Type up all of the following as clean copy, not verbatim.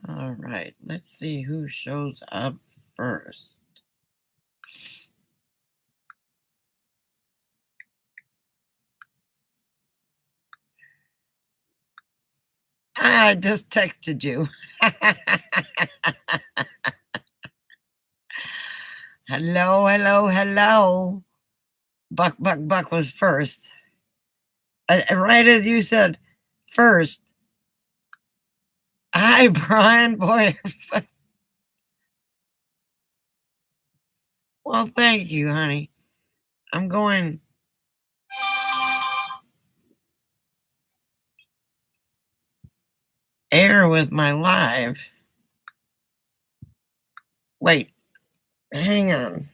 All right, let's see who shows up first. I just texted you. Hello, hello, hello. Buck was first. Right as you said first. Hi, Brian. Boy. Well, thank you, honey. I'm going. Air with my live. Wait, hang on.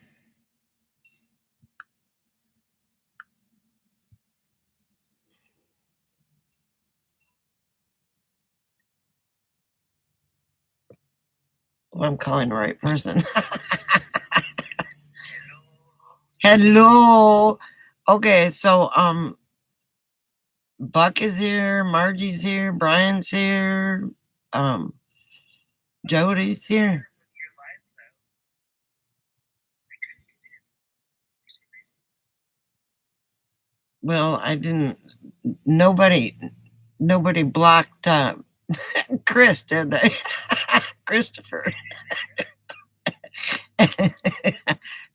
Well, I'm calling the right person. Hello. Okay, so Buck is here, Margie's here, Brian's here, Jody's here. Well, I didn't. Nobody blocked Chris, did they? Christopher.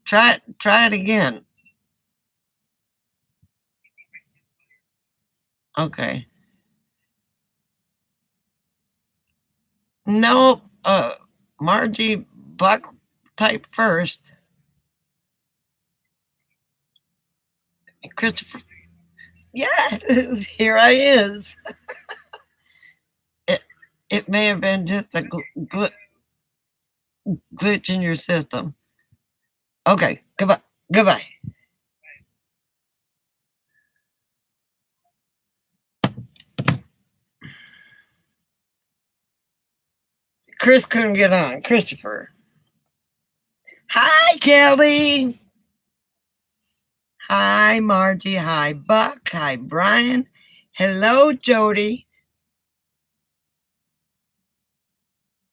Try it again. Okay. No, Margie Buck type first. Christopher. Yeah, here I is. It may have been just a glitch in your system. Okay, goodbye. Goodbye. Chris couldn't get on. Christopher. Hi, Kelly. Hi, Margie. Hi, Buck. Hi, Brian. Hello, Jody.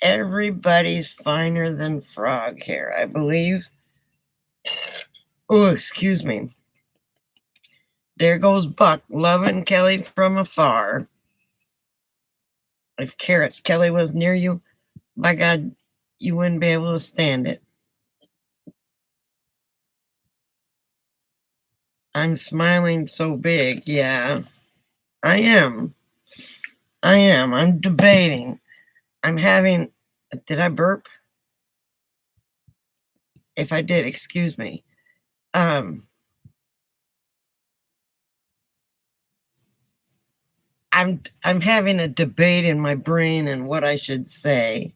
Everybody's finer than frog here, I believe. Oh, excuse me. There goes Buck, loving Kelly from afar. If Kelly was near you, by God, you wouldn't be able to stand it. I'm smiling so big. Yeah, I am. I'm debating. I'm having. Did I burp? If I did, excuse me. I'm having a debate in my brain and what I should say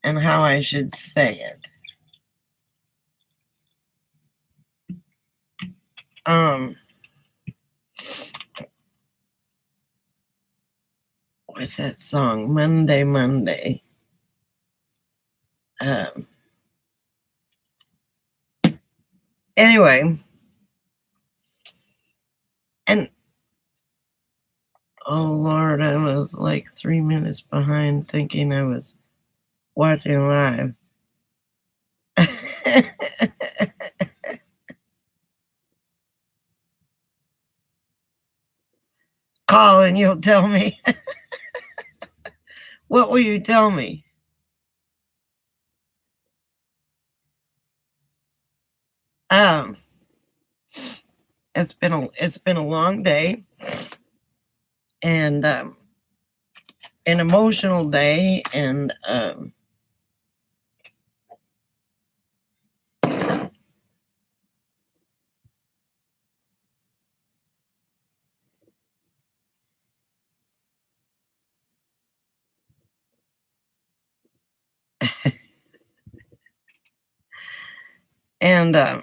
and how I should say it. What's that song? Monday, Monday. Anyway, and oh Lord, I was like 3 minutes behind thinking I was watching live. Call and you'll tell me. What will you tell me? It's been a long day and an emotional day, and and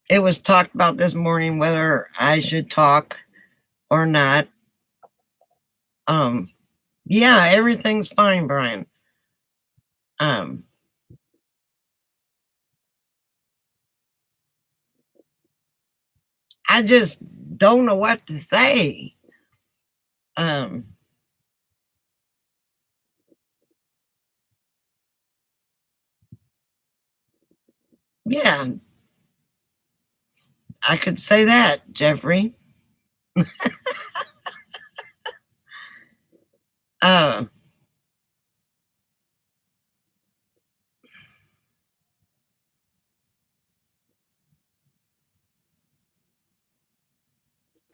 it was talked about this morning whether I should talk or not. Yeah, everything's fine, Brian. I just don't know what to say. Yeah, I could say that, Jeffrey. Uh,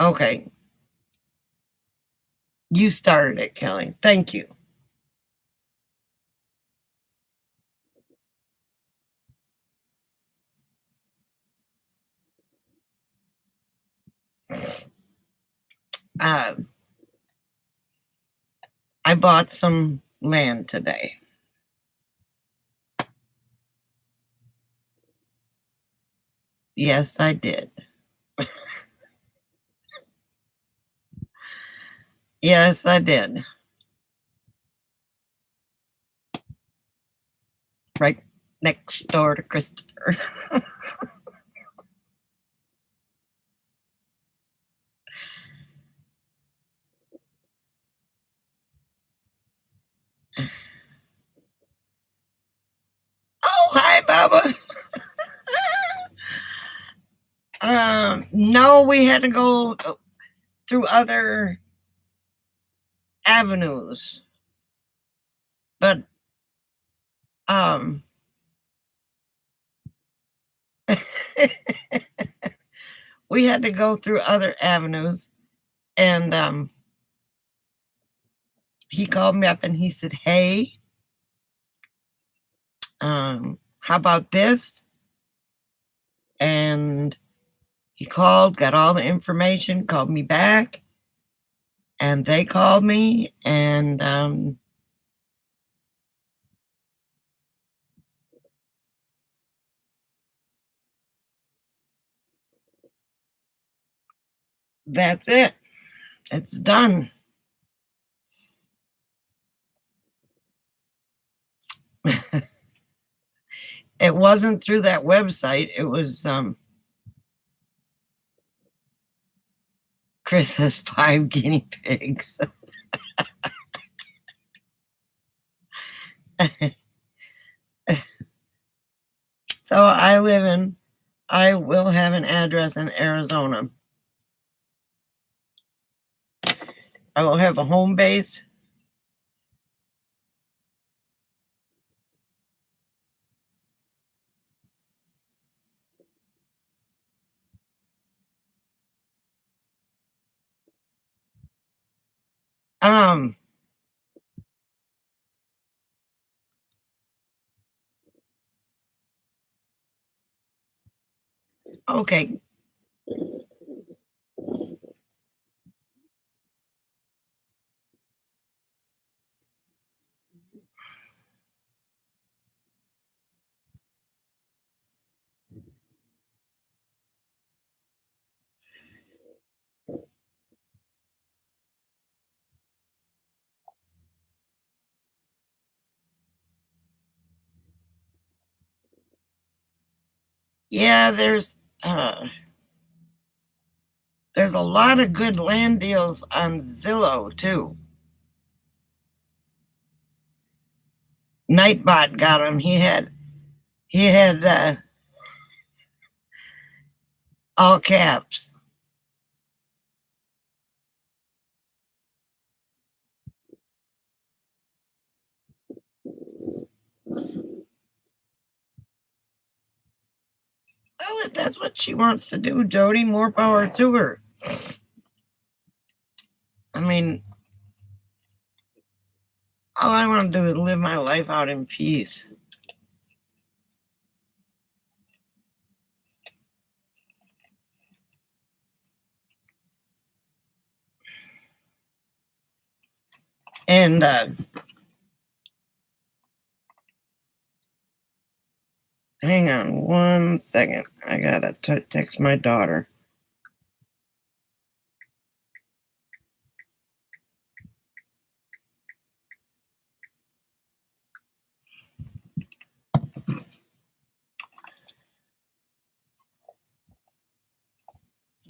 okay. You started it, Kelly. Thank you. Uh, I bought some land today. Yes, I did. Yes, I did. Right next door to Christopher. Oh, hi, Bubba. No, we had to go through other avenues, but um, we had to go through other avenues, and he called me up and he said, "Hey, how about this?" And he called, got all the information, called me back, and they called me, and that's it. It's done. It wasn't through that website. It was Chris has 5 guinea pigs. So I will have an address in Arizona. I will have a home base. Um, okay. Yeah, there's a lot of good land deals on Zillow too. Nightbot got him. He had all caps. Well, if that's what she wants to do, Jody, more power to her. I mean, all I want to do is live my life out in peace. And hang on 1 second. I gotta text my daughter.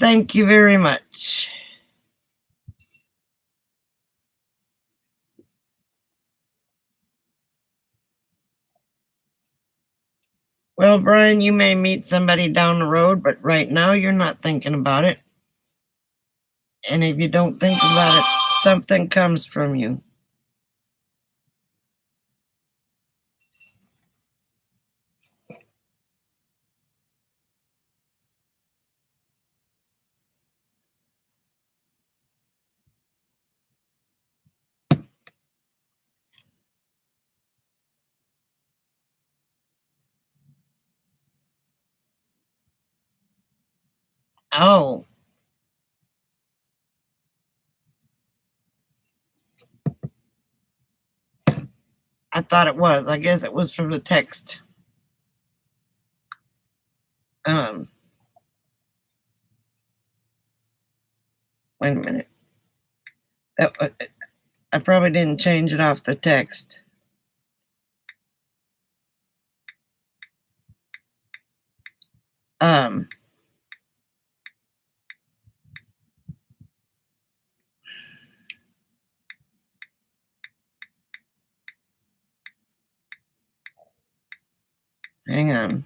Thank you very much. Well, Brian, you may meet somebody down the road, but right now you're not thinking about it. And if you don't think about it, something comes from you. Oh, I thought it was. I guess it was from the text. Wait a minute. I probably didn't change it off the text. Hang on.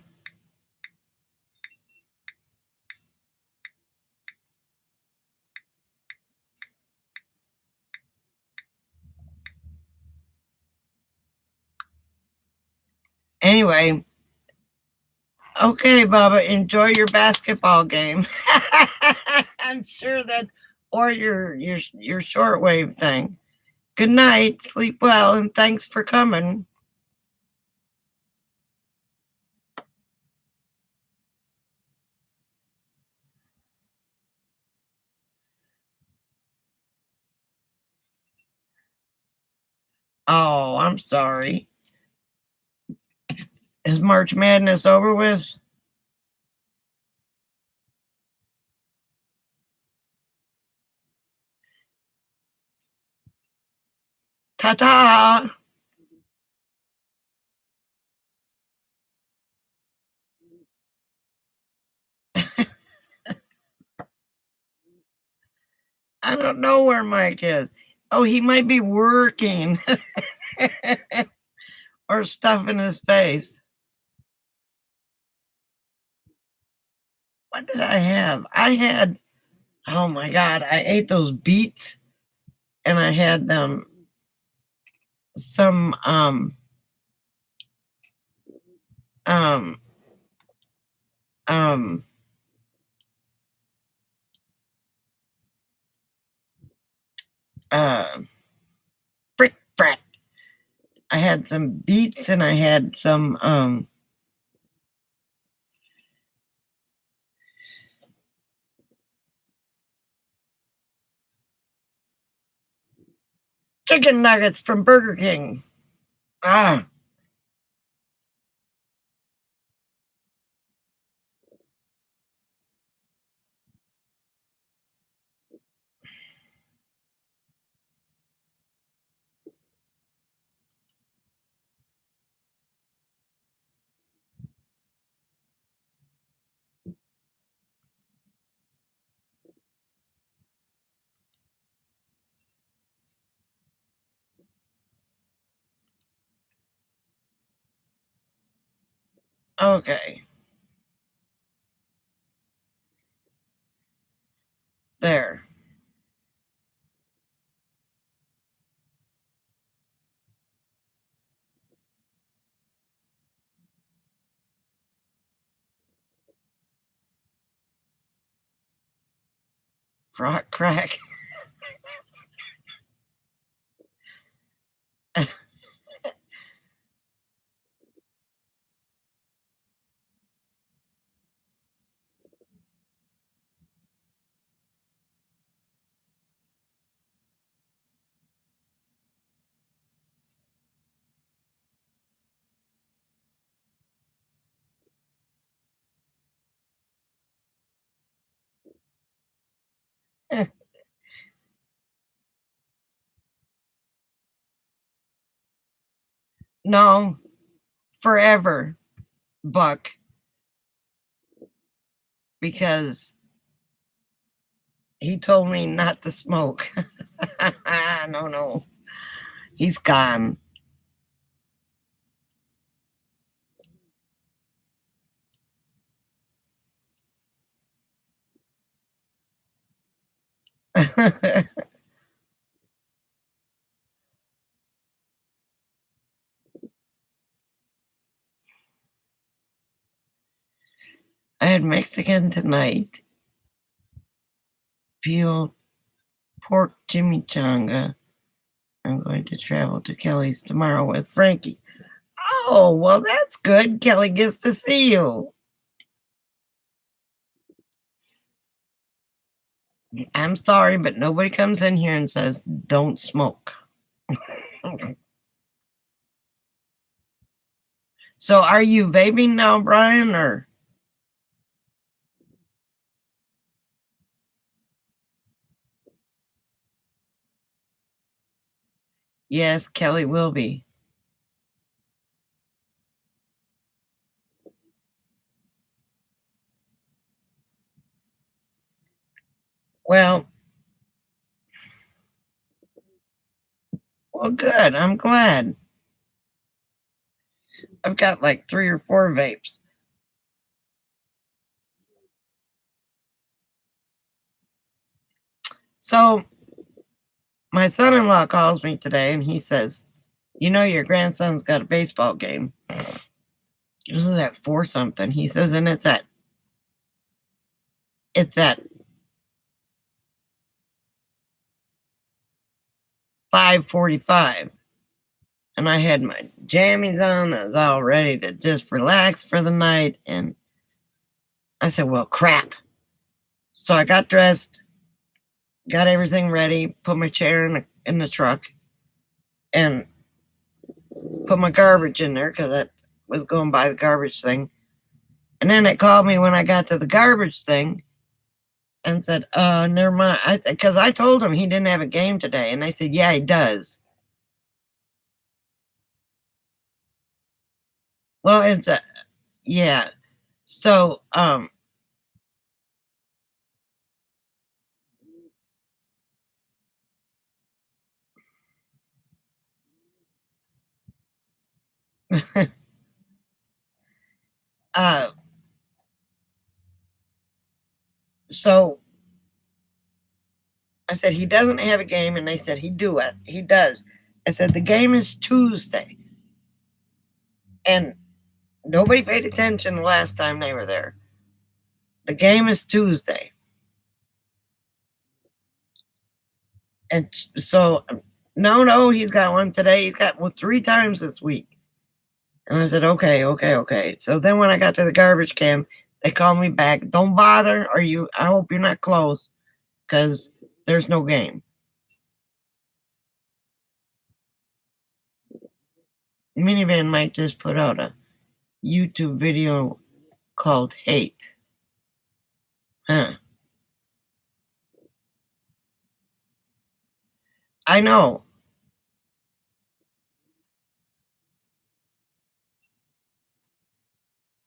Anyway, okay, Baba, enjoy your basketball game. I'm sure that, or your shortwave thing. Good night, sleep well, and thanks for coming. Oh, I'm sorry. Is March Madness over with? Ta-ta! I don't know where Mike is. Oh, he might be working or stuffing his face. What did I have? I had, oh my God, I ate those beets and I had some um um uh frick frack. I had some beets and I had some chicken nuggets from Burger King. Ah. Okay. There. Frog crack. No, forever, Buck, because he told me not to smoke. No. He's gone. I had Mexican tonight, peeled pork chimichanga. I'm going to travel to Kelly's tomorrow with Frankie. Oh, well, that's good. Kelly gets to see you. I'm sorry, but nobody comes in here and says, don't smoke. So are you vaping now, Brian, or? Yes, Kelly will be. Well, good. I'm glad. I've got like 3 or 4 vapes. So my son-in-law calls me today and he says, you know, your grandson's got a baseball game. This is at 4 something. He says, and it's at 5:45. And I had my jammies on. I was all ready to just relax for the night. And I said, well, crap. So I got dressed, got everything ready, put my chair in the truck, and put my garbage in there because I was going by the garbage thing. And then it called me when I got to the garbage thing and said, never mind. Because I told him he didn't have a game today. And I said, yeah, he does. Well, it's yeah. So, uh, so I said, he doesn't have a game. And they said, he does. I said, the game is Tuesday. And nobody paid attention the last time they were there. The game is Tuesday. And so, no, he's got one today. He's got 3 times this week. And I said, okay. So then when I got to the garbage can, they called me back. Don't bother, I hope you're not close, because there's no game. Minivan might just put out a YouTube video called Hate. Huh. I know.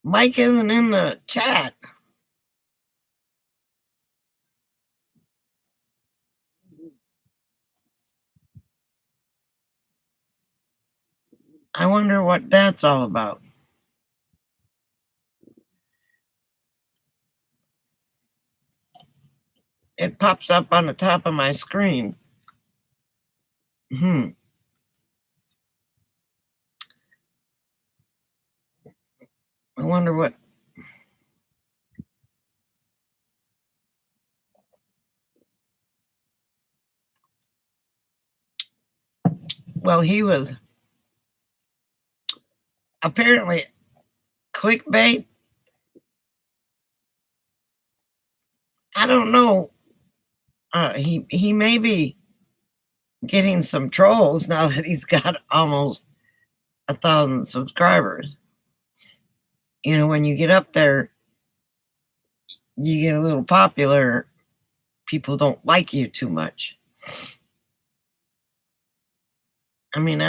Mike isn't in the chat. I wonder what that's all about. It pops up on the top of my screen. I wonder what. Well, he was apparently clickbait. I don't know. He may be getting some trolls now that he's got almost 1,000 subscribers. You know, when you get up there, you get a little popular. People don't like you too much. I mean,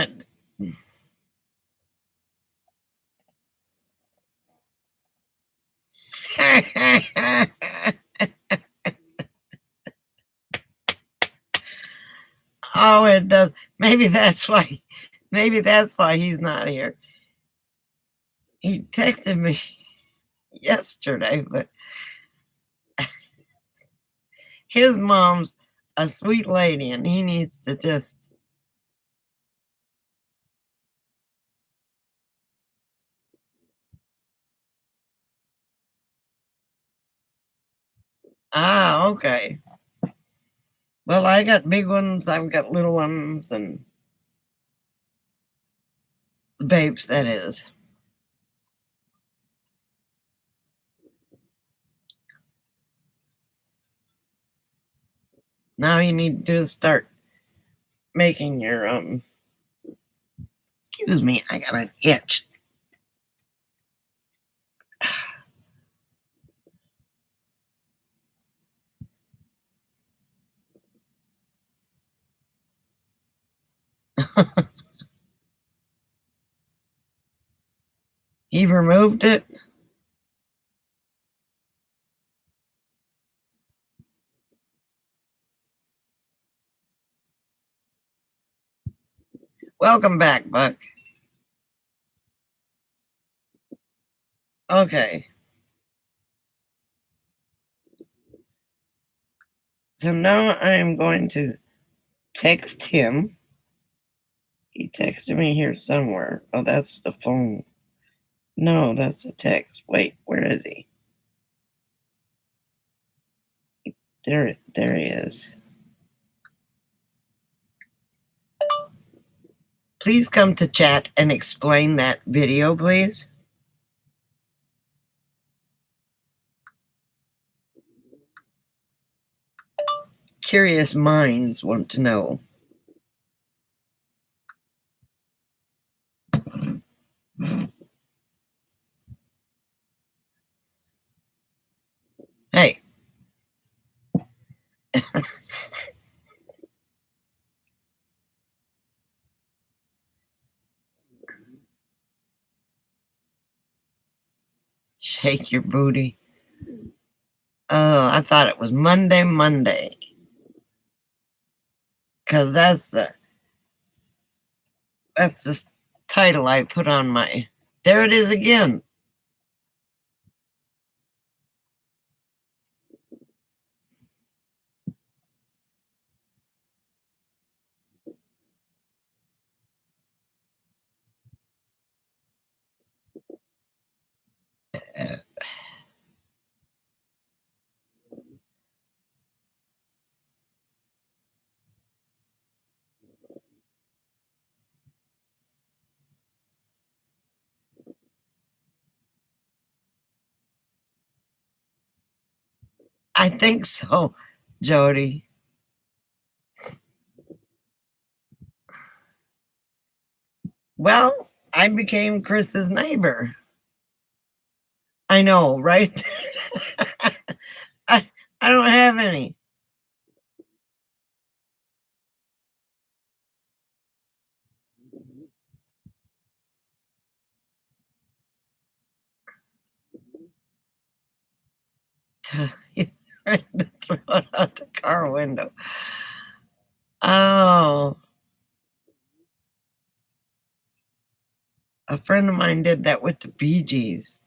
oh, it does. Maybe that's why he's not here. He texted me yesterday, but his mom's a sweet lady, and he needs to just. Ah, okay. Well, I got big ones, I've got little ones, and babes, that is. Now you need to start making your excuse me, I got an itch. He removed it. Welcome back, Buck. Okay. So now I am going to text him. He texted me here somewhere. Oh, that's the phone. No, that's a text. Wait, where is he? There he is. Please come to chat and explain that video, please. Curious minds want to know. Hey. Shake your booty. Oh, I thought it was Monday. Because that's the title I put on my. There it is again. I think so, Jody. Well, I became Chris's neighbor. I know, right? I don't have any. Throw it out the car window. Oh. A friend of mine did that with the Bee Gees.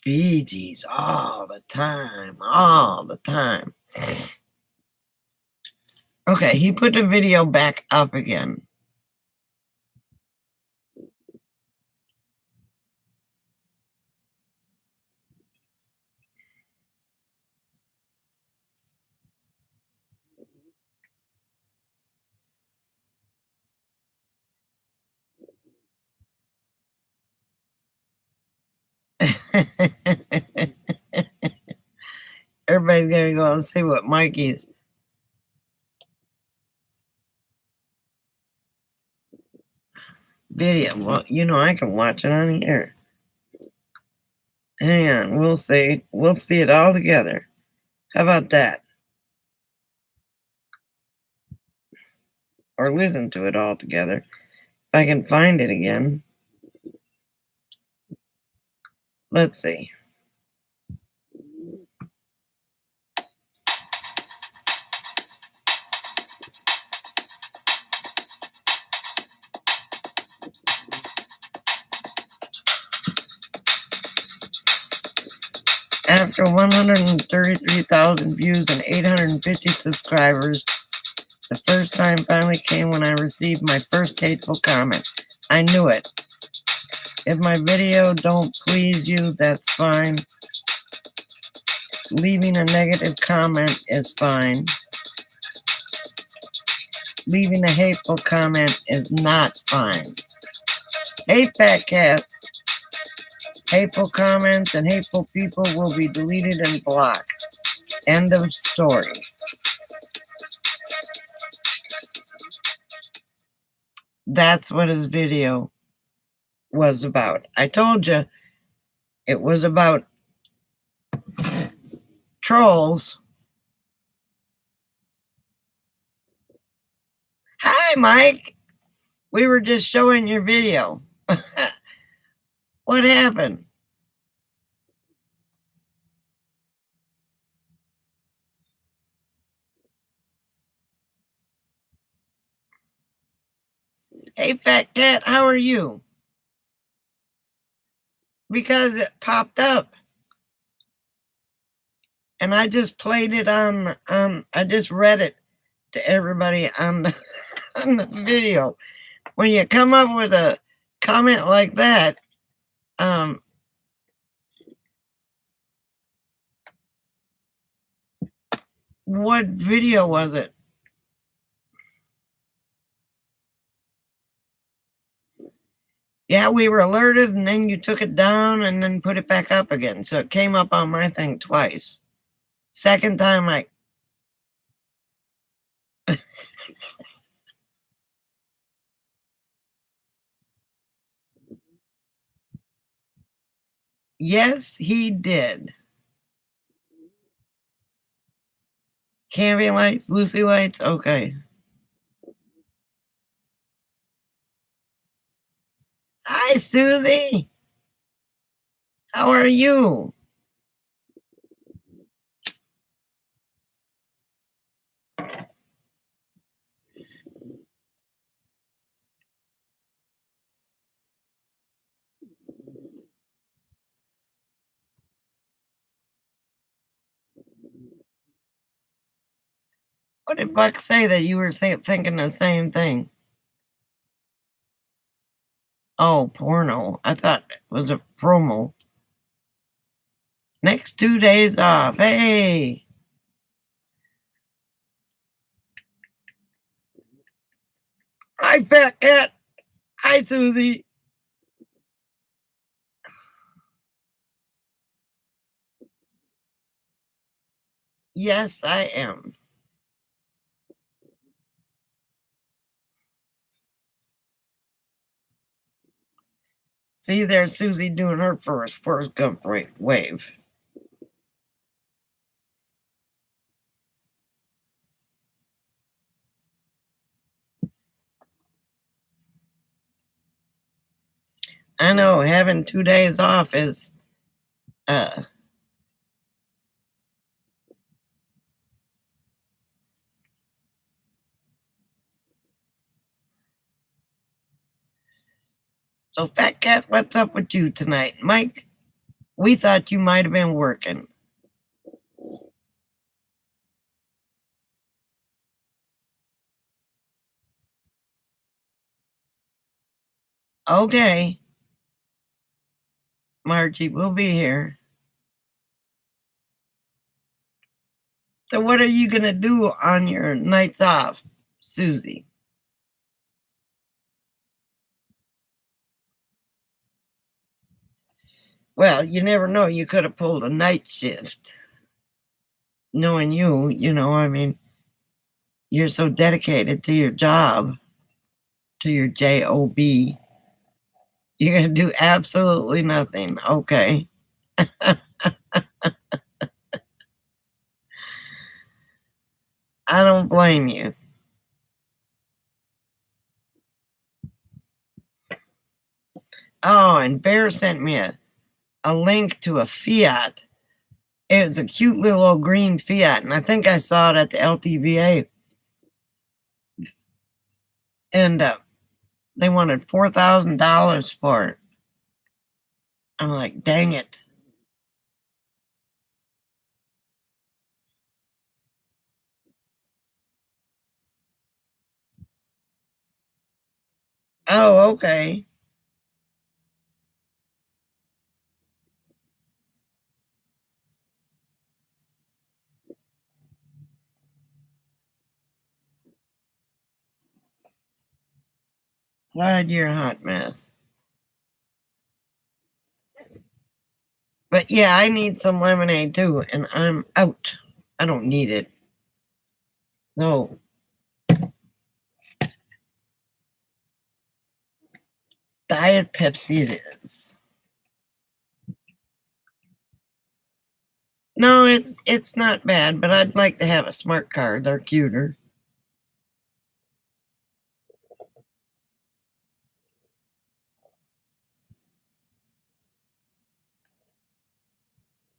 Bee Gees all the time. Okay, he put the video back up again. Everybody's gonna go and see what Mikey's video. Well, I can watch it on here. Hang on, we'll see it all together. How about that? Or listen to it all together. If I can find it again. Let's see. After 133,000 views and 850 subscribers, the first time finally came when I received my first hateful comment. I knew it. If my video don't please you, that's fine. Leaving a negative comment is fine. Leaving a hateful comment is not fine. Hey, Fat Cat. Hateful comments and hateful people will be deleted and blocked. End of story. That's what his video was about. I told you it was about trolls. Hi, Mike. We were just showing your video. What happened? Hey, Fat Cat, how are you? Because it popped up. And I just played it on I just read it to everybody on the video. When you come up with a comment like that, what video was it? Yeah, we were alerted and then you took it down and then put it back up again. So it came up on my thing twice. Second time Yes, he did. Canvy lights, Lucy lights, okay. Hi, Susie. How are you? What did Buck say that you were thinking the same thing? Oh, porno. I thought it was a promo. Next 2 days off. Hey. Hi, Fat Cat. Hi, Susie. Yes, I am. See, there's Susie doing her first Gump wave. I know having 2 days off is So, Fat Cat, what's up with you tonight? Mike, we thought you might have been working. Okay. Margie, we'll be here. So what are you going to do on your nights off, Susie? Well, you never know. You could have pulled a night shift. Knowing you know, I mean, you're so dedicated to your job, to your job. You're going to do absolutely nothing. Okay. I don't blame you. Oh, and Bear sent me a link to a Fiat. It was a cute little old green Fiat, and I think I saw it at the LTVA. And they wanted $4,000 for it. I'm like, dang it. Oh, okay. Glad you're a hot mess. But yeah, I need some lemonade too, and I'm out. I don't need it. No. Diet Pepsi it is. No, it's not bad, but I'd like to have a smart car. They're cuter.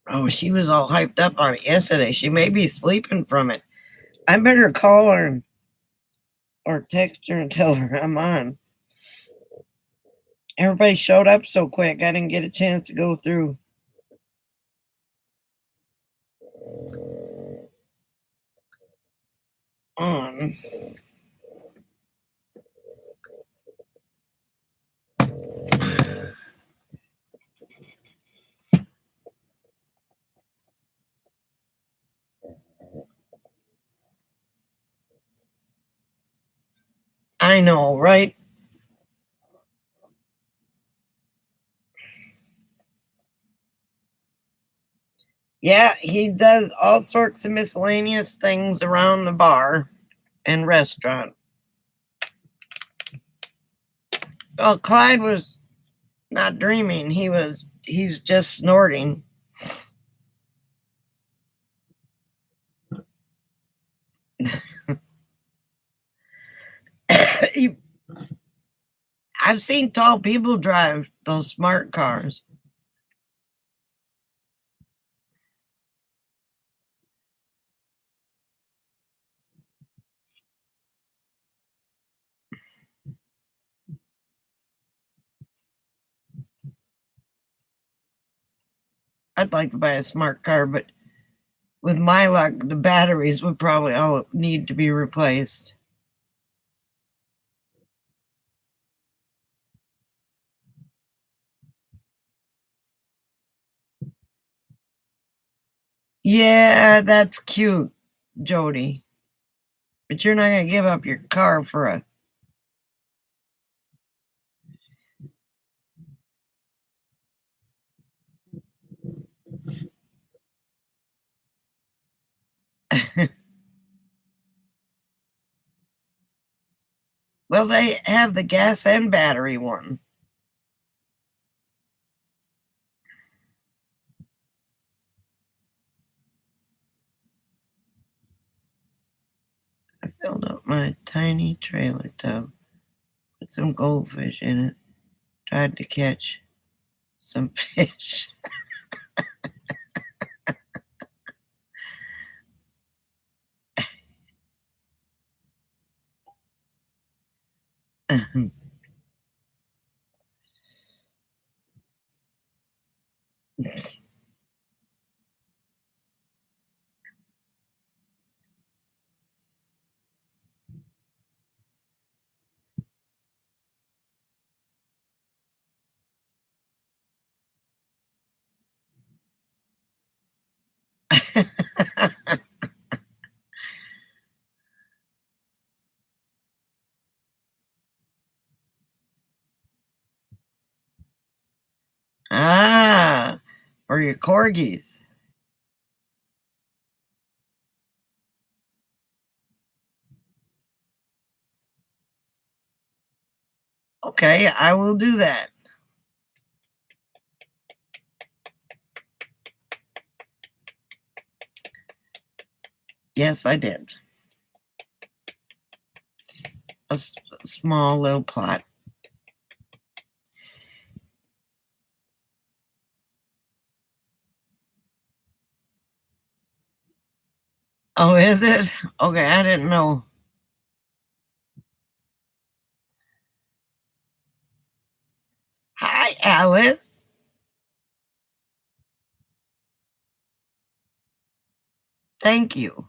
Oh, she was all hyped up on it yesterday. She may be sleeping from it. I better call her or text her and tell her I'm on. Everybody showed up so quick, I didn't get a chance to go through. On. I know, right? Yeah, he does all sorts of miscellaneous things around the bar and restaurant. Well, Clyde was not dreaming. He's just snorting. He- I've seen tall people drive those smart cars. I'd like to buy a smart car, but with my luck, the batteries would probably all need to be replaced. Yeah, that's cute, Jody. But you're not going to give up your car for a. Well, they have the gas and battery one. I filled up my tiny trailer tub, put some goldfish in it, tried to catch some fish. Ah, for your corgis. Okay, I will do that. Yes, I did. A small little plot. Oh, is it? Okay, I didn't know. Hi, Alice. Thank you.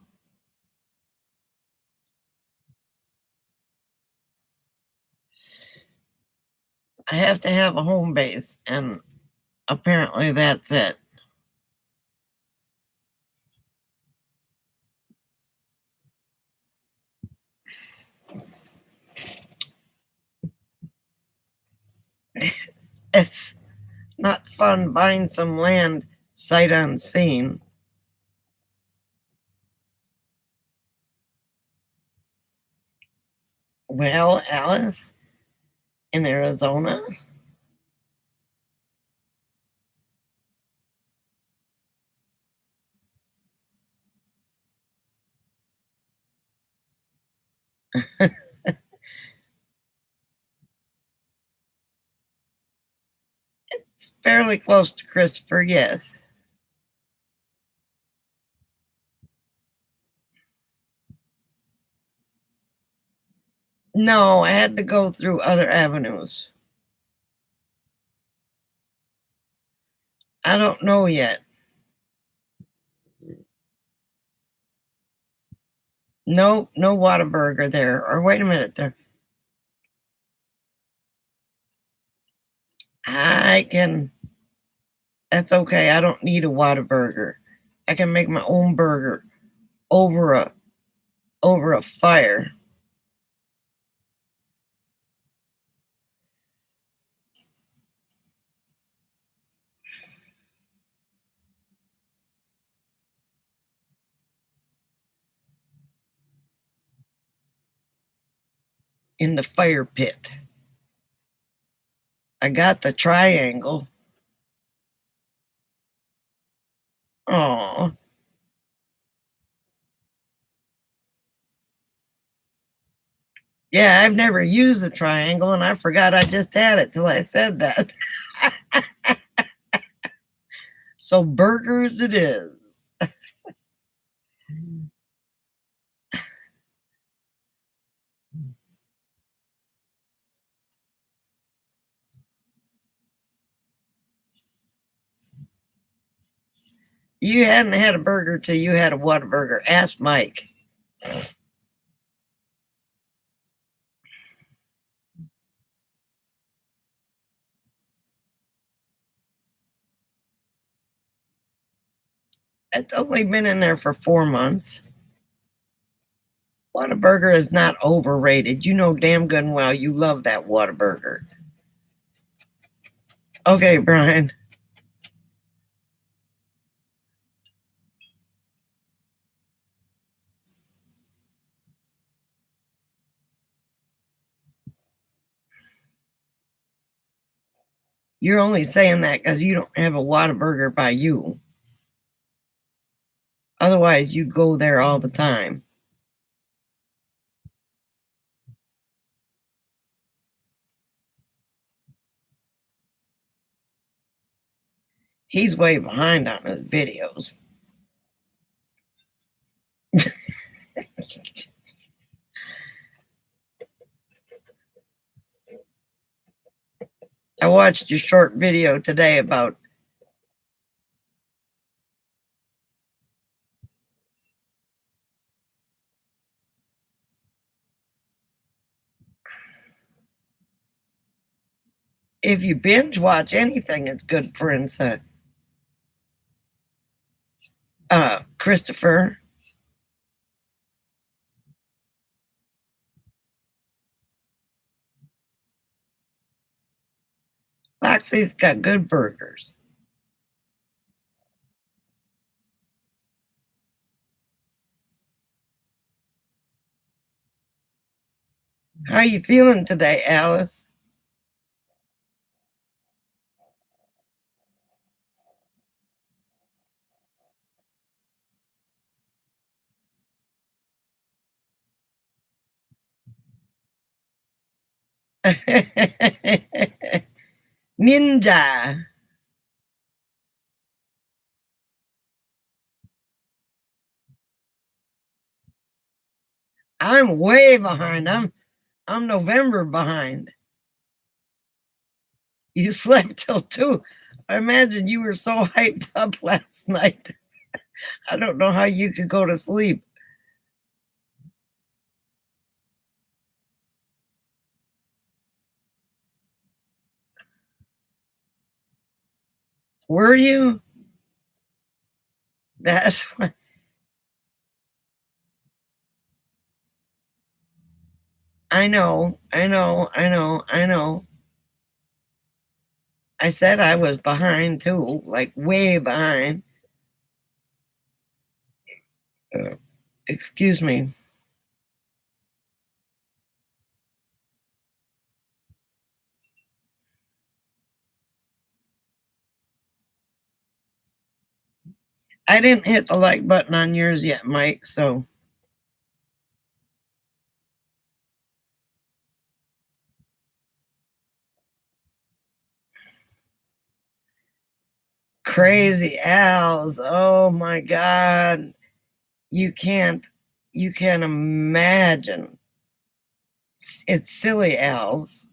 I have to have a home base, and apparently that's it. It's not fun buying some land sight unseen. Well, Alice, in Arizona, it's fairly close to Christopher, yes. No, I had to go through other avenues. I don't know yet. No, no Whataburger there. Or wait a minute, there. I can. That's okay. I don't need a Whataburger. I can make my own burger over a fire. In the fire pit. I got the triangle. Oh, yeah, I've never used the triangle, and I forgot I just had it till I said that. So burgers it is. You hadn't had a burger till you had a Whataburger. Ask Mike. It's only been in there for 4 months. Whataburger is not overrated. You know damn good and well you love that Whataburger. Okay, Brian. You're only saying that because you don't have a Whataburger by you. Otherwise, you'd go there all the time. He's way behind on his videos. I watched your short video today about if you binge watch anything, it's good for insight. Christopher. Foxy's got good burgers. How are you feeling today, Alice? Ninja. I'm way behind. I'm November behind. You slept till 2. I imagine you were so hyped up last night. I don't know how you could go to sleep. Were you? That's what. I know. I said I was behind too, like way behind. Excuse me. I didn't hit the like button on yours yet, Mike, so. Crazy owls. Oh my God. You can't imagine. It's silly owls.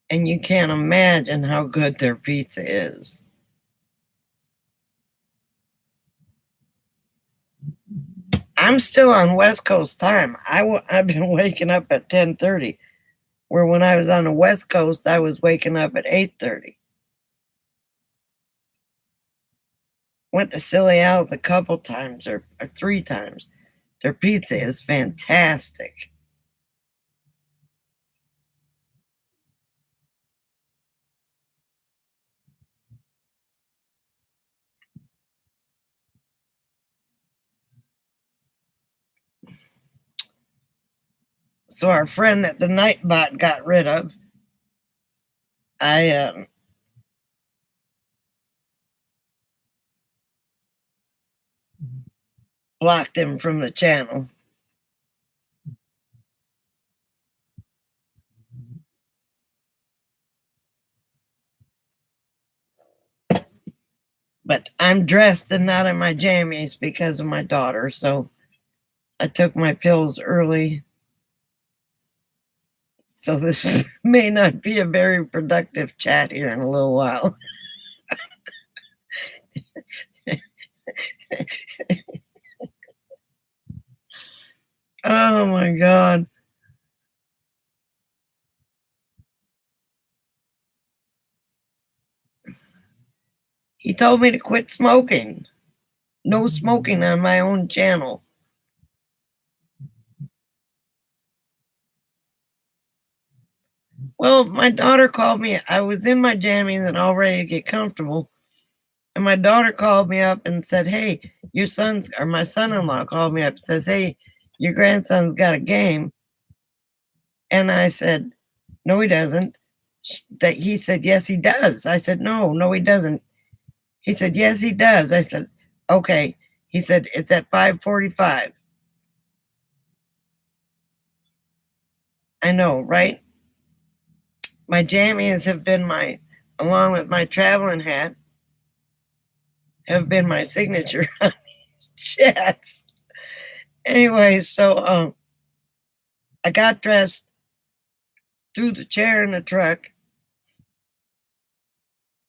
And you can't imagine how good their pizza is. I'm still on West Coast time. I've been waking up at 10:30, where when I was on the West Coast, I was waking up at 8:30. Went to Silly Al's a couple times or 3 times. Their pizza is fantastic. So our friend that the Nightbot got rid of, I blocked him from the channel. But I'm dressed and not in my jammies because of my daughter, so I took my pills early. So this may not be a very productive chat here in a little while. Oh my God. He told me to quit smoking. No smoking on my own channel. Well, my daughter called me. I was in my jammies and all ready to get comfortable. And my daughter called me up and said, "Hey, your son's," or my son-in-law called me up and says, "Hey, your grandson's got a game." And I said, "No, he doesn't." That he said, "Yes, he does." I said, No, he doesn't." He said, "Yes, he does." I said, "Okay." He said, "It's at 5:45. I know, right? My jammies have been along with my traveling hat, have been my signature on these chats. Anyway, so I got dressed, threw the chair in the truck.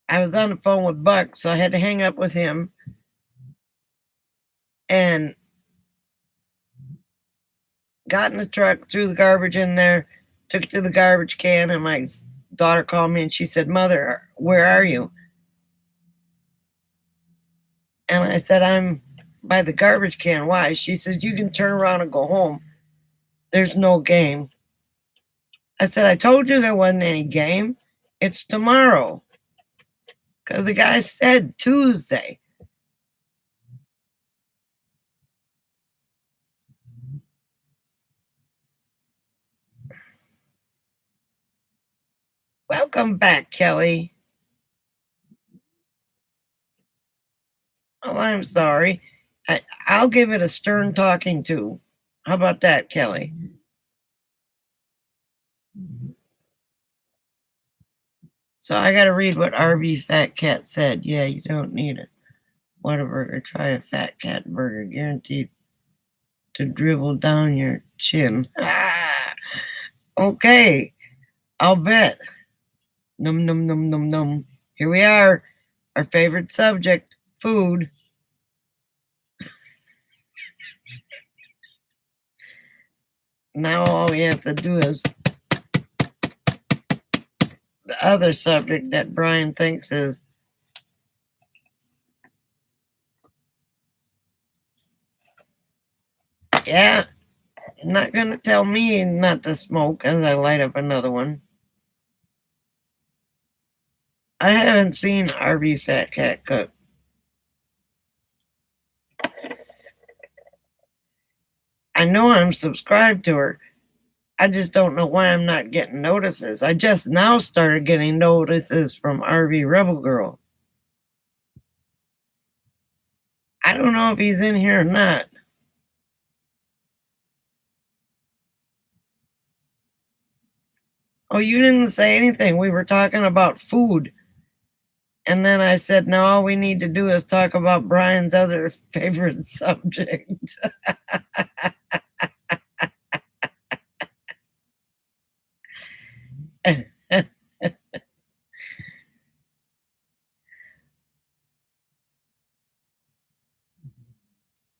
I was on the phone with Buck, so I had to hang up with him. And got in the truck, threw the garbage in there, took it to the garbage can, and my daughter called me and she said, "Mother, where are you?" And I said, "I'm by the garbage can." "Why?" She says, "You can turn around and go home. There's no game." I said, "I told you there wasn't any game. It's tomorrow." Because the guy said Tuesday. Welcome back, Kelly. Oh, I'm sorry. I'll give it a stern talking to. How about that, Kelly? So I got to read what RV Fat Cat said. Yeah, you don't need a Whataburger. Try a Fat Cat burger, guaranteed to dribble down your chin. Ah, okay, I'll bet. Num num num num num. Here we are, our favorite subject, food. Now all we have to do is other subject that Brian thinks is yeah, not gonna tell me not to smoke as I light up another one. I haven't seen RV Fat Cat cook. I know I'm subscribed to her. I just don't know why I'm not getting notices. I just now started getting notices from RV Rebel Girl. I don't know if he's in here or not. Oh, you didn't say anything. We were talking about food. And then I said, no, all we need to do is talk about Brian's other favorite subject.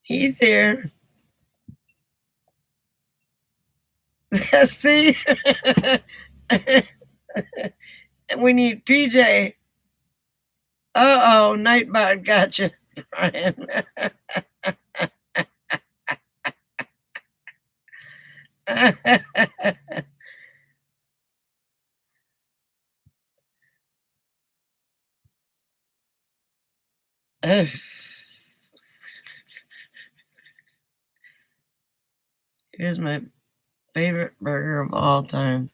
He's here. See? We need PJ. Uh-oh, Nightbot got you, Brian. Here's my favorite burger of all time.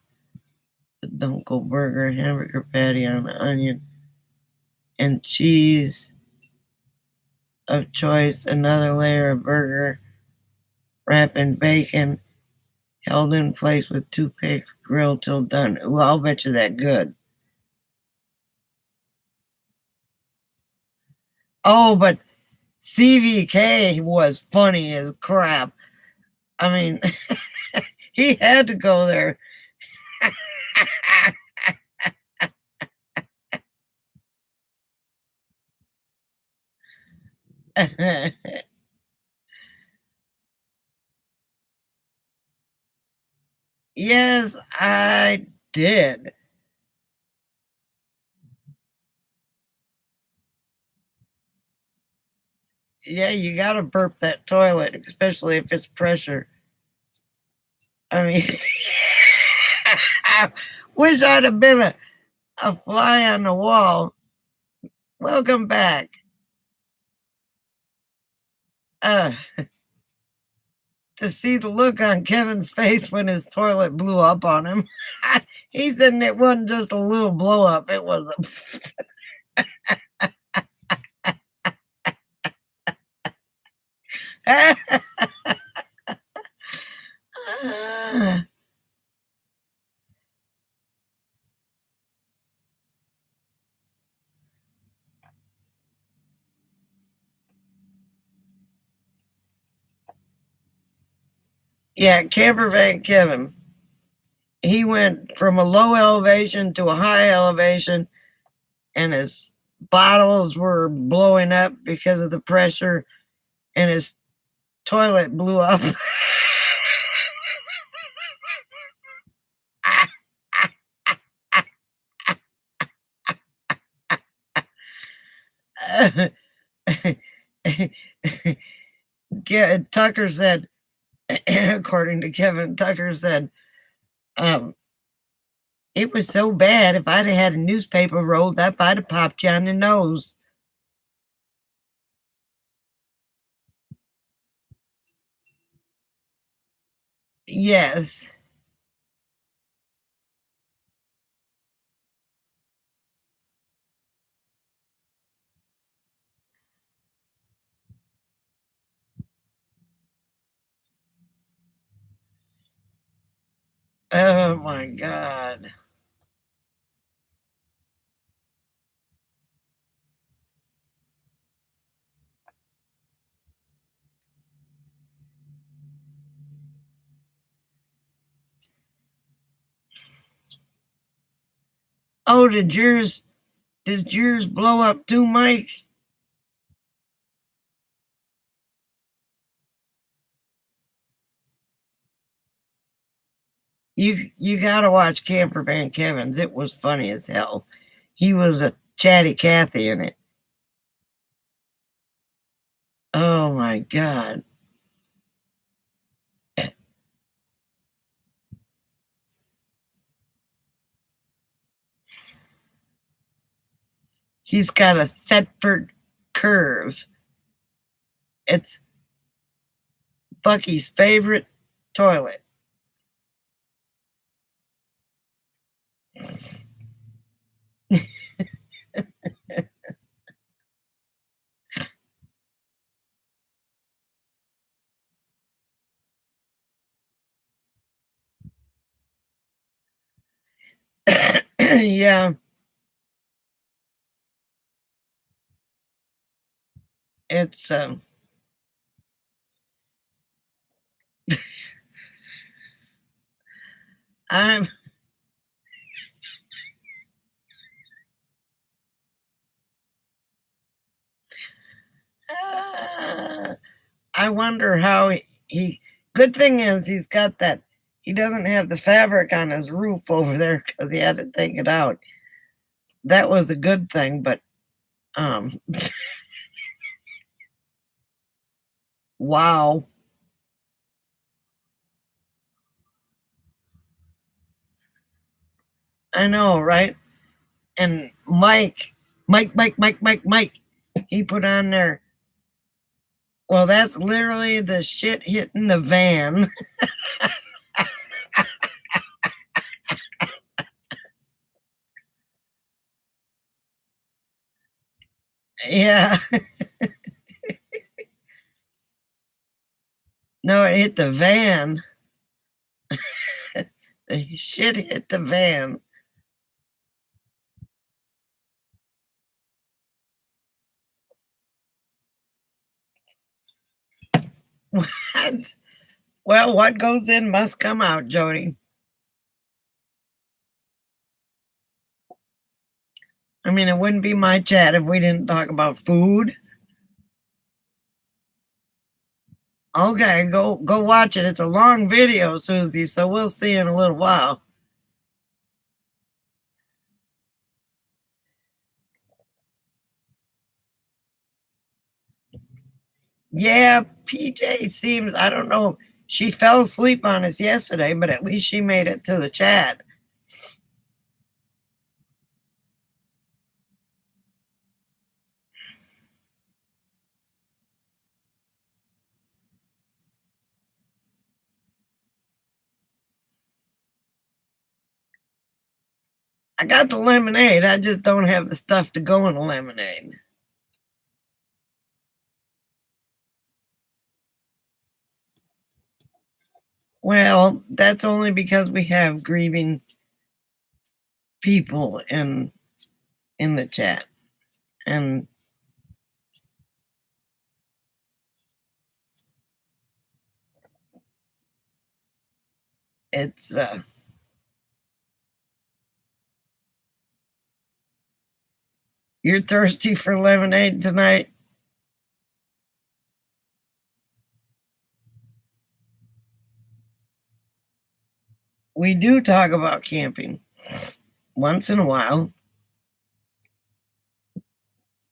The Dunkel Burger hamburger patty on the onion and cheese of choice, another layer of burger wrap in bacon, held in place with toothpick, grilled till done. Ooh, I'll bet you that good. Oh, but CVK was funny as crap. I mean, he had to go there. Yes, I did. Yeah, you gotta burp that toilet, especially if it's pressure. I mean, I wish I'd have been a fly on the wall. Welcome back. Uh, to see the look on Kevin's face when his toilet blew up on him. He said it wasn't just a little blow up, it was a. Yeah, Camper Van Kevin. He went from a low elevation to a high elevation, and his bottles were blowing up because of the pressure, and his toilet blew up. Tucker said, according to Kevin, Tucker said, it was so bad, if I'd have had a newspaper rolled up, I'd have popped you on the nose. Yes. Oh my God. Oh, did yours blow up too, Mike? You gotta watch Camper Van Kevin's. It was funny as hell. He was a chatty Cathy in it. Oh my God. He's got a Thetford curve. It's Bucky's favorite toilet. Yeah, it's I'm I wonder how he good thing is he's got that he doesn't have the fabric on his roof over there because he had to take it out. That was a good thing, but um wow. I know, right? And Mike, he put on there. Well, that's literally the shit hitting the van. Yeah. No, it hit the van. The shit hit the van. What? Well, what goes in must come out, Jody. I mean, it wouldn't be my chat if we didn't talk about food. Okay, go watch it. It's a long video, Susie, so we'll see in a little while. Yeah, PJ seems, I don't know. She fell asleep on us yesterday, but at least she made it to the chat. I got the lemonade. I just don't have the stuff to go in the lemonade. Well, that's only because we have grieving people in the chat. And it's you're thirsty for lemonade tonight? We do talk about camping once in a while.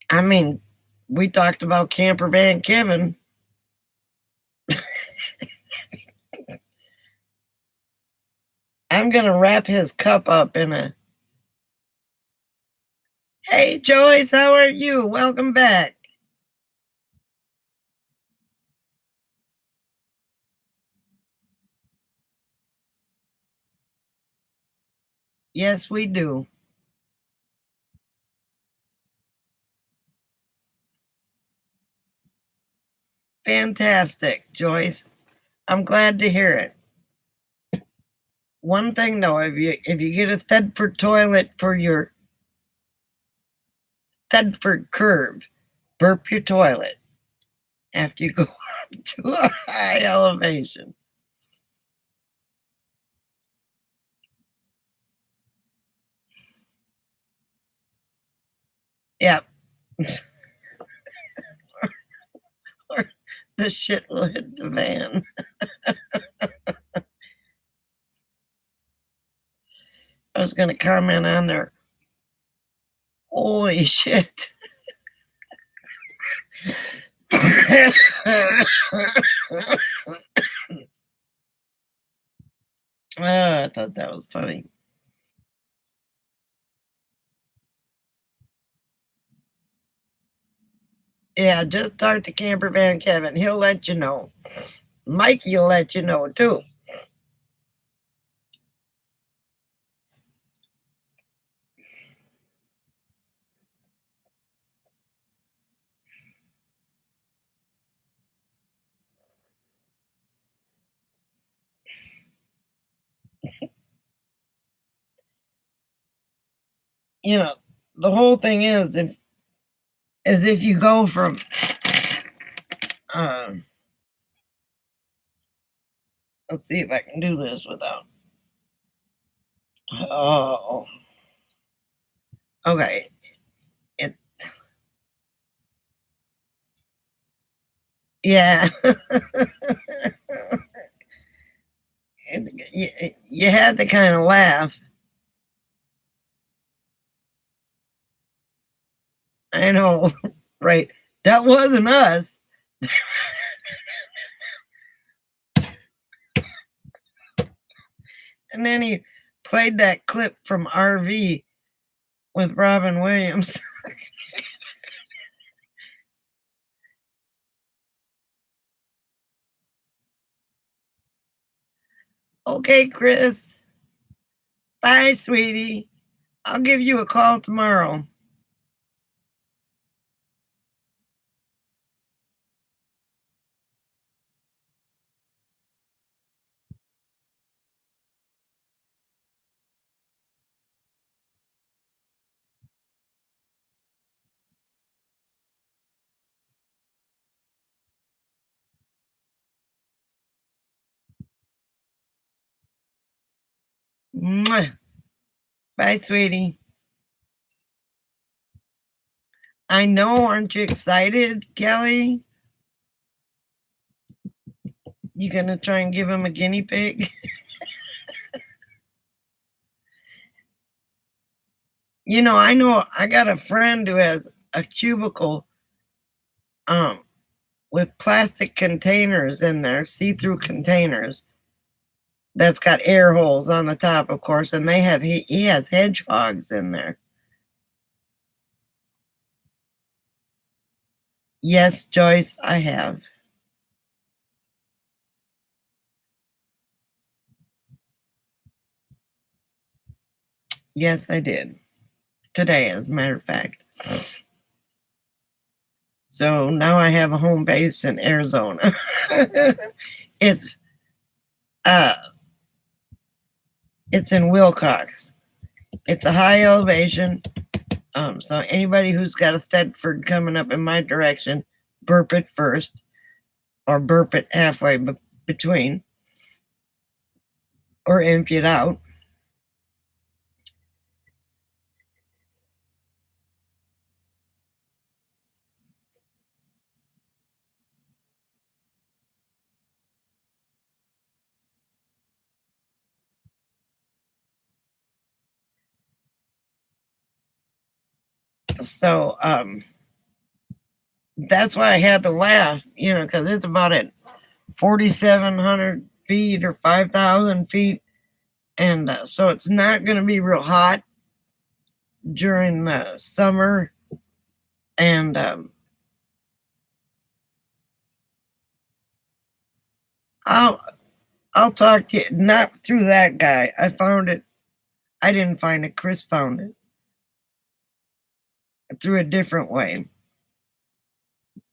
I mean, we talked about Camper Van Kevin. I'm going to wrap his cup up in a. Hey, Joyce, how are you? Welcome back. Yes, we do. Fantastic, Joyce. I'm glad to hear it. One thing though, if you get a Thetford toilet for your Thetford curve, burp your toilet after you go up to a high elevation. Yep. Or the shit will hit the van. I was going to comment on there. Holy shit. I thought that was funny. Yeah, just talk to Camper Van Kevin. He'll let you know. Mikey will let you know too. You know, the whole thing is if you go from let's see if I can do this without. Oh, okay. Yeah. You had to kind of laugh. I know, right? That wasn't us. And then he played that clip from RV with Robin Williams. Okay, Chris. Bye, sweetie. I'll give you a call tomorrow. Mwah. Bye, sweetie. I know, aren't you excited, Kelly? You gonna try and give him a guinea pig? I know I got a friend who has a cubicle with plastic containers in there, see-through containers that's got air holes on the top, of course, and he has hedgehogs in there. Yes, Joyce, I have. Yes, I did. Today, as a matter of fact. So now I have a home base in Arizona. It's in Wilcox. It's a high elevation. So anybody who's got a Thetford coming up in my direction, burp it first, or burp it halfway between, or empty it out. So that's why I had to laugh, because it's about at 4,700 feet or 5,000 feet. And so it's not going to be real hot during the summer. And I'll talk to you, not through that guy. I found it. I didn't find it. Chris found it through a different way.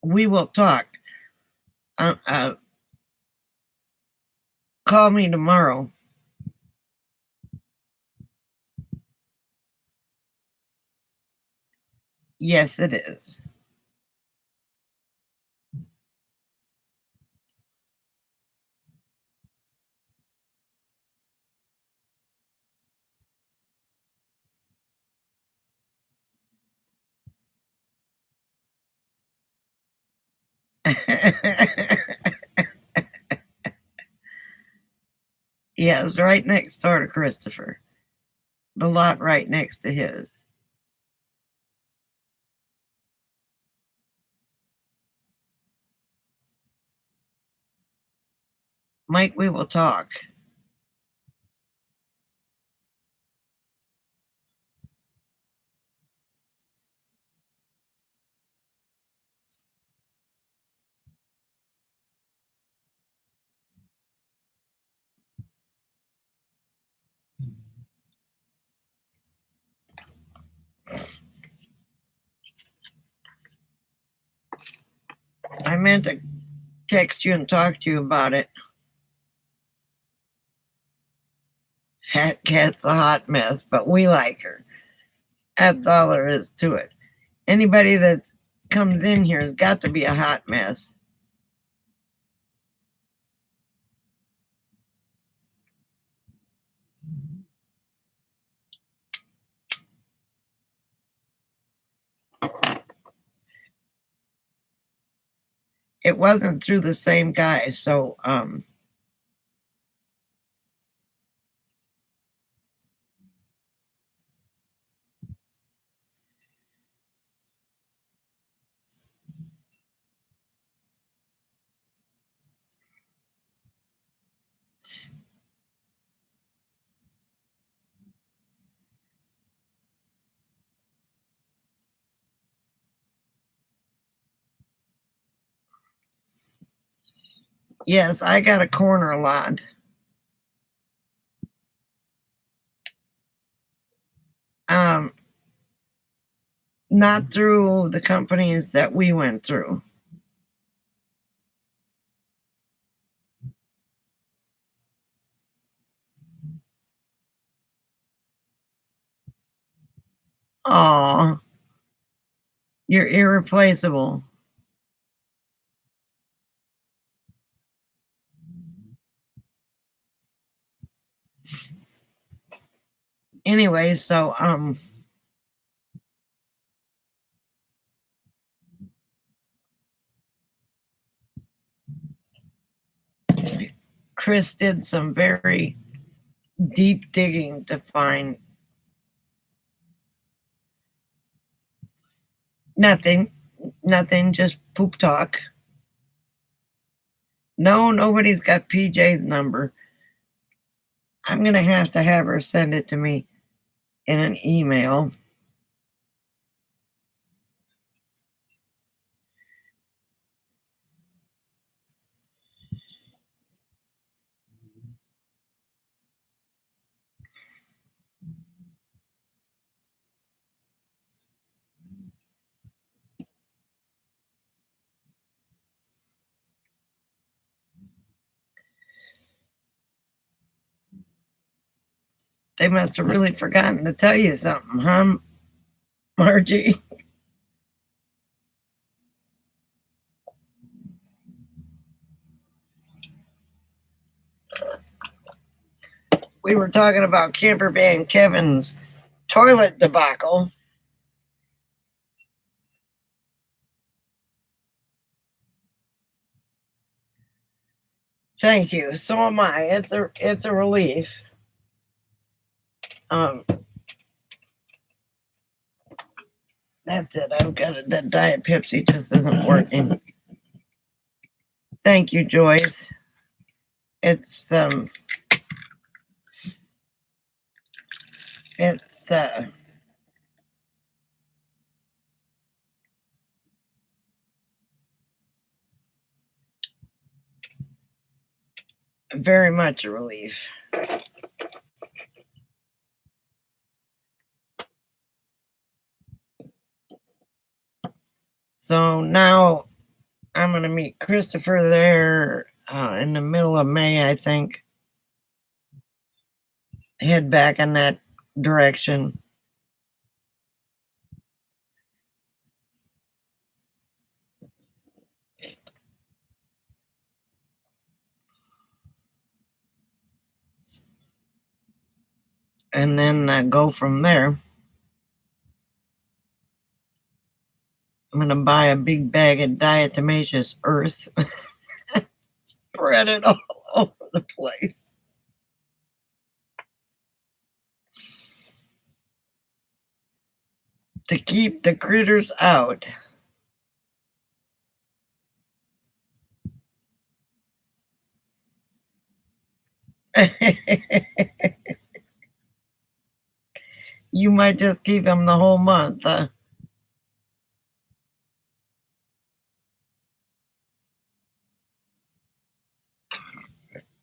We will talk. Call me tomorrow. Yes, it is. Yeah, it's right next door to Christopher. the lot right next to his. Mike, we will talk. I meant to text you and talk to you about it. Fat Cat's a hot mess, but we like her. That's all there is to it. Anybody that comes in here has got to be a hot mess. It wasn't through the same guy, so yes, I got a corner lot. Not through the companies that we went through. Aw, you're irreplaceable. Anyway, so Chris did some very deep digging to find nothing, just poop talk. No, nobody's got PJ's number. I'm going to have her send it to me in an email. They must have really forgotten to tell you something, huh, Margie? We were talking about Camper Van Kevin's toilet debacle. Thank you. So am I. It's a relief. That's it. I've got it. That Diet Pepsi just isn't working. Thank you, Joyce. It's very much a relief. So now I'm going to meet Christopher there in the middle of May, I think. Head back in that direction. And then go from there. I'm going to buy a big bag of diatomaceous earth. Spread it all over the place. to keep the critters out. You might just keep them the whole month.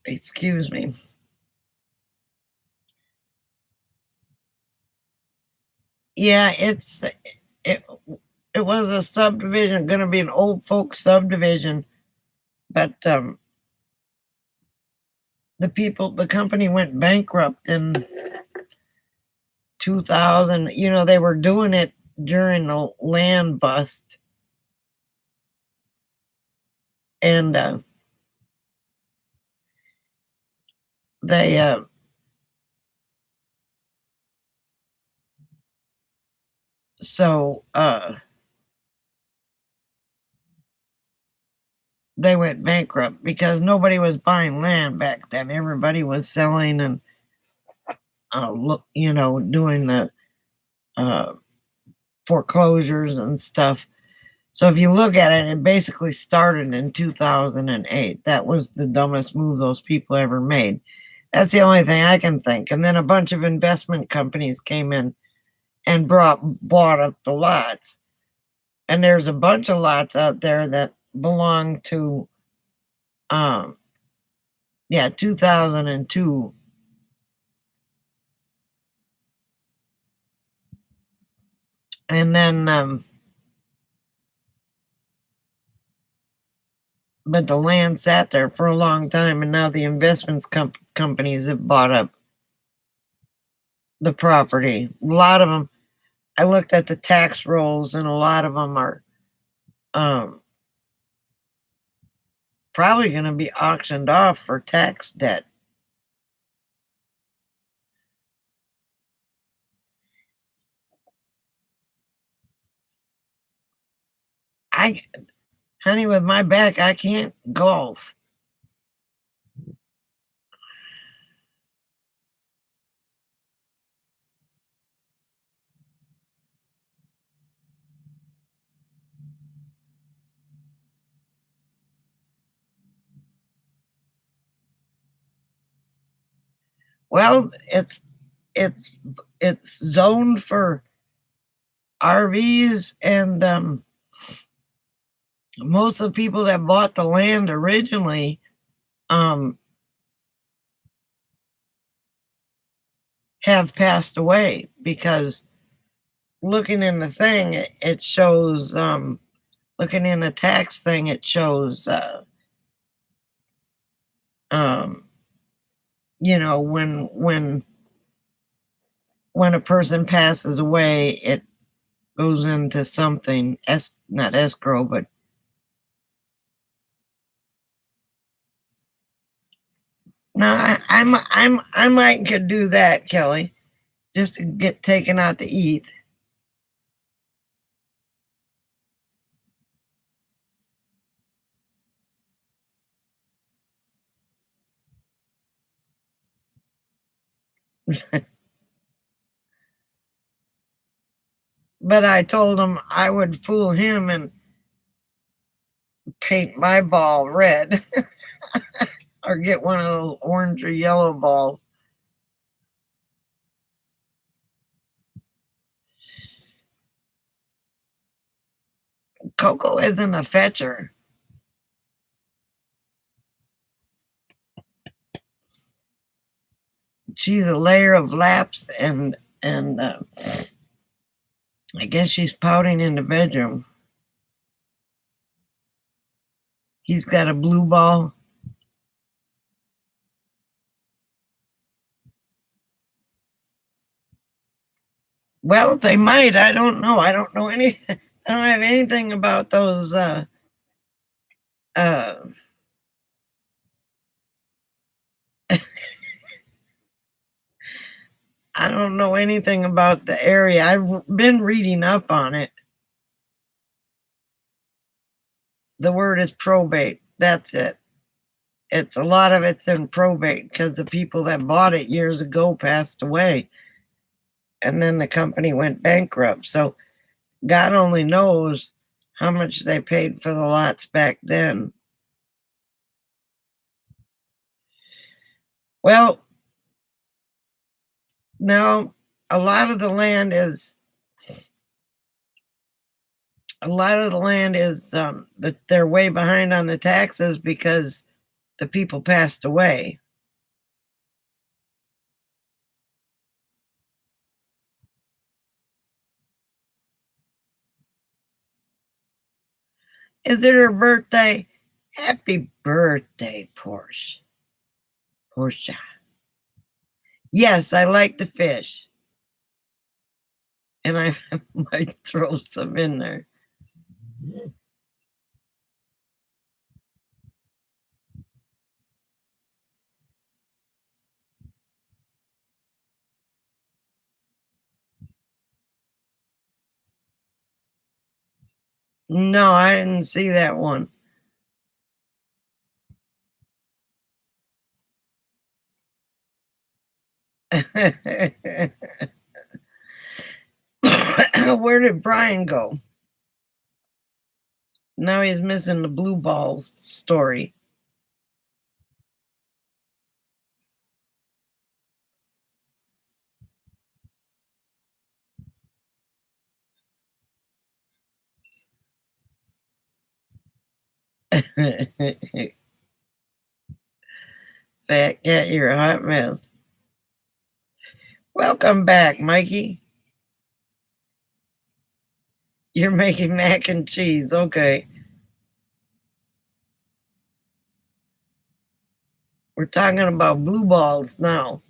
Excuse me. Yeah, it it was a subdivision, going to be an old folk subdivision, but the company went bankrupt in 2000. You know, they were doing it during the land bust, and they so they went bankrupt because nobody was buying land back then. Everybody was selling and doing the foreclosures and stuff. So if you look at it, it basically started in 2008. That was the dumbest move those people ever made. That's the only thing I can think. And then a bunch of investment companies came in and bought up the lots. And there's a bunch of lots out there that belong to 2002. And then but the land sat there for a long time, and now the investments companies have bought up the property. A lot of them, I looked at the tax rolls, and a lot of them are probably going to be auctioned off for tax debt. Honey, with my back, I can't golf. Well, it's zoned for RVs, and most of the people that bought the land originally have passed away, because looking in the thing, it shows looking in the tax thing, it shows when a person passes away, it goes into something, not escrow, but no, I might could do that, Kelly, just to get taken out to eat. But I told him I would fool him and paint my ball red or get one of those orange or yellow balls. Coco isn't a fetcher. She's a layer of laps, and I guess she's pouting in the bedroom. He's got a blue ball. Well, they might. I don't know. I don't know anything. I don't have anything about those. I don't know anything about the area. I've been reading up on it. The word is probate. That's it. It's a lot of it's in probate because the people that bought it years ago passed away, and then the company went bankrupt. So God only knows how much they paid for the lots back then. Well, now a lot of the land is that they're way behind on the taxes because the people passed away. Is it her birthday? Happy birthday, Portia. Yes, I like the fish. And I might throw some in there. No, I didn't see that one. Where did Brian go? Now he's missing the blue balls story. Fat cat, you're a hot mess. Welcome back, Mikey. You're making mac and cheese. Okay. We're talking about blue balls now.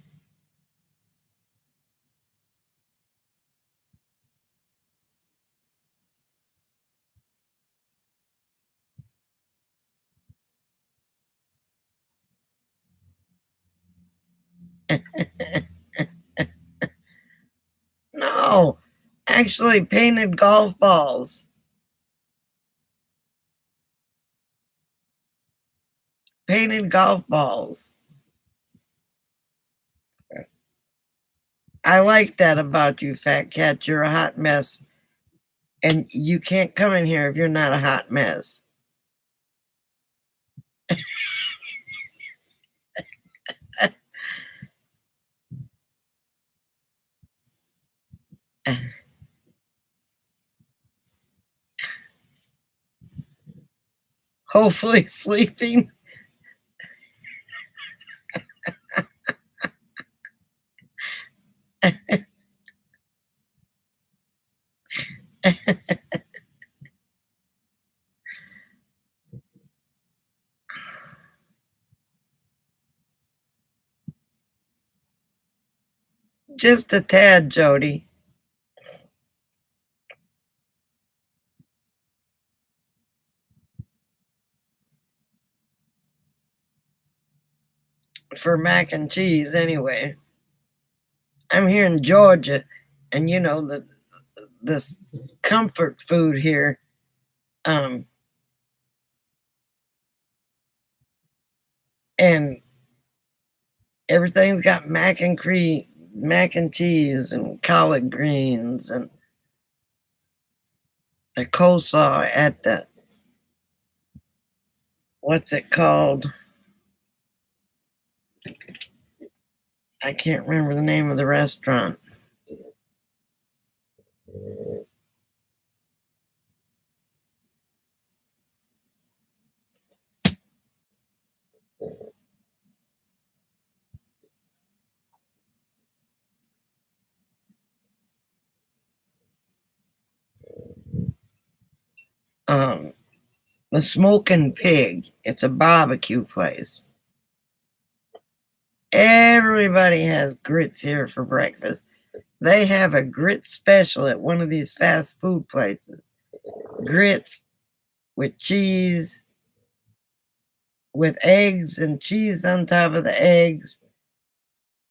No, actually painted golf balls. Painted golf balls. I like that about you, fat cat. You're a hot mess. And you can't come in here if you're not a hot mess. Hopefully sleeping. Just a tad, Jody. For mac and cheese, anyway. I'm here in Georgia, and you know this comfort food here. And everything's got mac and cheese, and collard greens, and the coleslaw at the what's it called? I can't remember the name of the restaurant. The Smoking Pig. It's a barbecue place. Everybody has grits here for breakfast. They have a grit special at one of these fast food places. Grits with cheese, with eggs and cheese on top of the eggs.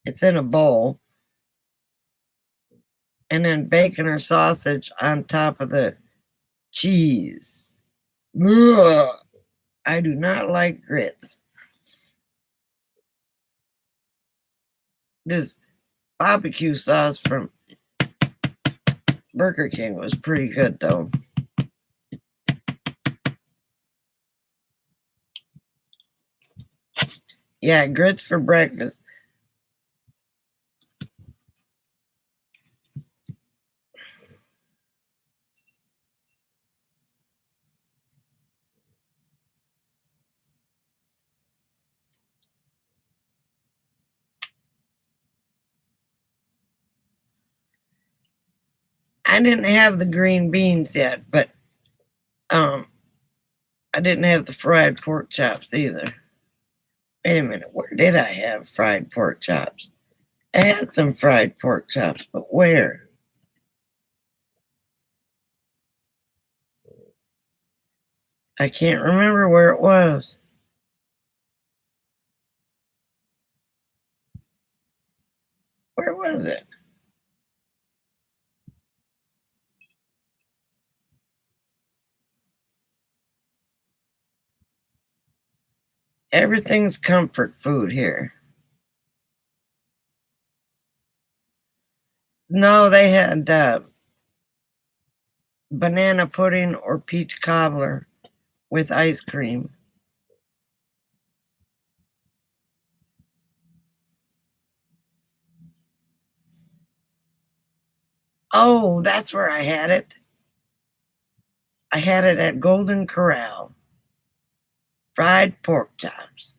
It's in a bowl. And then bacon or sausage on top of the cheese. Ugh. I do not like grits. This barbecue sauce from Burger King was pretty good, though. Yeah, grits for breakfast. I didn't have the green beans yet, but I didn't have the fried pork chops either. Wait a minute, where did I have fried pork chops? I had some fried pork chops, but where? I can't remember where it was. Where was it? Everything's comfort food here. No, they had banana pudding or peach cobbler with ice cream. Oh, that's where I had it. I had it at Golden Corral. Fried pork chops.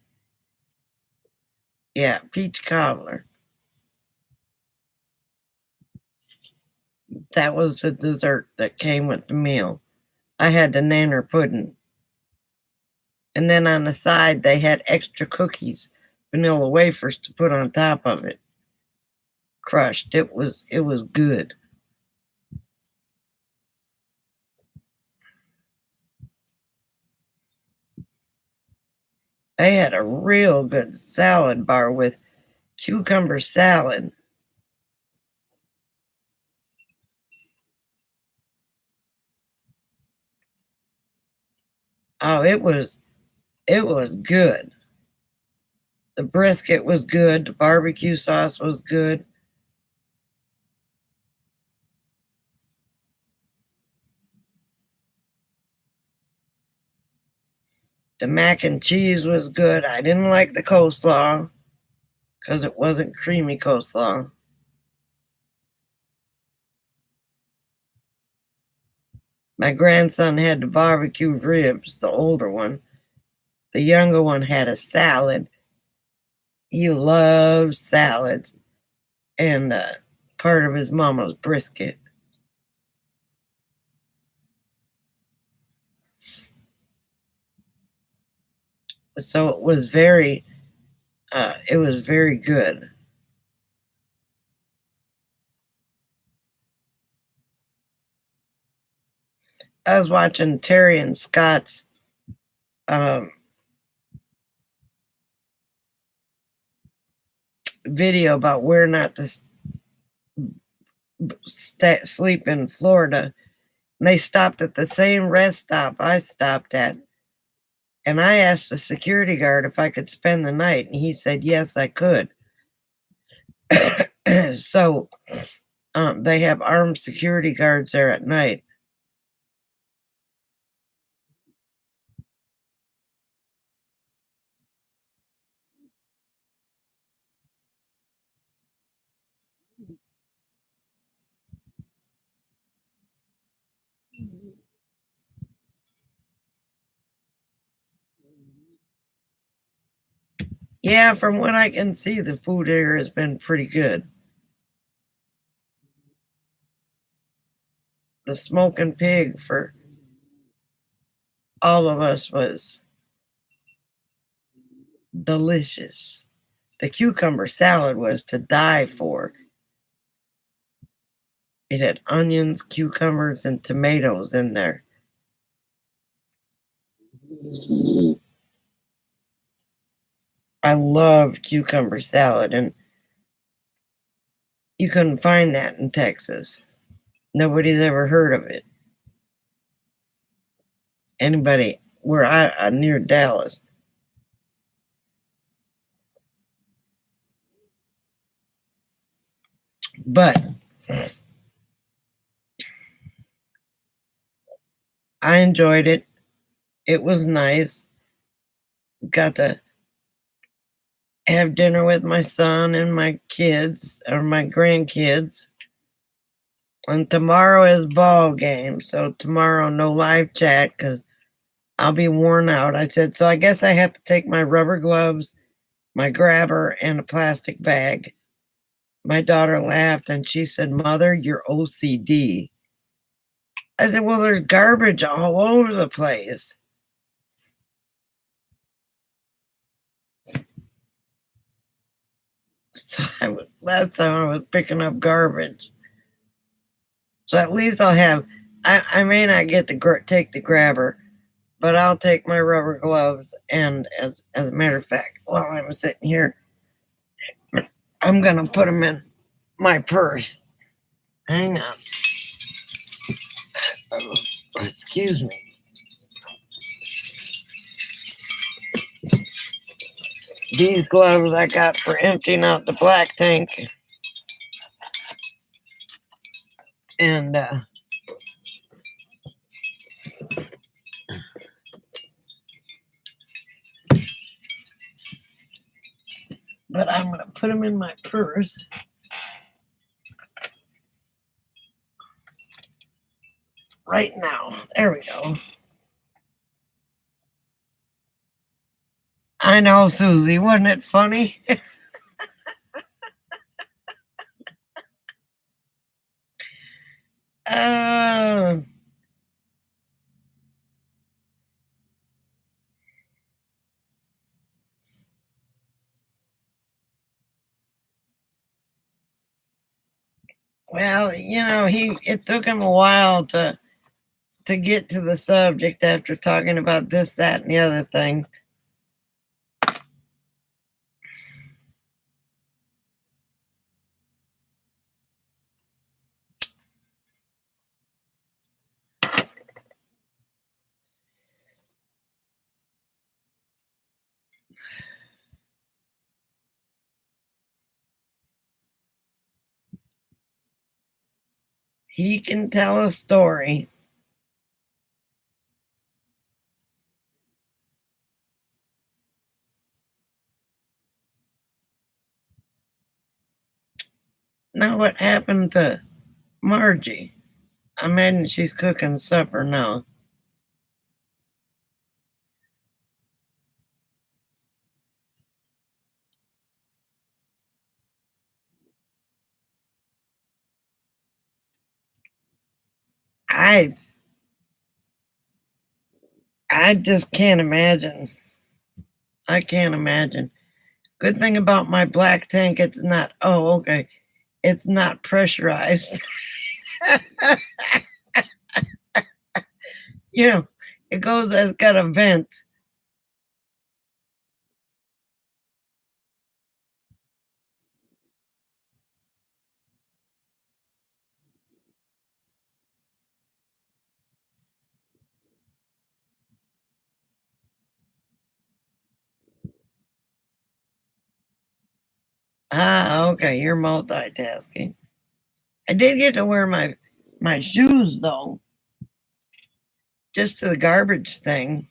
Yeah, peach cobbler. That was the dessert that came with the meal. I had the nanner pudding. And then on the side, they had extra cookies, vanilla wafers to put on top of it. Crushed. It was good. They had a real good salad bar with cucumber salad. Oh, it was good. The brisket was good. The barbecue sauce was good. The mac and cheese was good. I didn't like the coleslaw because it wasn't creamy coleslaw. My grandson had the barbecue ribs, the older one. The younger one had a salad. He loves salads and part of his mama's brisket. So it was very good. I was watching Terry and Scott's um, video about where not to sleep in Florida. And they stopped at the same rest stop I stopped at. And I asked the security guard if I could spend the night, and he said yes, I could. So they have armed security guards there at night. Yeah, from what I can see, the food here has been pretty good. The smoking pig for all of us was delicious. The cucumber salad was to die for. It had onions, cucumbers, and tomatoes in there. I love cucumber salad, and you couldn't find that in Texas. Nobody's ever heard of it. Anybody where I near Dallas. But I enjoyed it. It was nice. Got to have dinner with my son and my kids, or my grandkids. And tomorrow is ball game. So tomorrow, no live chat because I'll be worn out. I said, so I guess I have to take my rubber gloves, my grabber, and a plastic bag. My daughter laughed and she said, Mother, you're OCD. I said, well, there's garbage all over the place. So last time I was picking up garbage. So at least I'll have, I may not get to take the grabber, but I'll take my rubber gloves. And as a matter of fact, while I'm sitting here, I'm going to put them in my purse. Hang on. Oh, excuse me. These gloves I got for emptying out the black tank. And but I'm going to put them in my purse. Right now. There we go. I know, Susie. Wasn't it funny? Well, it took him a while to get to the subject after talking about this, that, and the other thing. He can tell a story. Now, what happened to Margie? I imagine she's cooking supper now. I just can't imagine. I can't imagine. Good thing about my black tank, it's not, oh, okay, it's not pressurized. It's got a vent. Ah, okay, you're multitasking. I did get to wear my shoes though, just to the garbage thing.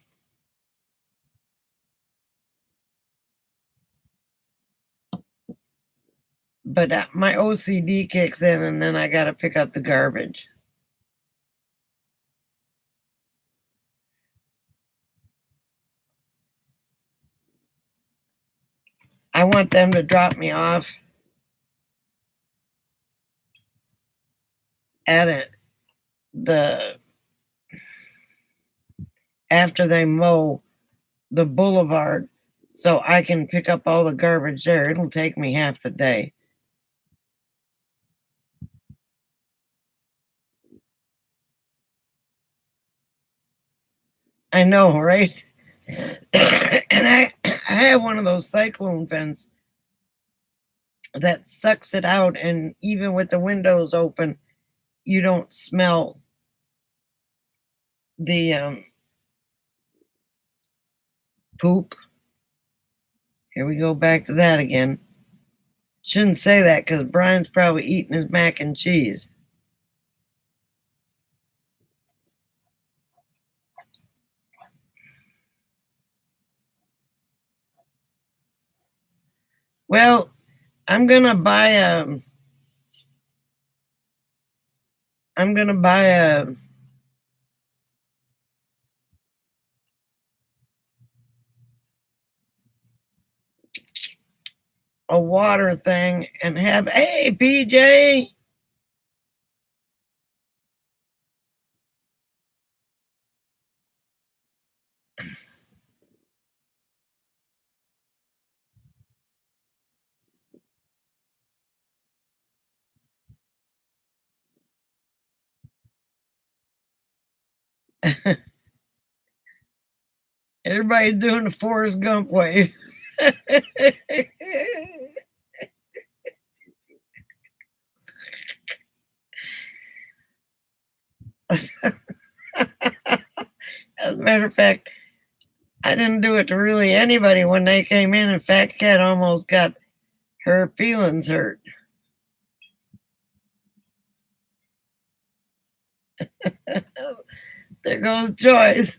But my OCD kicks in, and then I got to pick up the garbage. I want them to drop me off at it after they mow the boulevard, so I can pick up all the garbage there. It'll take me half the day. I know, right? And I have one of those cyclone vents that sucks it out, and even with the windows open, you don't smell the poop. Here we go back to that again. Shouldn't say that because Brian's probably eating his mac and cheese. Well, I'm gonna buy a. I'm gonna buy a water thing and have. Hey, PJ. Everybody's doing the Forrest Gump way. As a matter of fact, I didn't do it to really anybody when they came in, and Fat Cat almost got her feelings hurt. There goes Joyce.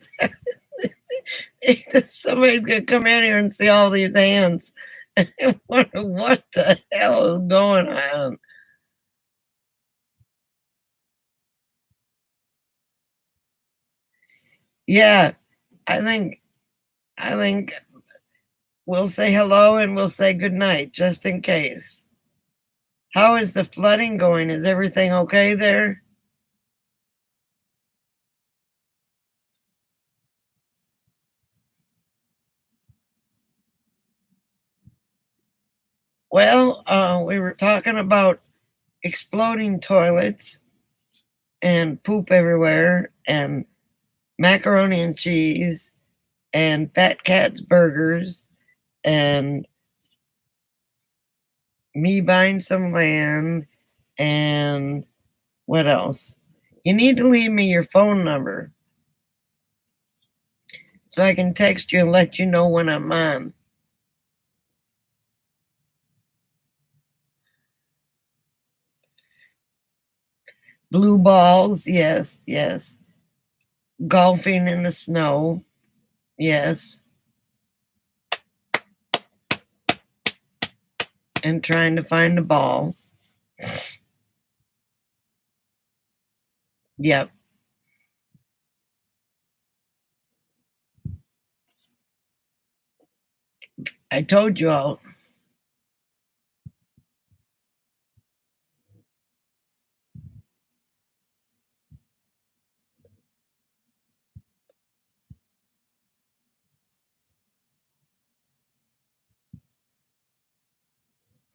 Somebody's gonna come in here and see all these hands and wonder what the hell is going on. Yeah, I think we'll say hello and we'll say good night just in case. How is the flooding going? Is everything okay there? Well, we were talking about exploding toilets and poop everywhere and macaroni and cheese and Fat Cat's burgers and me buying some land and what else? You need to leave me your phone number so I can text you and let you know when I'm on. Blue balls, yes, yes. Golfing in the snow, yes. And trying to find a ball. Yep. I told you all.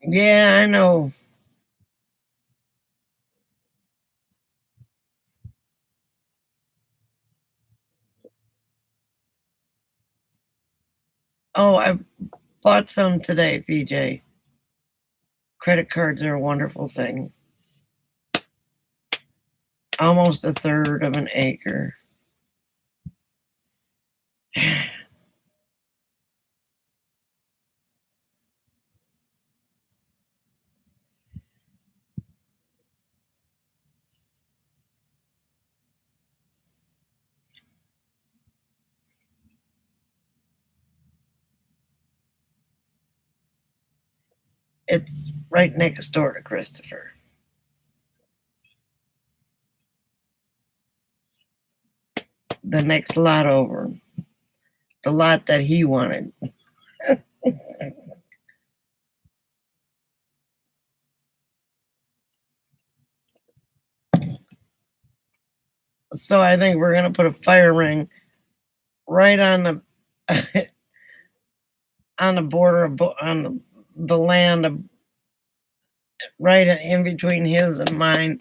Yeah, I know. Oh, I bought some today, PJ. Credit cards are a wonderful thing. Almost a third of an acre. It's right next door to Christopher. The next lot over. The lot that he wanted. So I think we're gonna put a fire ring right on the on the border of on the land of, right in between his and mine.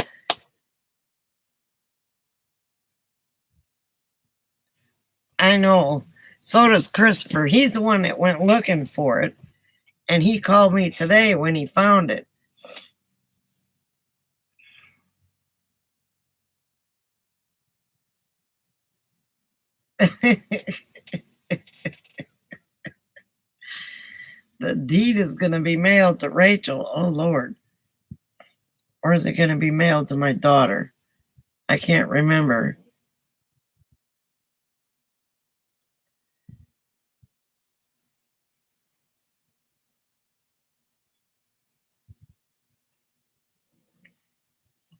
I know. So does Christopher. He's the one that went looking for it, and he called me today when he found it. The deed is going to be mailed to Rachel. Oh, Lord. Or is it going to be mailed to my daughter? I can't remember.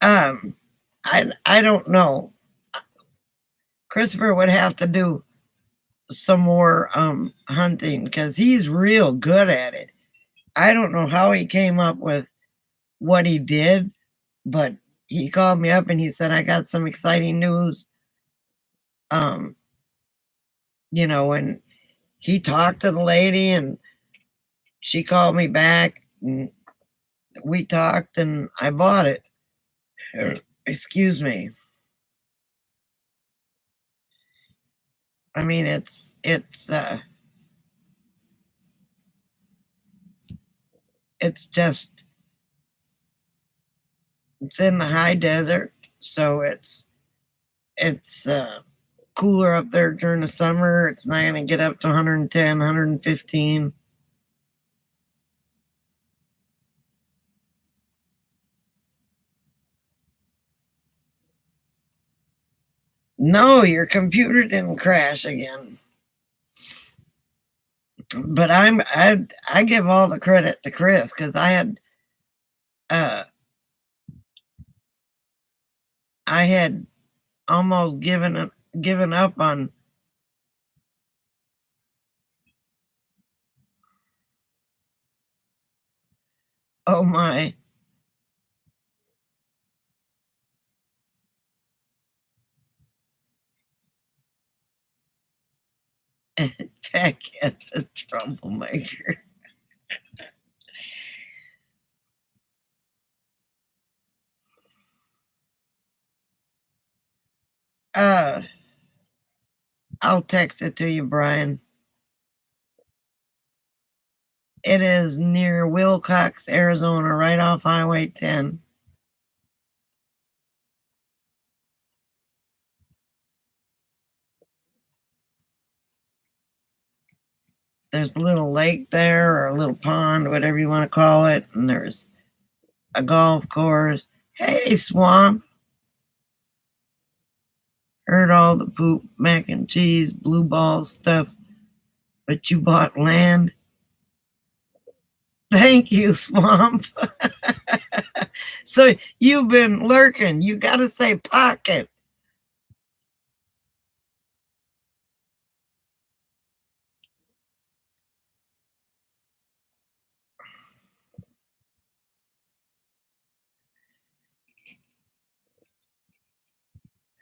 I don't know. Christopher would have to do some more hunting because he's real good at it. I don't know how he came up with what he did, but he called me up and he said, I got some exciting news. You know, and he talked to the lady and she called me back and we talked and I bought it. Excuse me. I mean, it's just it's in the high desert, so it's cooler up there during the summer. It's not going to get up to 110, 115. No, your computer didn't crash again. But I give all the credit to Chris because I had almost given up on oh my. That kid's a troublemaker. I'll text it to you, Brian. It is near Wilcox, Arizona, right off Highway 10. There's a little lake there, or a little pond, whatever you want to call it, and there's a golf course. Hey, Swamp. Heard all the poop, mac and cheese, blue ball stuff, but you bought land. Thank you, Swamp. So you've been lurking. You got to say pocket.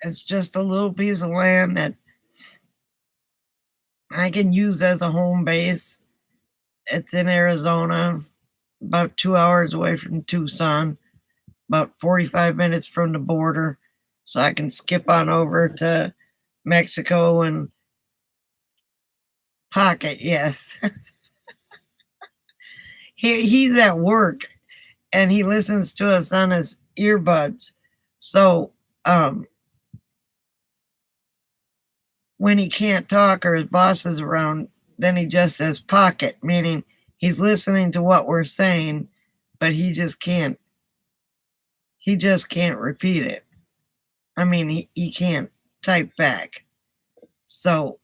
It's just a little piece of land that I can use as a home base. It's in Arizona, about 2 hours away from Tucson, about 45 minutes from the border. So I can skip on over to Mexico and pocket, yes. He's at work and he listens to us on his earbuds. So when he can't talk or his boss is around, then he just says pocket, meaning he's listening to what we're saying, but he just can't repeat it. I mean, he can't type back. So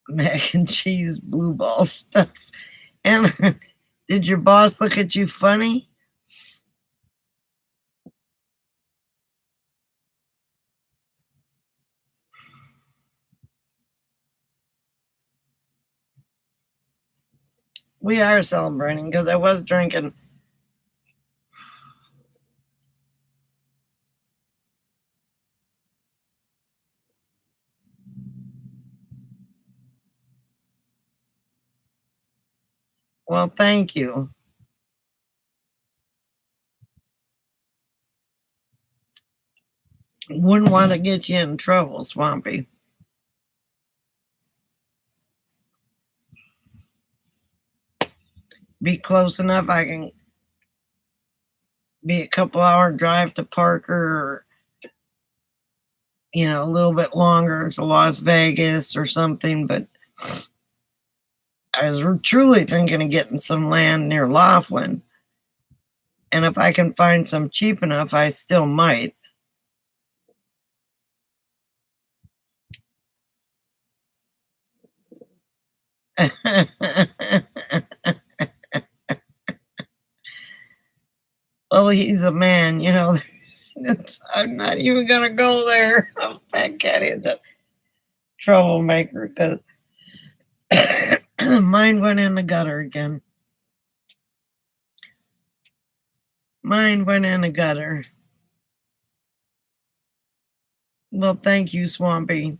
mac and cheese, blue ball stuff. And did your boss look at you funny? We are celebrating because I was drinking. Well, thank you. Wouldn't want to get you in trouble, Swampy. Be close enough I can be a couple hour drive to Parker, or a little bit longer to Las Vegas or something. But I was truly thinking of getting some land near Laughlin, and if I can find some cheap enough, I still might. Well, he's a man, you know. I'm not even gonna go there. Fat Cat is a troublemaker because mine went in the gutter again. Mine went in the gutter. Well, thank you, Swampy.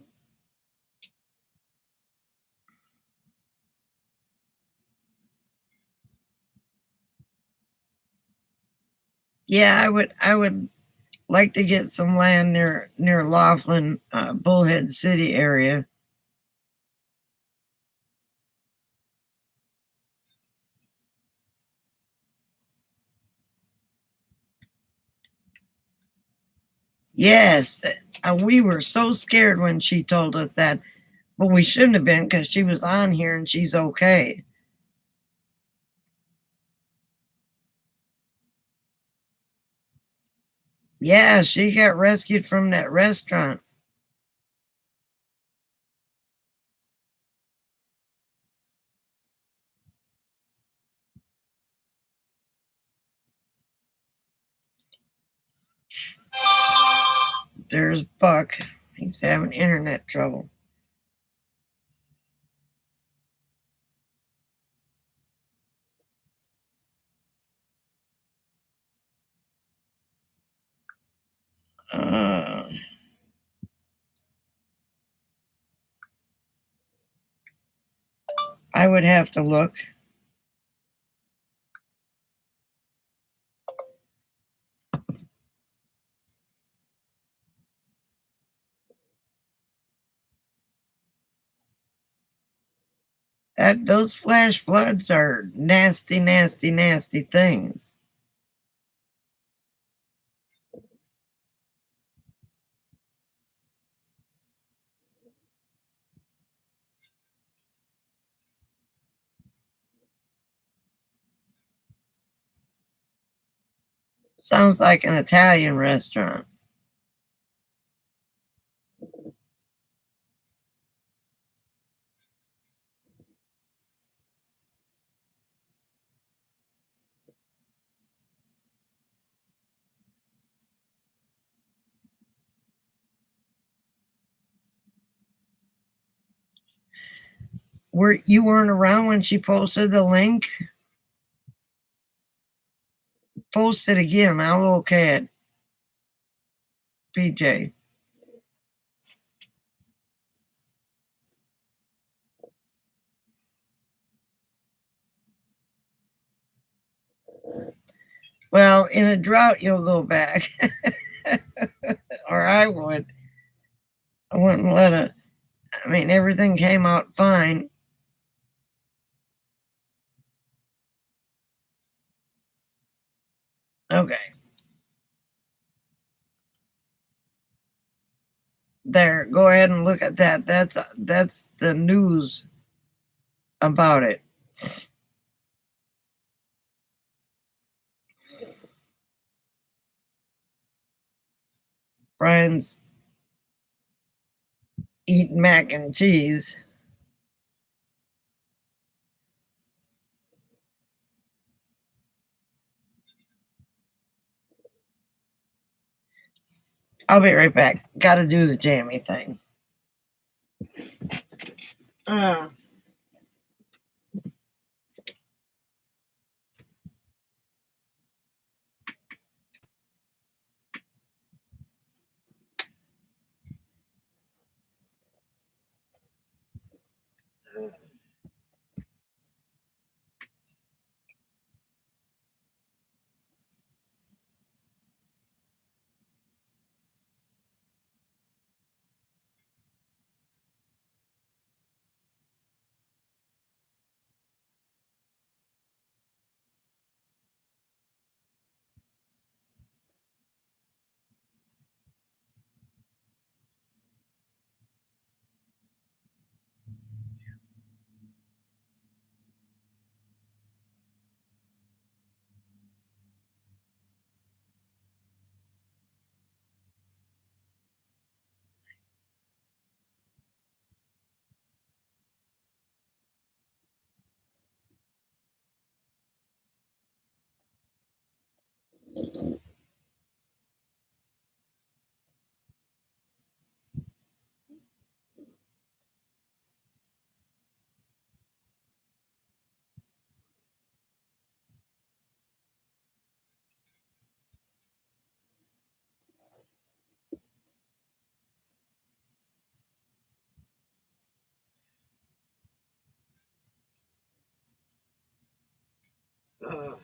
Yeah, I would like to get some land near Laughlin, Bullhead City area. Yes, we were so scared when she told us that, but we shouldn't have been because she was on here and she's okay. Yeah, she got rescued from that restaurant. There's Buck. He's having internet trouble. Uh, I would have to look. Those flash floods are nasty, nasty, nasty things. Sounds like an Italian restaurant. You weren't around when she posted the link? Post it again. I'll okay it. PJ. Well, in a drought, you'll go back. Or I would. I wouldn't let it. I mean, everything came out fine. Okay. There. Go ahead and look at that. That's the news about it. Brian's eating mac and cheese. I'll be right back. Got to do the jammy thing. Uh, Oh,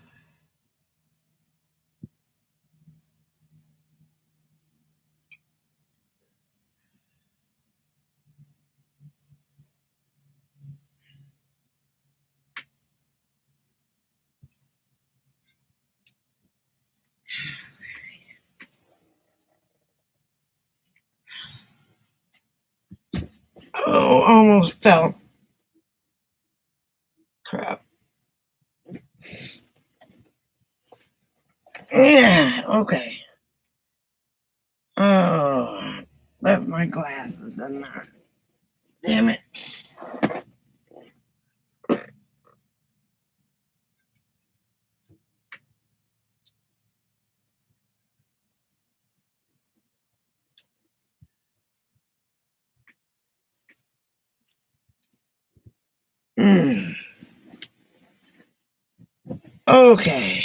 almost fell. Crap. Yeah, okay. Oh, left my glasses in there. Damn it. Mm. Okay.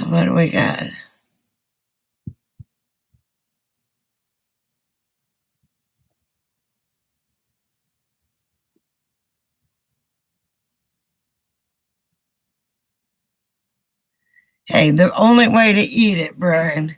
What do we got? Hey, the only way to eat it, Brian.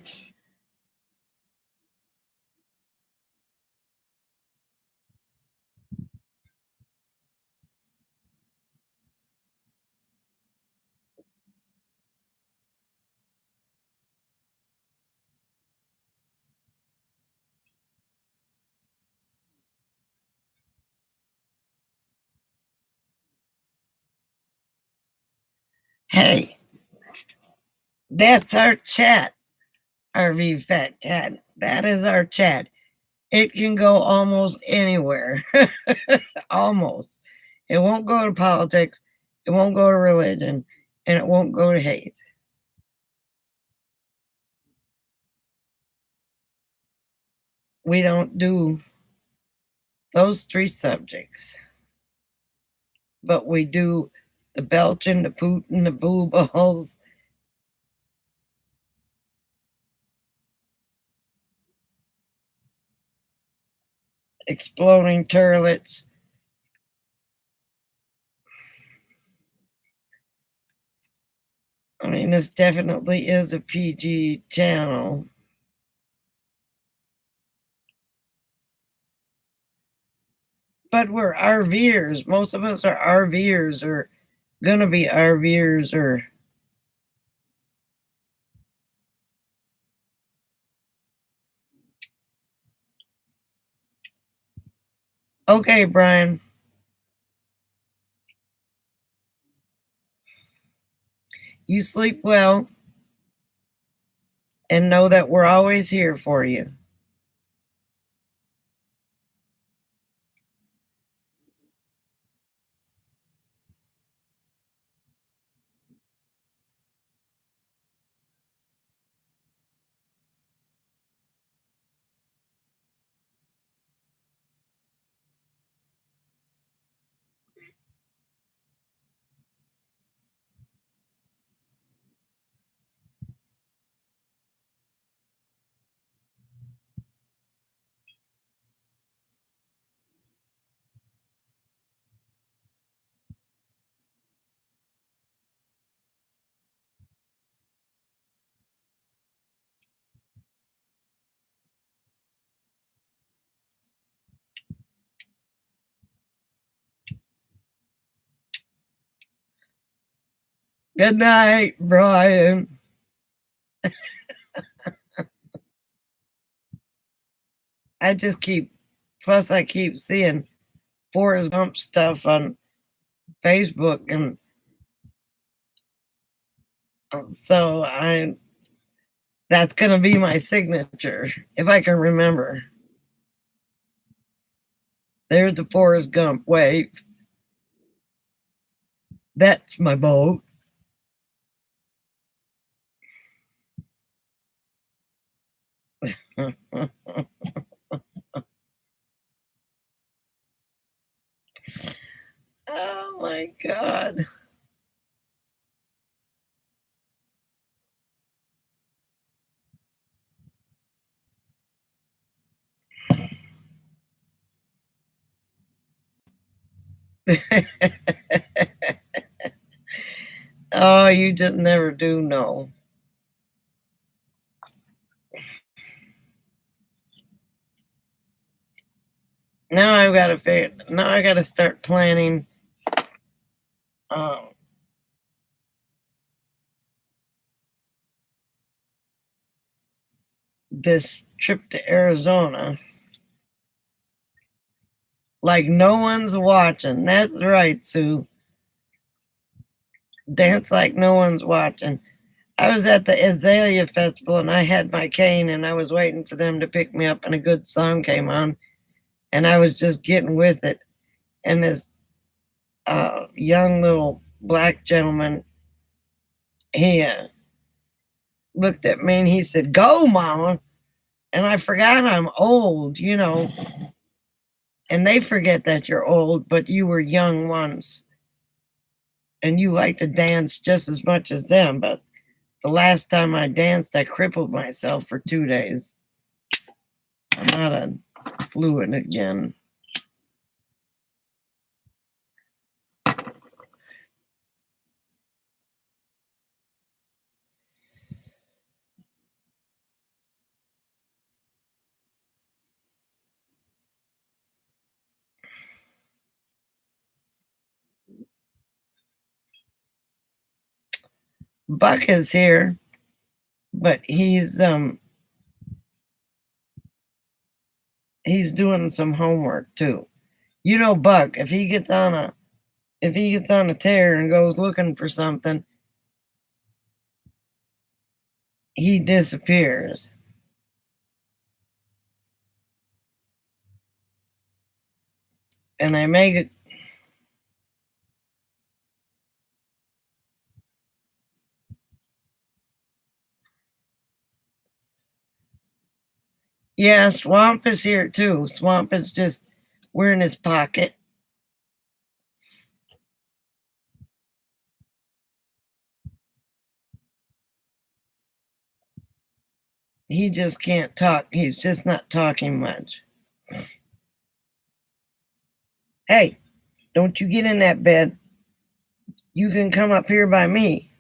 Hey, that's our chat, RV Fat Cat. That is our chat. It can go almost anywhere. Almost. It won't go to politics, it won't go to religion, and it won't go to hate. We don't do those three subjects, but we do the belching, the Putin, the boo balls, exploding turlets. I mean, this definitely is a PG channel. But we're RVers. Most of us are RVers or gonna be RVers or okay, Brian. You sleep well and know that we're always here for you. Good night, Brian. I just keep, plus, I keep seeing Forrest Gump stuff on Facebook, and so that's gonna be my signature if I can remember. There's the Forrest Gump wave. That's my boat. Oh my God. Oh, you just never do know. Now I've got to figure. Now I got to start planning. Um, this trip to Arizona. Like no one's watching. That's right, Sue. Dance like no one's watching. I was at the Azalea Festival and I had my cane and I was waiting for them to pick me up and a good song came on and I was just getting with it. And this young little black gentleman, he looked at me and he said, "Go, mama." And I forgot I'm old, you know, and they forget that you're old, but you were young once and you like to dance just as much as them. But the last time I danced, I crippled myself for 2 days. I'm not a fluid again. Buck is here, but he's doing some homework too. You know, Buck, if he gets on a tear and goes looking for something, he disappears. And I make it. Yeah, Swamp is here too. Swamp is just, we're in his pocket. He just can't talk. He's just not talking much. Hey, don't you get in that bed. You can come up here by me.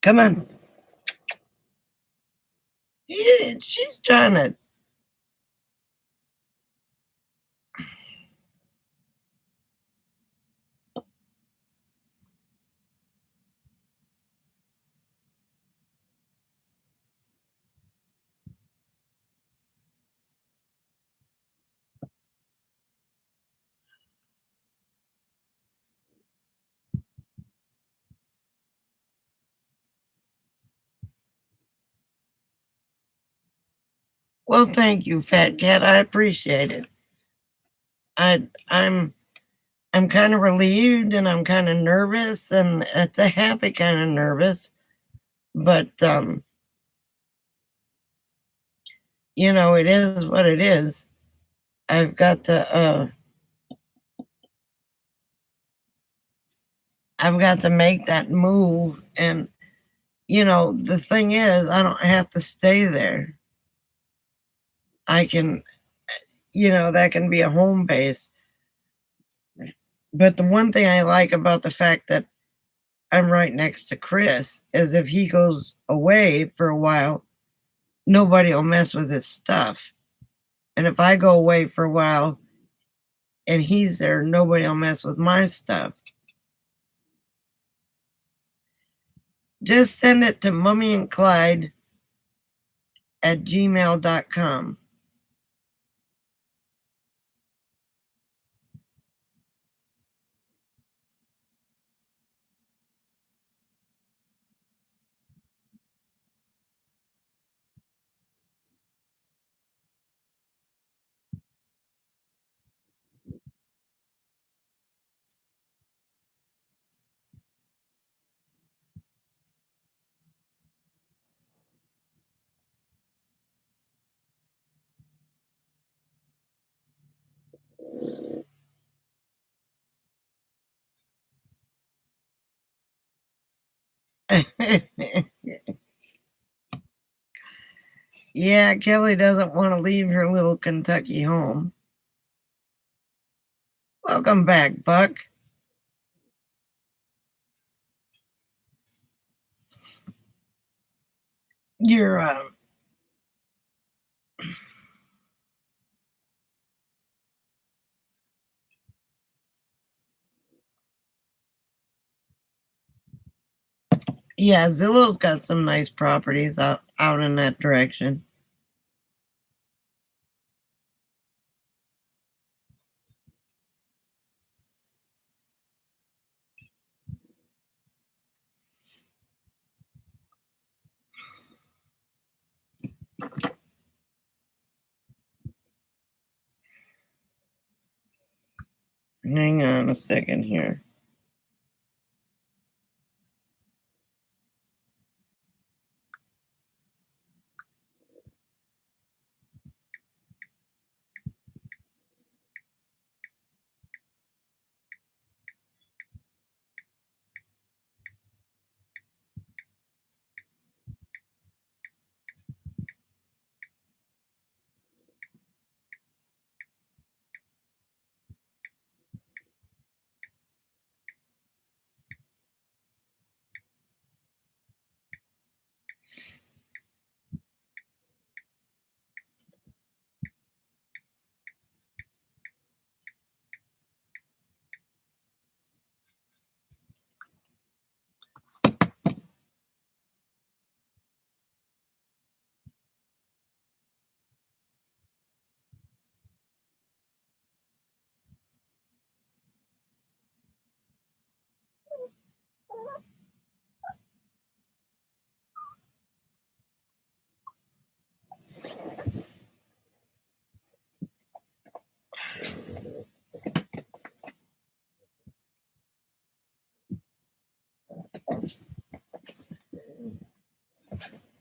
Come on. She's trying to. Well, thank you, Fat Cat. I appreciate it. I'm kind of relieved and I'm kind of nervous and it's a happy kind of nervous, but you know, it is what it is. I've got to make that move and you know, the thing is I don't have to stay there. I can, you know, that can be a home base. But the one thing I like about the fact that I'm right next to Chris is if he goes away for a while, nobody will mess with his stuff. And if I go away for a while and he's there, nobody will mess with my stuff. Just send it to mummyandclyde@gmail.com. Yeah, Kelly doesn't want to leave her little Kentucky home. Welcome back, Buck. You're yeah, Zillow's got some nice properties out in that direction. Hang on a second here.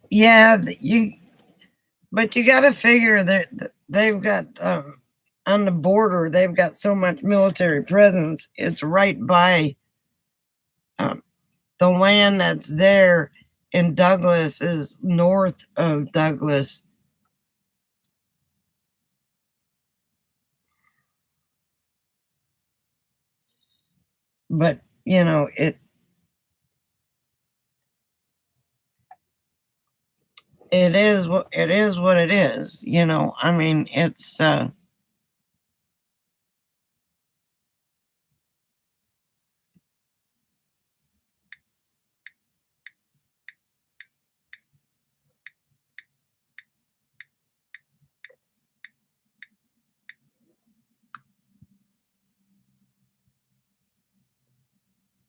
Yeah, but you got to figure that they've got on the border. They've got so much military presence. It's right by um, the land that's there in Douglas is north of Douglas. But it is what it is. What it is. I mean, it's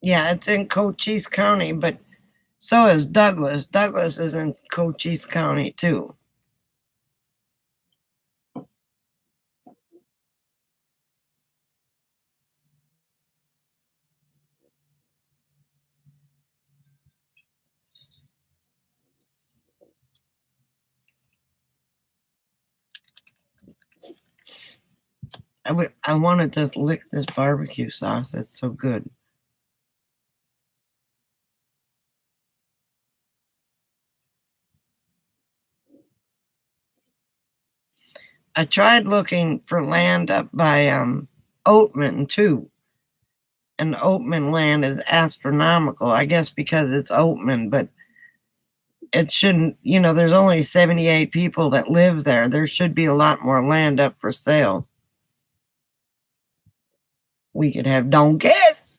yeah, it's in Cochise County, but so is Douglas. Douglas is in Cochise County too. I want to just lick this barbecue sauce. It's so good. I tried looking for land up by Oatman too. And Oatman land is astronomical, I guess because it's Oatman, but it shouldn't, there's only 78 people that live there. There should be a lot more land up for sale. We could have donkeys.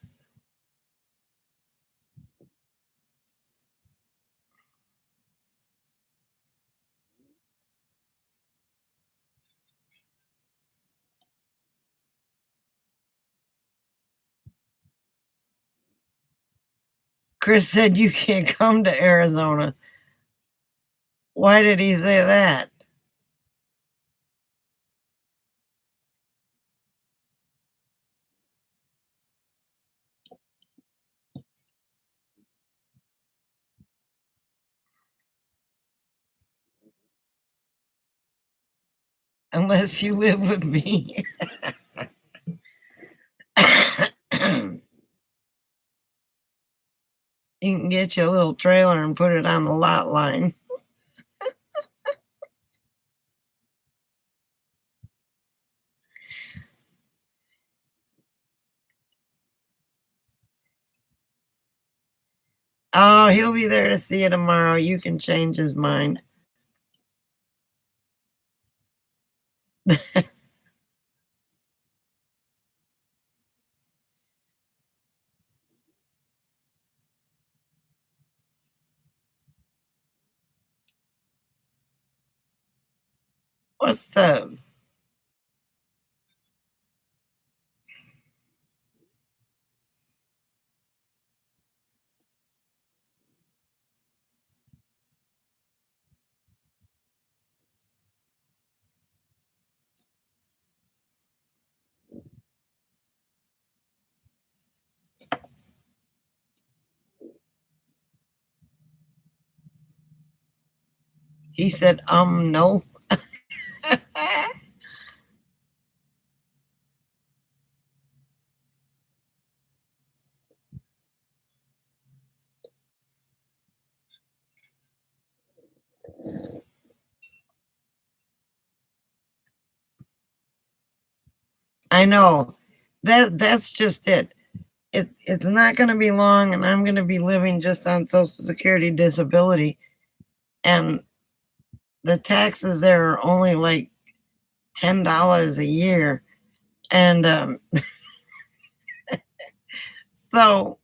Chris said you can't come to Arizona. Why did he say that? Unless you live with me. You can get you a little trailer and put it on the lot line. Oh, he'll be there to see you tomorrow. You can change his mind. What's the he said, no. I know. That's just it. It's not going to be long, and I'm going to be living just on Social Security disability, and the taxes there are only like $10 a year, and so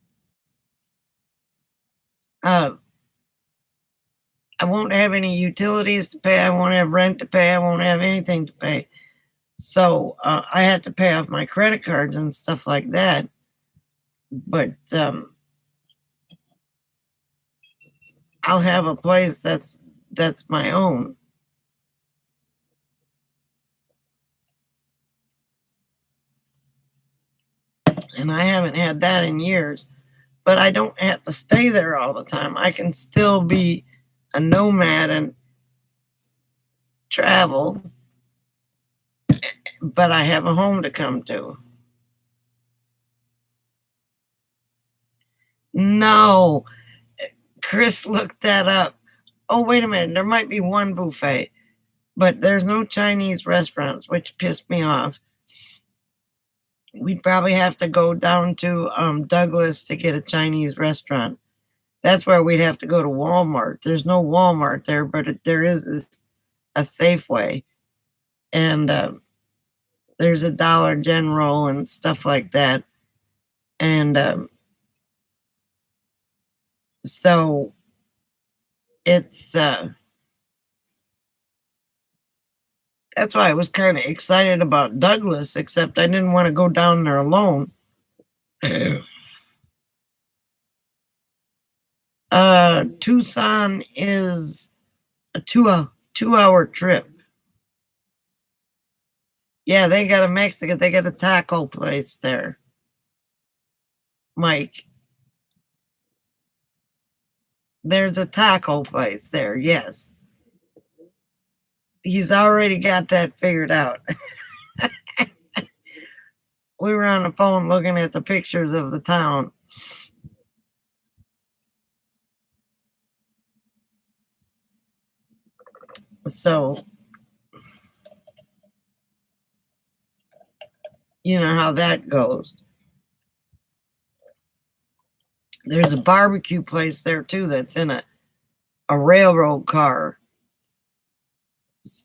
uh, I won't have any utilities to pay. I won't have rent to pay. I won't have anything to pay. So I had to pay off my credit cards and stuff like that. But I'll have a place that's my own. And I haven't had that in years. But I don't have to stay there all the time. I can still be a nomad and travel, but I have a home to come to. No, Chris looked that up. Oh, wait a minute. There might be one buffet, but there's no Chinese restaurants, which pissed me off. We'd probably have to go down to Douglas to get a Chinese restaurant. That's where we'd have to go to Walmart. There's no Walmart there, but there is a Safeway. And there's a Dollar General and stuff like that. And so it's that's why I was kind of excited about Douglas, except I didn't want to go down there alone. Tucson is a 2 hour trip. Yeah, they got a Mexican, they got a taco place there. Mike. There's a taco place there, yes. He's already got that figured out. We were on the phone looking at the pictures of the town. So, you know how that goes. There's a barbecue place there too that's in a railroad car.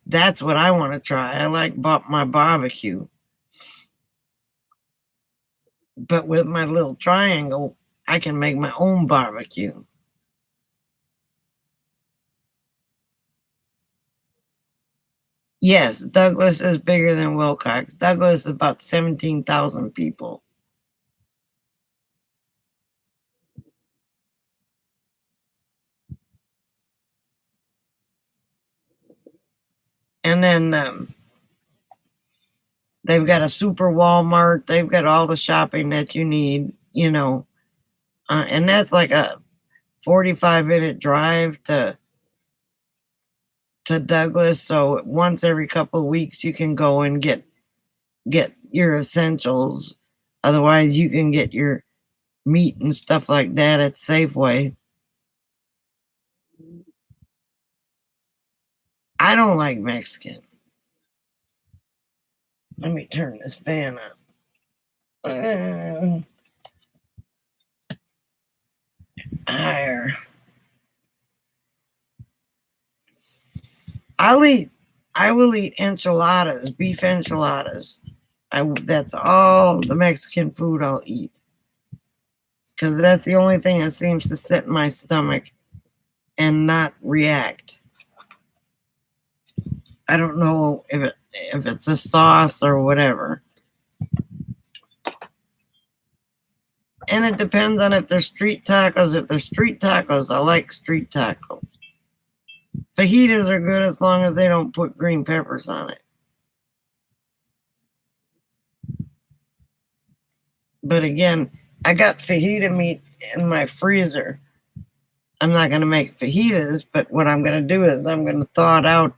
That's what I want to try. I like my barbecue. But with my little triangle, I can make my own barbecue. Yes, Douglas is bigger than Wilcox. Douglas is about 17,000 people. And then they've got a super Walmart. They've got all the shopping that you need, and that's like a 45-minute drive to Douglas. So once every couple of weeks, you can go and get your essentials. Otherwise, you can get your meat and stuff like that at Safeway. I don't like Mexican. Let me turn this fan up. higher. I will eat enchiladas, beef enchiladas. That's all the Mexican food I'll eat. Because that's the only thing that seems to sit in my stomach and not react. I don't know if it's a sauce or whatever. And it depends on if they're street tacos. If they're street tacos, I like street tacos. Fajitas are good as long as they don't put green peppers on it. But again, I got fajita meat in my freezer. I'm not going to make fajitas, but what I'm going to do is I'm going to thaw it out,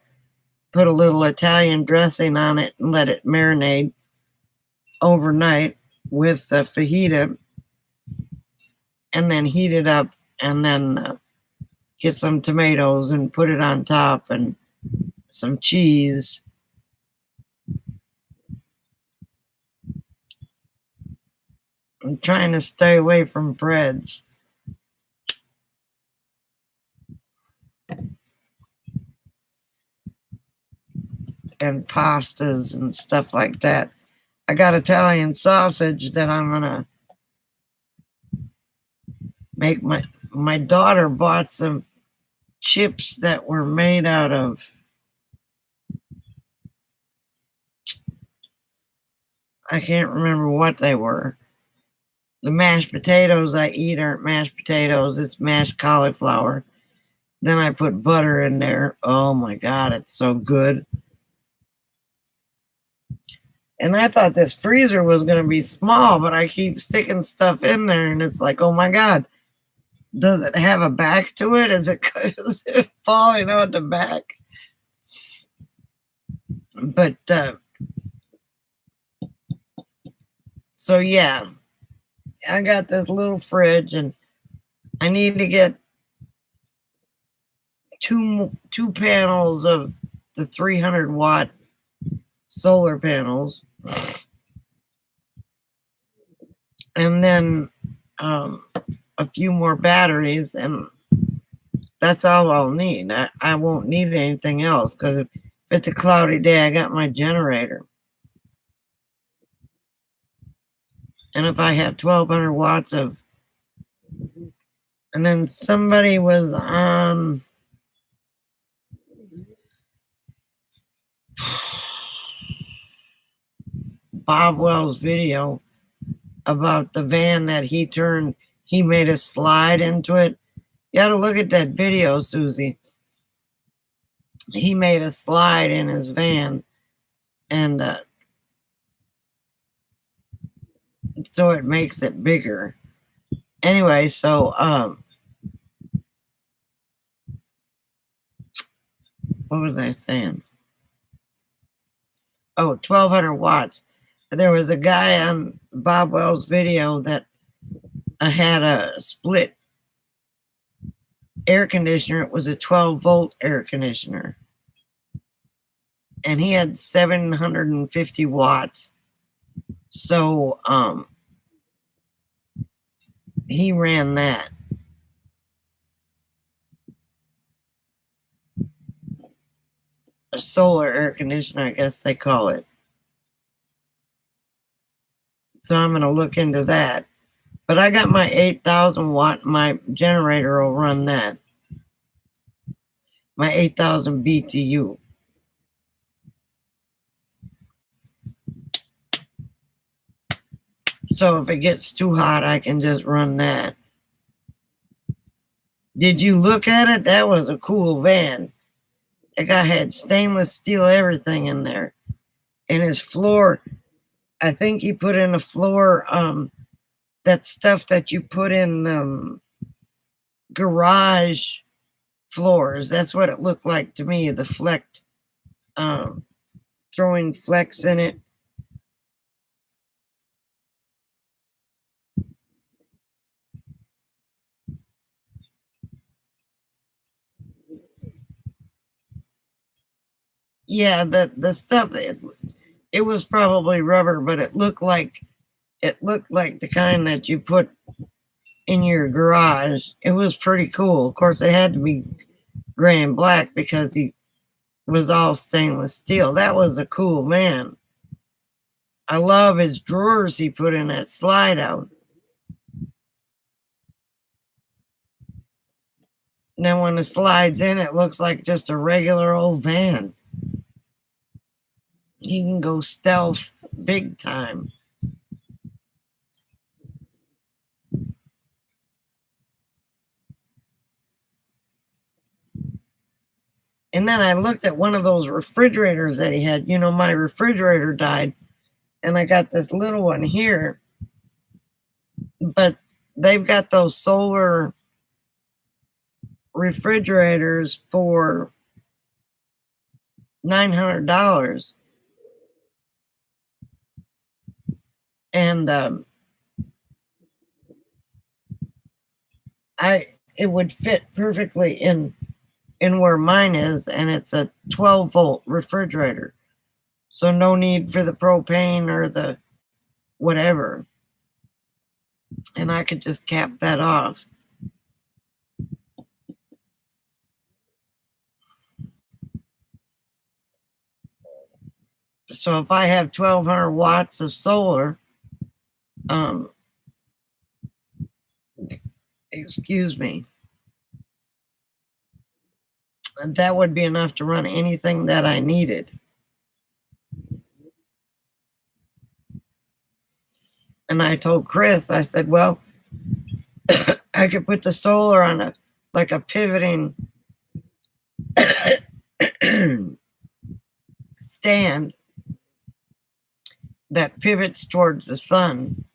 put a little Italian dressing on it, and let it marinate overnight with the fajita, and then heat it up, and then get some tomatoes and put it on top, and some cheese. I'm trying to stay away from breads. And pastas and stuff like that. I got Italian sausage that I'm gonna make. My daughter bought some chips that were made out of I can't remember what they were. The mashed potatoes I eat aren't mashed potatoes, it's mashed cauliflower. Then I put butter in there. Oh my God, it's so good. And I thought this freezer was going to be small, but I keep sticking stuff in there, and it's like, oh my God, does it have a back to it? Is it falling out the back? But, so yeah, I got this little fridge, and I need to get two panels of the 300-watt solar panels, and then a few more batteries, and that's all I'll need. I won't need anything else, because if it's a cloudy day, I got my generator. And if I have 1,200 watts of, and then somebody was on Bob Wells' video about the van that he made a slide into it. You got to look at that video, Susie. He made a slide in his van, and so it makes it bigger. Anyway, so what was I saying? Oh, 1,200 watts. There was a guy on Bob Wells' video that had a split air conditioner. It was a 12-volt air conditioner, and he had 750 watts. So he ran that. A solar air conditioner, I guess they call it. So I'm going to look into that. But I got my 8,000 watt, my generator will run that. My 8,000 BTU. So if it gets too hot, I can just run that. Did you look at it? That was a cool van. That guy had stainless steel everything in there. And his floor, I think he put in a floor, that stuff that you put in garage floors. That's what it looked like to me, the flecked, throwing flecks in it. Yeah, the stuff, it was probably rubber, but it looked like the kind that you put in your garage. It was pretty cool. Of course, it had to be gray and black because he was all stainless steel. That was a cool man. I love his drawers he put in that slide out. Now when it slides in, it looks like just a regular old van. He can go stealth big time. And then I looked at one of those refrigerators that he had. You know, my refrigerator died, and I got this little one here. But they've got those solar refrigerators for $900. And it would fit perfectly in where mine is, and it's a 12-volt refrigerator. So no need for the propane or the whatever. And I could just cap that off. So if I have 1,200 watts of solar, excuse me, that would be enough to run anything that I needed. And I told Chris, I said, well, I could put the solar on a pivoting stand that pivots towards the sun.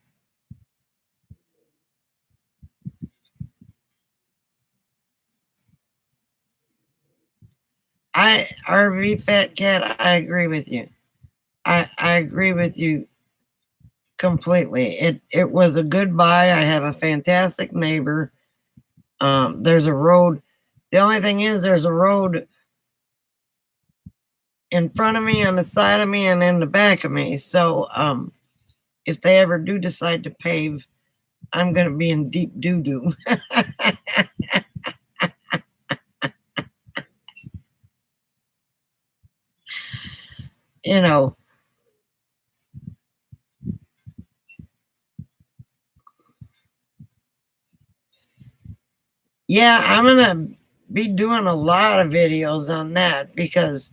RV Fat Cat, I agree with you. I agree with you completely. It was a good buy. I have a fantastic neighbor. There's a road. The only thing is there's a road in front of me, on the side of me, and in the back of me. So if they ever do decide to pave, I'm going to be in deep doo-doo. You know. Yeah, I'm going to be doing a lot of videos on that because,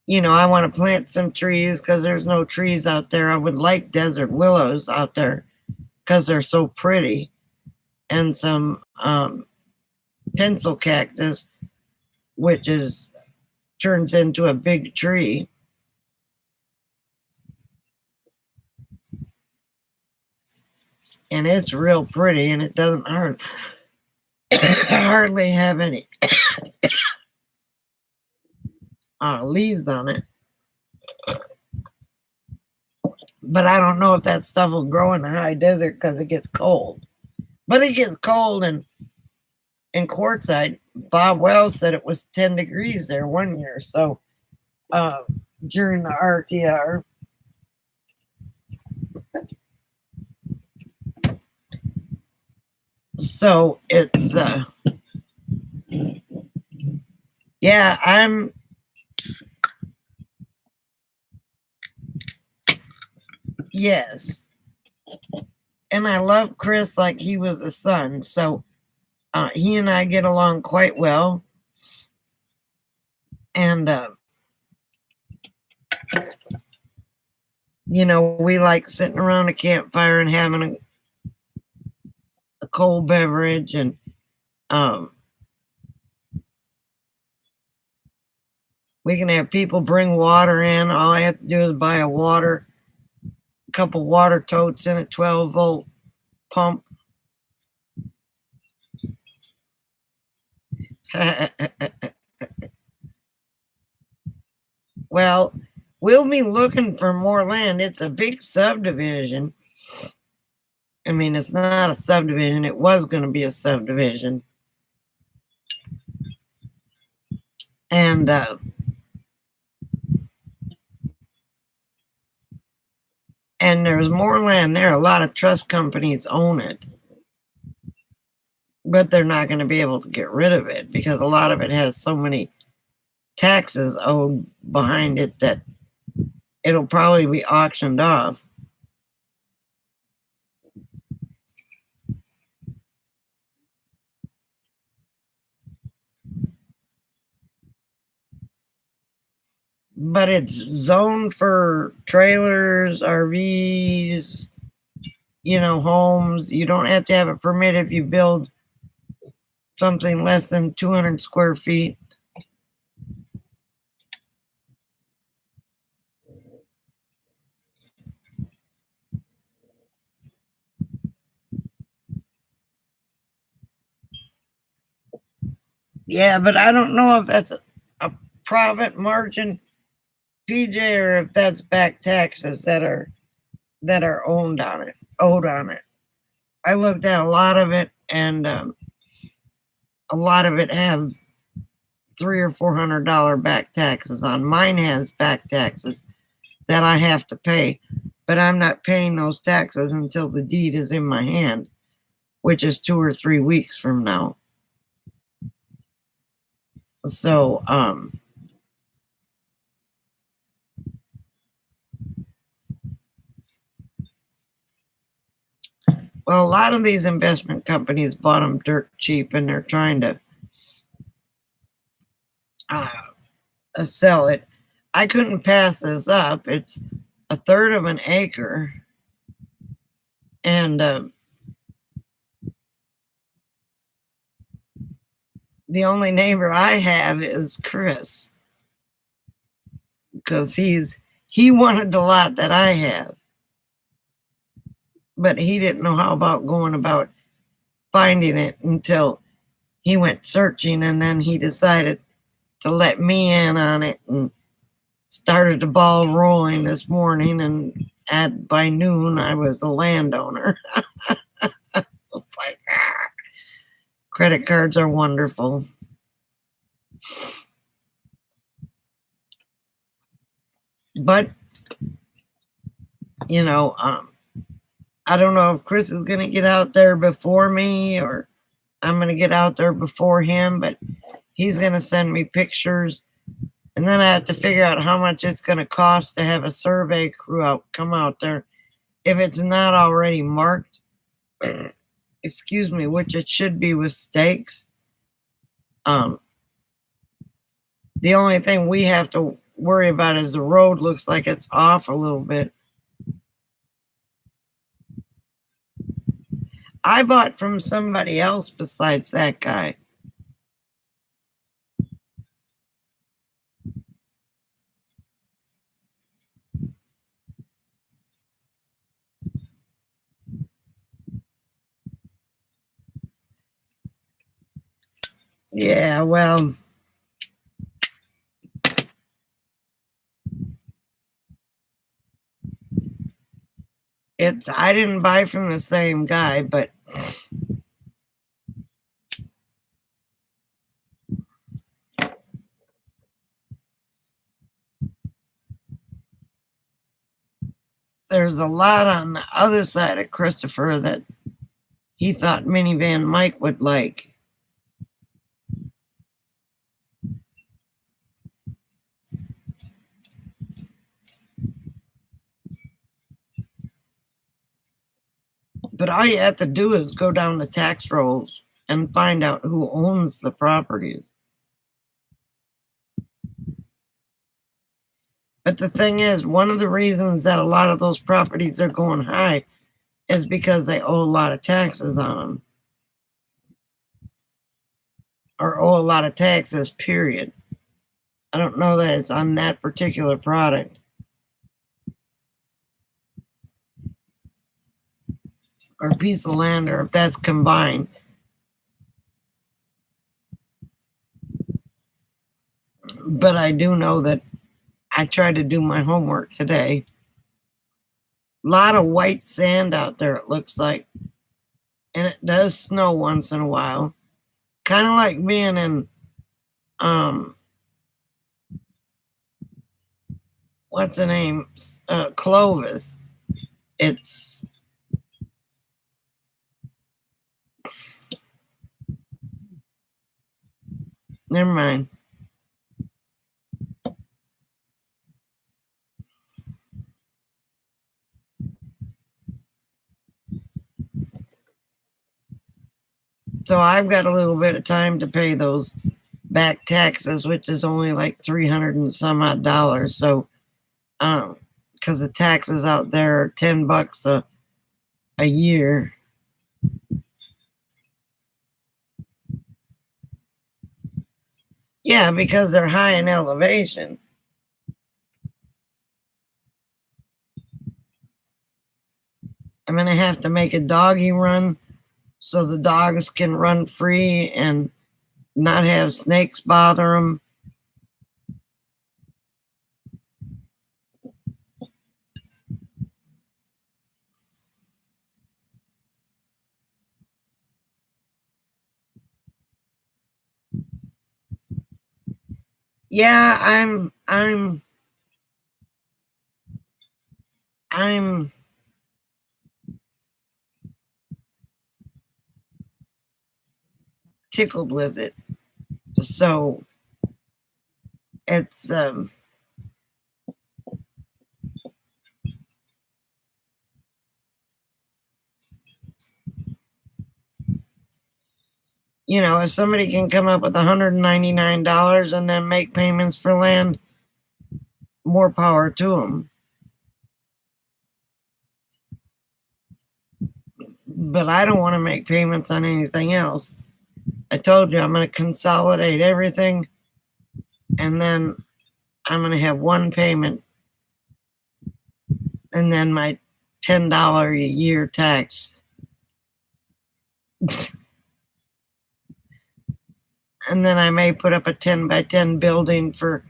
you know, I want to plant some trees because there's no trees out there. I would like desert willows out there because they're so pretty, and some pencil cactus, which turns into a big tree. And it's real pretty, and it doesn't hardly have any leaves on it. But I don't know if that stuff will grow in the high desert because it gets cold. But it gets cold in Quartzsite. Bob Wells said it was 10 degrees there one year. So during the RTR. So it's yeah, yes. And I love Chris like he was a son. So he and I get along quite well. And, you know, we like sitting around a campfire and having a cold beverage. And we can have people bring water in. All I have to do is buy a couple water totes and a 12-volt pump. Well, we'll be looking for more land. It's a big subdivision. I mean, it's not a subdivision. It was going to be a subdivision. And And there's more land there. A lot of trust companies own it. But they're not going to be able to get rid of it because a lot of it has so many taxes owed behind it that it'll probably be auctioned off. But it's zoned for trailers, RVs, homes. You don't have to have a permit if you build something less than 200 square feet. Yeah, but I don't know if that's a profit margin, PJ, or if that's back taxes that are owed on it. I looked at a lot of it, and a lot of it have $300 or $400 back taxes on. Mine has back taxes that I have to pay, but I'm not paying those taxes until the deed is in my hand, which is 2 or 3 weeks from now. So, well, a lot of these investment companies bought them dirt cheap, and they're trying to sell it. I couldn't pass this up. It's a third of an acre, and the only neighbor I have is Chris, because he wanted the lot that I have, but he didn't know how about going about finding it until he went searching, and then he decided to let me in on it and started the ball rolling this morning, and by noon I was a landowner. I was like, credit cards are wonderful. But I don't know if Chris is going to get out there before me or I'm going to get out there before him, but he's going to send me pictures. And then I have to figure out how much it's going to cost to have a survey crew come out there. If it's not already marked, excuse me, which it should be with stakes. The only thing we have to worry about is the road looks like it's off a little bit. I bought from somebody else besides that guy. Yeah, well, I didn't buy from the same guy, but there's a lot on the other side of Christopher that he thought Minivan Mike would like. But all you have to do is go down the tax rolls and find out who owns the properties. But the thing is, one of the reasons that a lot of those properties are going high is because they owe a lot of taxes on them. Or owe a lot of taxes, period. I don't know that it's on that particular product. Or piece of land, or if that's combined. But I do know that I tried to do my homework today. A lot of white sand out there, it looks like. And it does snow once in a while. Kind of like being in, what's the name? Clovis. It's never mind. So I've got a little bit of time to pay those back taxes, which is only like 300 and some odd dollars. So, because the taxes out there are $10 a year. Yeah, because they're high in elevation. I'm gonna have to make a doggy run so the dogs can run free and not have snakes bother them. Yeah, I'm tickled with it. So it's if somebody can come up with $199 and then make payments for land, more power to them. But I don't want to make payments on anything else. I told you I'm going to consolidate everything, and then I'm going to have one payment, and then my $10 a year tax. And then I may put up a 10 by 10 building for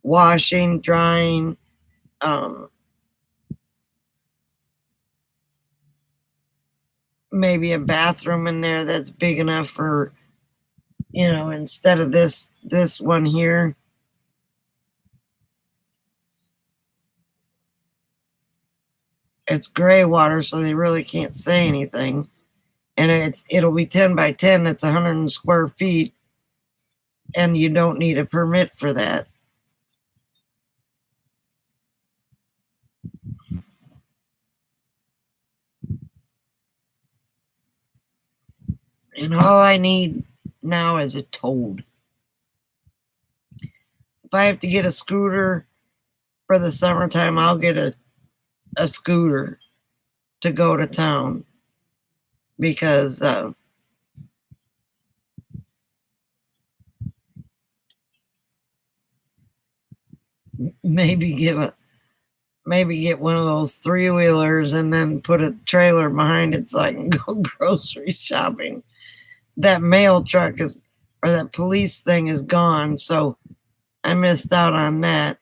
washing, drying, maybe a bathroom in there that's big enough for, instead of this one here. It's gray water, so they really can't say anything. And it'll be 10 by 10. That's 100 square feet, and you don't need a permit for that. And all I need now is a toad. If I have to get a scooter for the summertime, I'll get a scooter to go to town, because maybe get one of those 3-wheelers and then put a trailer behind it so I can go grocery shopping. That mail truck or that police thing is gone, so I missed out on that.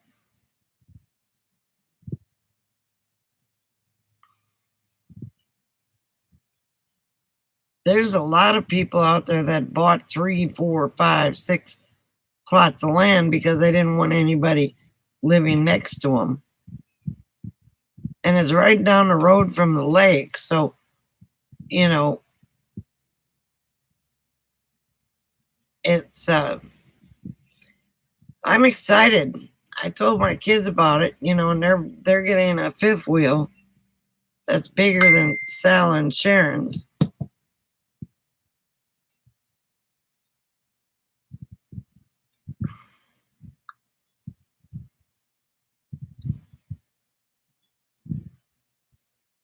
There's a lot of people out there that bought 3, 4, 5, 6 plots of land because they didn't want anybody living next to them. And it's right down the road from the lake, so it's I'm excited. I told my kids about it, and they're getting a fifth wheel that's bigger than Sal and Sharon's.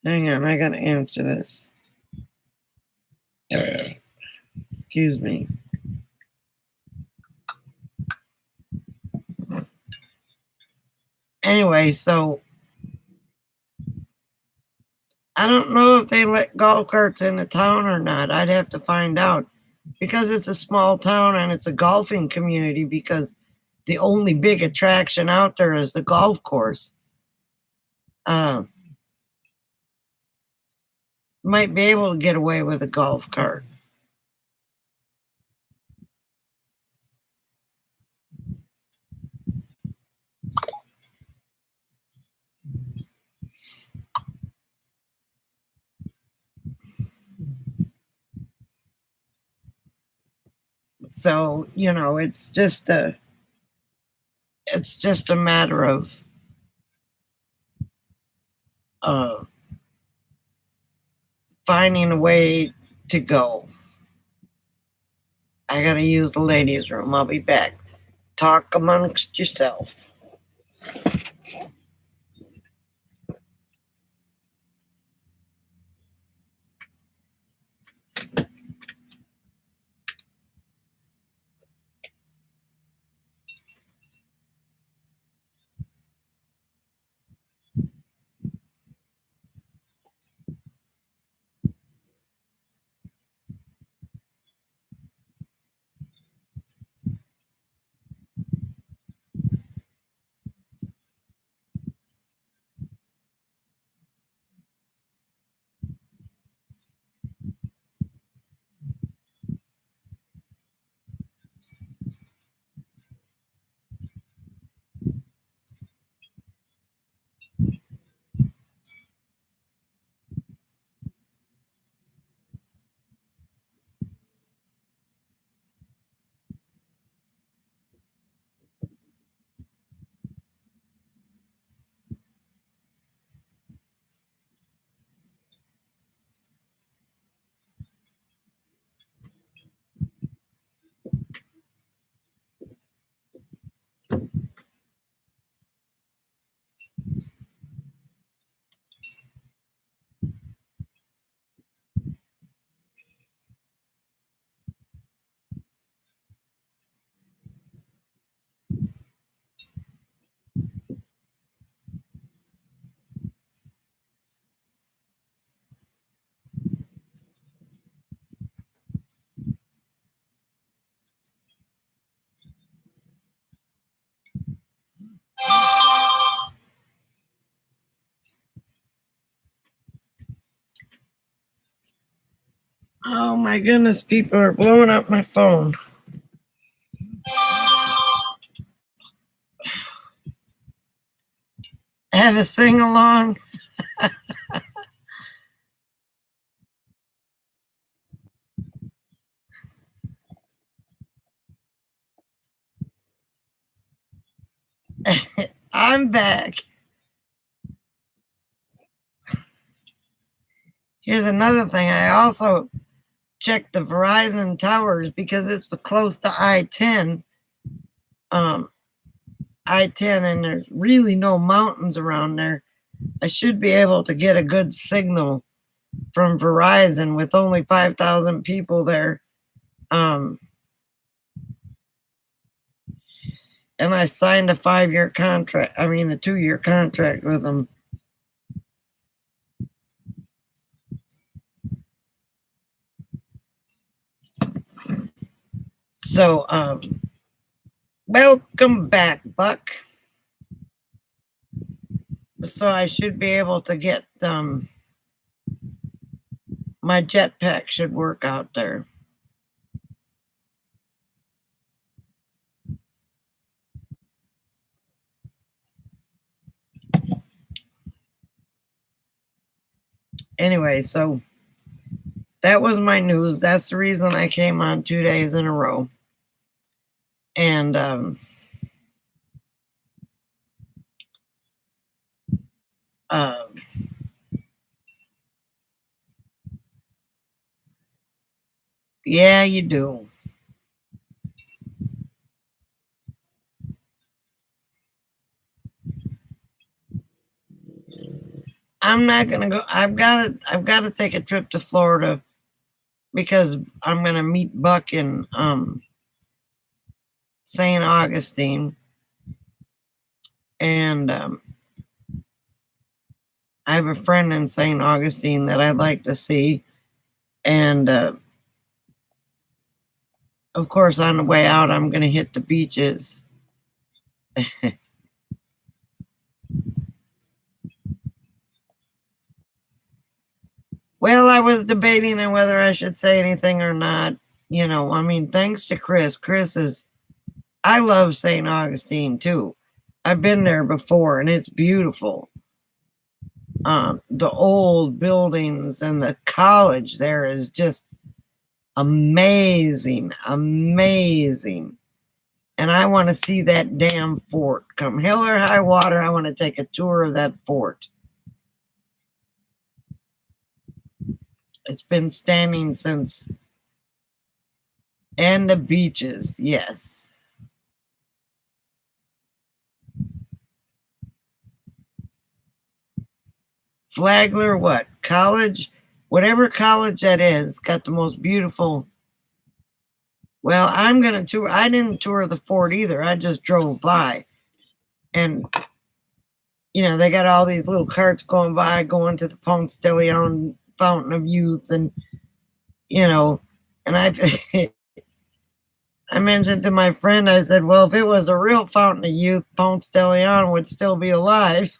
Hang on, I gotta answer this. Excuse me. Anyway, so I don't know if they let golf carts in the town or not. I'd have to find out, because it's a small town and it's a golfing community, because the only big attraction out there is the golf course. Might be able to get away with a golf cart. So, it's just a matter of uh, finding a way to go. I gotta use the ladies' room. I'll be back. Talk amongst yourself. Oh my goodness, people are blowing up my phone. Have a sing along. I'm back. Here's another thing. I also checked the Verizon towers because it's close to I-10. I-10, and there's really no mountains around there. I should be able to get a good signal from Verizon with only 5,000 people there. And I signed a 2-year contract with them. So, welcome back, Buck. So I should be able to get, my jetpack should work out there. Anyway, so that was my news. That's the reason I came on 2 days in a row. And yeah, you do. I'm not gonna go. I've got to take a trip to Florida because I'm gonna meet Buck in St. Augustine, and I have a friend in St. Augustine that I'd like to see, and of course on the way out I'm gonna hit the beaches. Well, I was debating on whether I should say anything or not. Thanks to Chris. I love St. Augustine too. I've been there before and it's beautiful. The old buildings and the college there is just Amazing, amazing. And I want to see that damn fort. Come hell or high water, I want to take a tour of that fort. It's been standing since. And the beaches, yes. Flagler, what? College? Whatever college that is, got the most beautiful. Well, I'm going to tour. I didn't tour the fort either. I just drove by. And, you know, they got all these little carts going by, going to the Ponce de Leon Fountain of Youth. And, you know, and I mentioned to my friend, I said, well, if it was a real Fountain of Youth, Ponce de Leon would still be alive.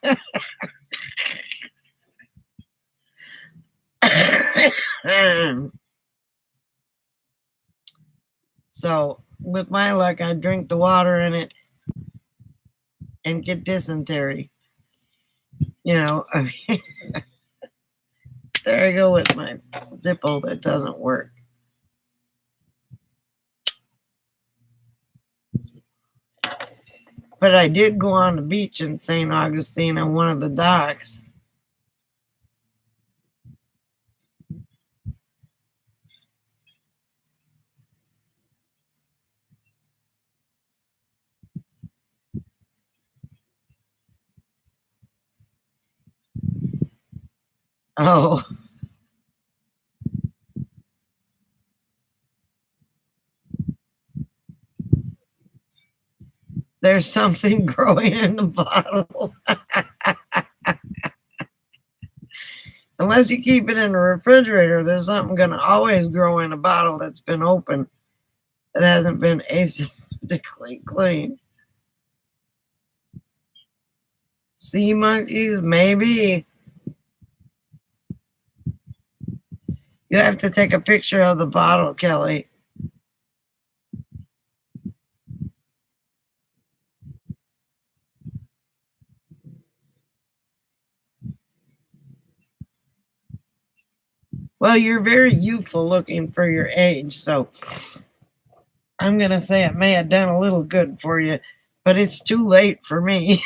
So, with my luck, I drink the water in it and get dysentery. You know, there I go with my Zippo that doesn't work. But I did go on the beach in St. Augustine on one of the docks. Oh. There's something growing in the bottle. Unless you keep it in the refrigerator, there's something going to always grow in a bottle that's been open that hasn't been aseptically cleaned. Sea monkeys, maybe. You have to take a picture of the bottle, Kelly. Well, you're very youthful looking for your age, so I'm going to say it may have done a little good for you, but it's too late for me.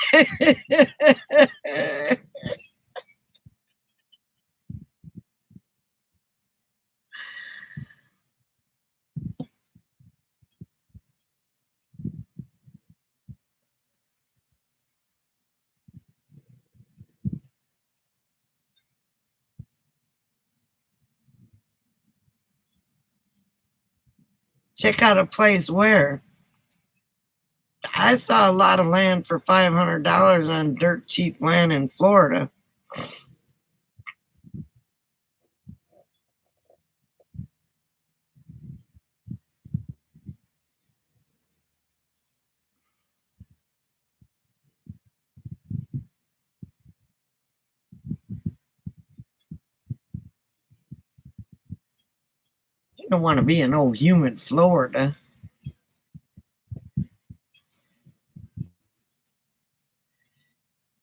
Check out a place where I saw a lot of land for $500 on dirt cheap land in Florida. You don't want to be in old humid Florida.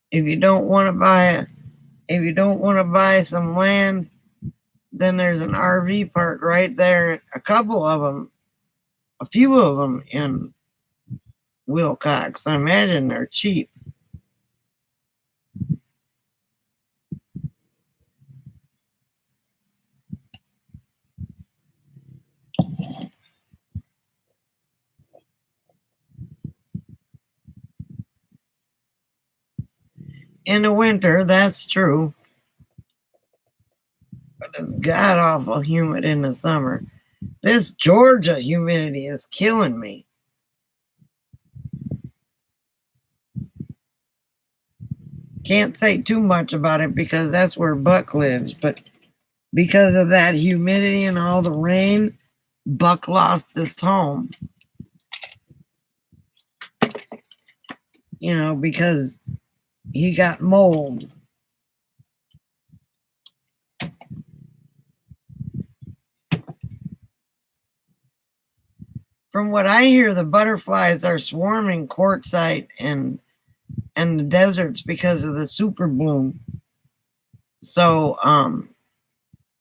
If you don't want to buy some land, then there's an RV park right there. A few of them in Wilcox. I imagine they're cheap. In the winter, that's true. But it's god awful humid in the summer. This Georgia humidity is killing me. Can't say too much about it because that's where Buck lives, but because of that humidity and all the rain, Buck lost his home. You know, because he got mold. From what I hear, the butterflies are swarming Quartzsite and the deserts because of the super bloom. So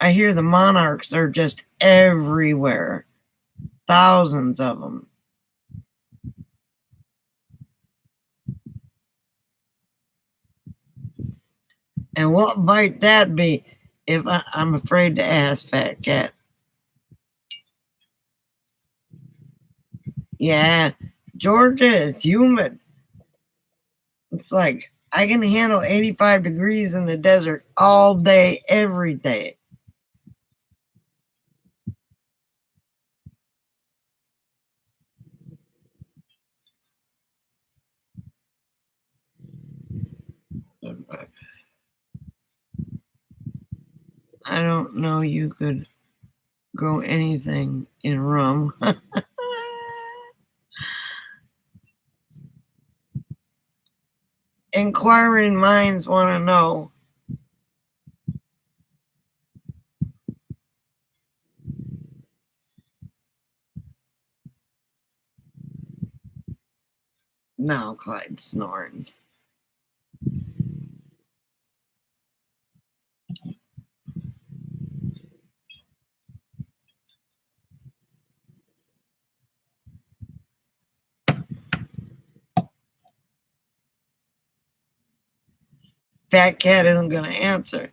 I hear the monarchs are just everywhere. Thousands of them. And what might that be? If I'm afraid to ask, Fat Cat. Yeah, Georgia is humid. It's like I can handle 85 degrees in the desert all day, every day. I don't know you could grow anything in rum. Inquiring minds want to know. Now Clyde's snoring. Fat Cat isn't going to answer.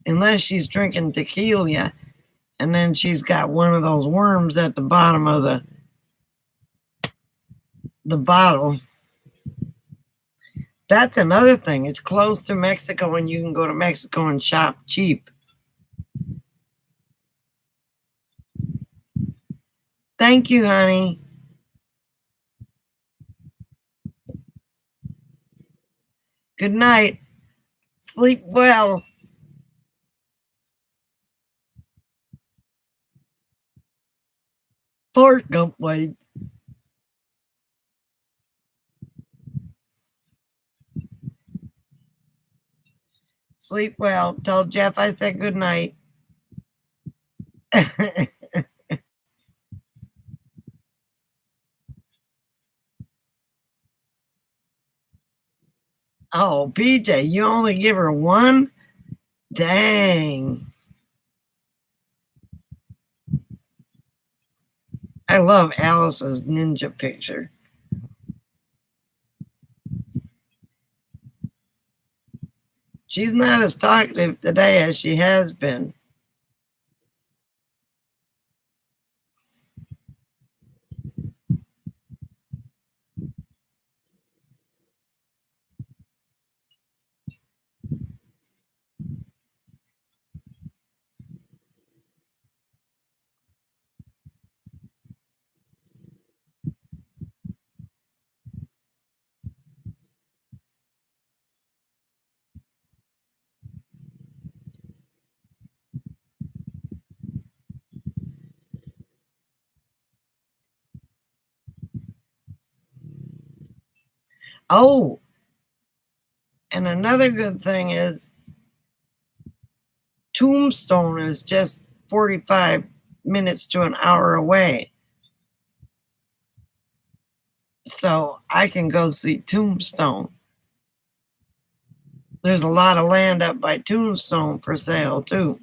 Unless she's drinking tequila and then she's got one of those worms at the bottom of the bottle. That's another thing. It's close to Mexico and you can go to Mexico and shop cheap. Thank you, honey. Good night. Sleep well. Pork complaint. Sleep well. Tell Jeff I said good night. Oh, PJ, you only give her one? Dang. I love Alice's ninja picture. She's not as talkative today as she has been. Oh, and another good thing is Tombstone is just 45 minutes to an hour away. So I can go see Tombstone. There's a lot of land up by Tombstone for sale too.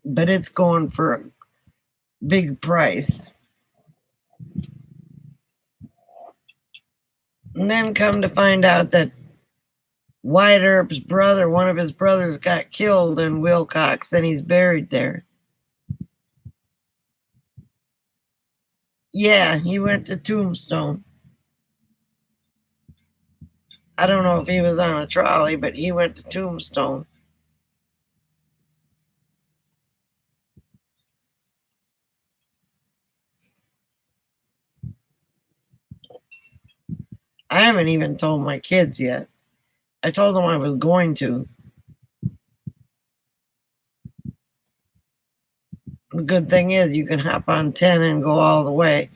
But it's going for a big price. And then come to find out that Wyatt Earp's brother, one of his brothers, got killed in Wilcox and he's buried there. Yeah, he went to Tombstone. I don't know if he was on a trolley, but he went to Tombstone. I haven't even told my kids yet. I told them I was going to. The good thing is you can hop on 10 and go all the way.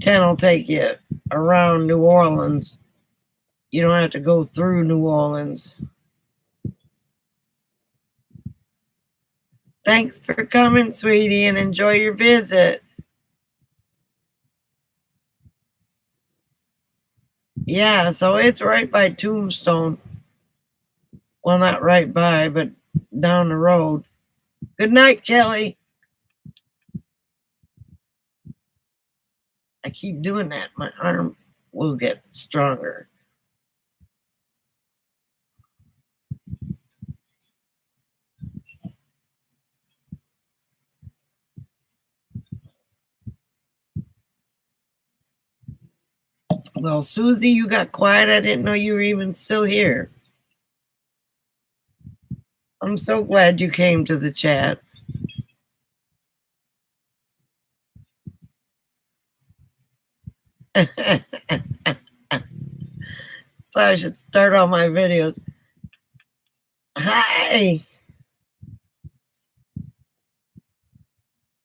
10 will take you around New Orleans. You don't have to go through New Orleans. Thanks for coming, sweetie, and enjoy your visit. Yeah, so it's right by Tombstone. Well, not right by, but down the road. Good night, Kelly. I keep doing that. My arm will get stronger. Well, Susie, you got quiet. I didn't know you were even still here. I'm so glad you came to the chat. So I should start all my videos. Hi.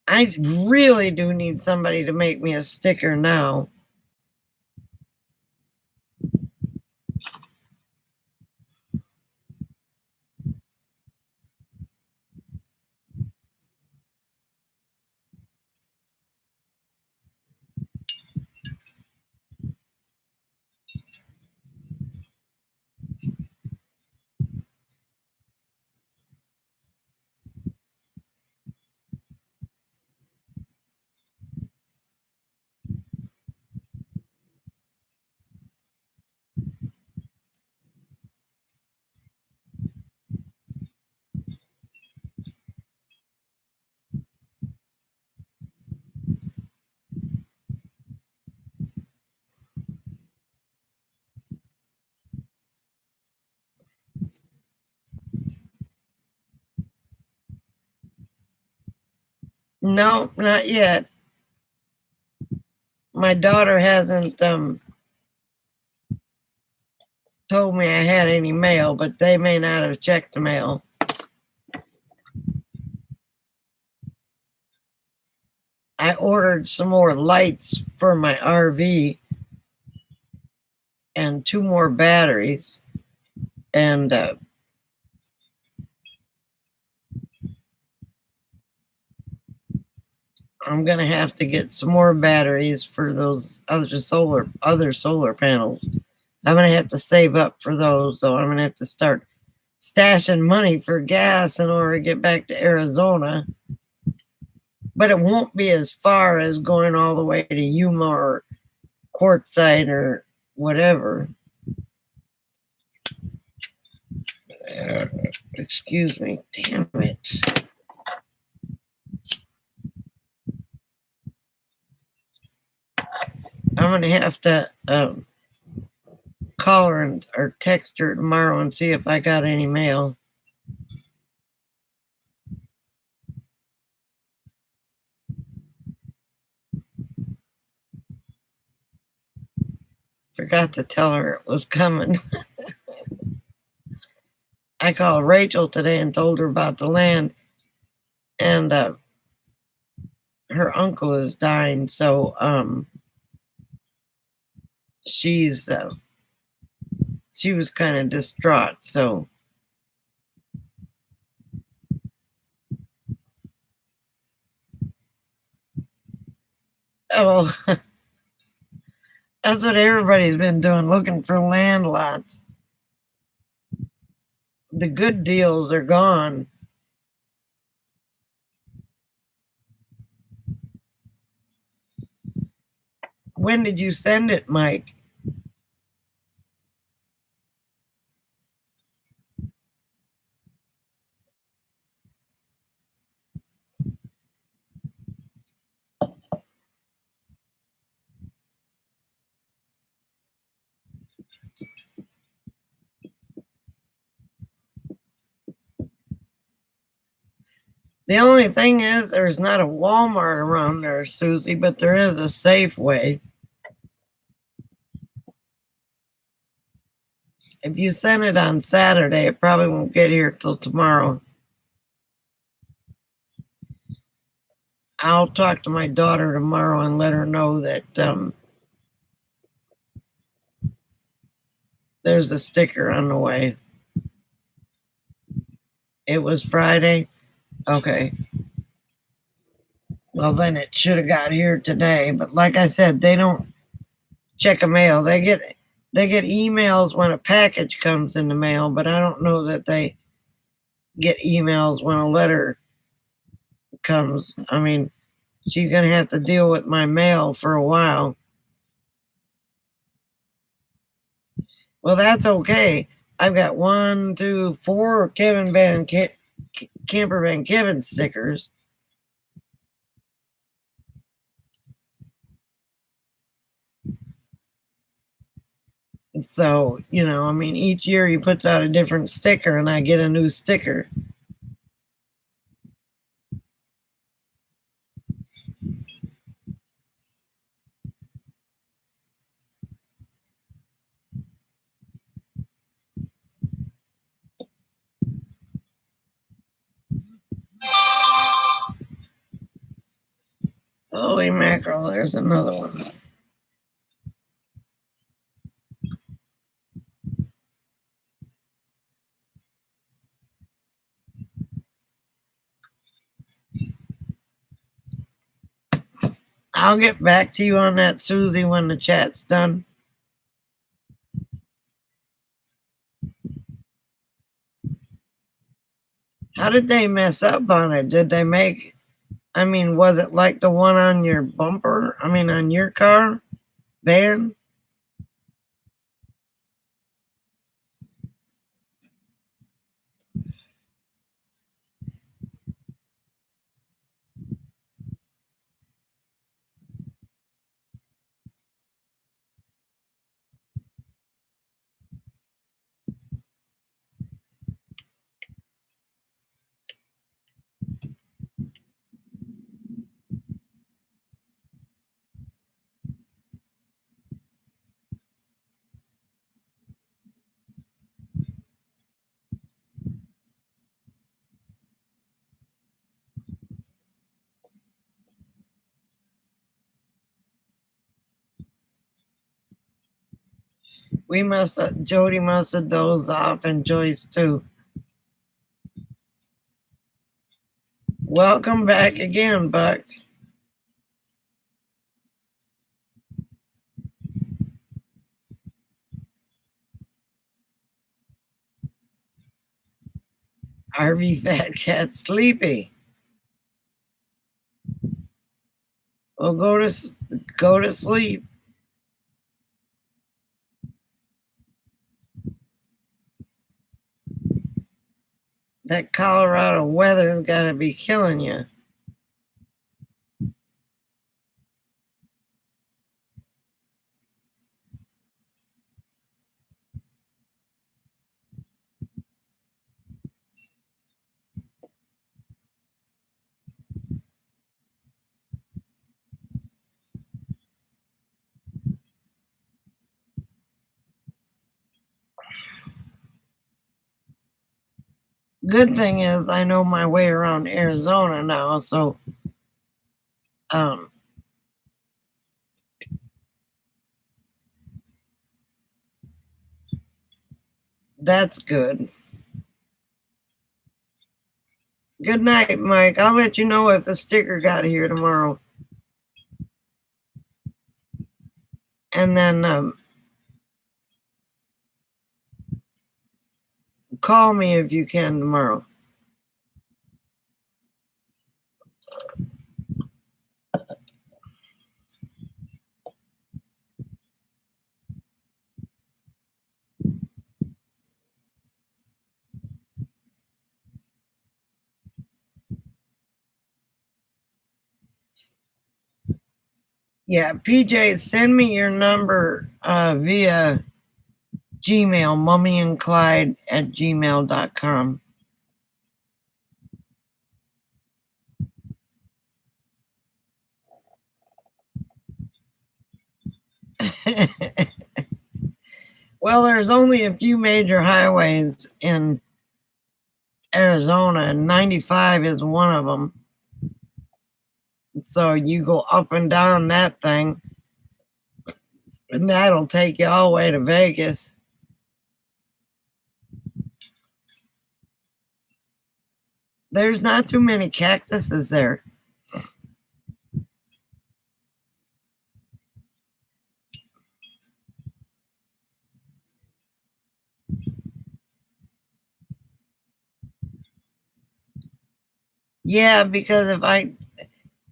I really do need somebody to make me a sticker now. No, not yet. My daughter hasn't told me I had any mail, but they may not have checked the mail. I ordered some more lights for my RV and 2 more batteries. And I'm gonna have to get some more batteries for those other solar panels. I'm gonna have to save up for those, so I'm gonna have to start stashing money for gas in order to get back to Arizona. But it won't be as far as going all the way to Yuma or Quartzsite or whatever. Excuse me. Damn it. I'm going to have to call her or text her tomorrow and see if I got any mail. Forgot to tell her it was coming. I called Rachel today and told her about the land, and her uncle is dying, so she was kind of distraught. So oh, that's what everybody's been doing, looking for land lots. The good deals are gone. When did you send it, Mike? The only thing is, there's not a Walmart around there, Susie, but there is a Safeway. If you send it on Saturday, it probably won't get here till tomorrow. I'll talk to my daughter tomorrow and let her know that there's a sticker on the way. It was Friday? Okay. Well, then it should have got here today. But like I said, they don't check a mail. They get They get emails when a package comes in the mail, but I don't know that they get emails when a letter comes. I mean, she's going to have to deal with my mail for a while. Well, that's okay. I've got 1, 2, 4 Kevin Van Camper Van Kevin stickers. So, you know, I mean, each year he puts out a different sticker and I get a new sticker. Holy mackerel, there's another one. I'll get back to you on that, Susie, when the chat's done. How did they mess up on it? Did they make, I mean, was it like the one on your bumper? I mean, on your car, van? Jody must have dozed off and Joyce too. Welcome back again, Buck. Harvey Fat Cat sleepy. Well, go to sleep. That Colorado weather's got to be killing you. Good thing is I know my way around Arizona now, so that's good. Good night, Mike. I'll let you know if the sticker got here tomorrow. And then call me if you can tomorrow. Yeah, PJ, send me your number via Gmail, mummyandclyde@gmail.com. Well, there's only a few major highways in Arizona, and 95 is one of them. So you go up and down that thing, and that'll take you all the way to Vegas. There's not too many cactuses there. Yeah, because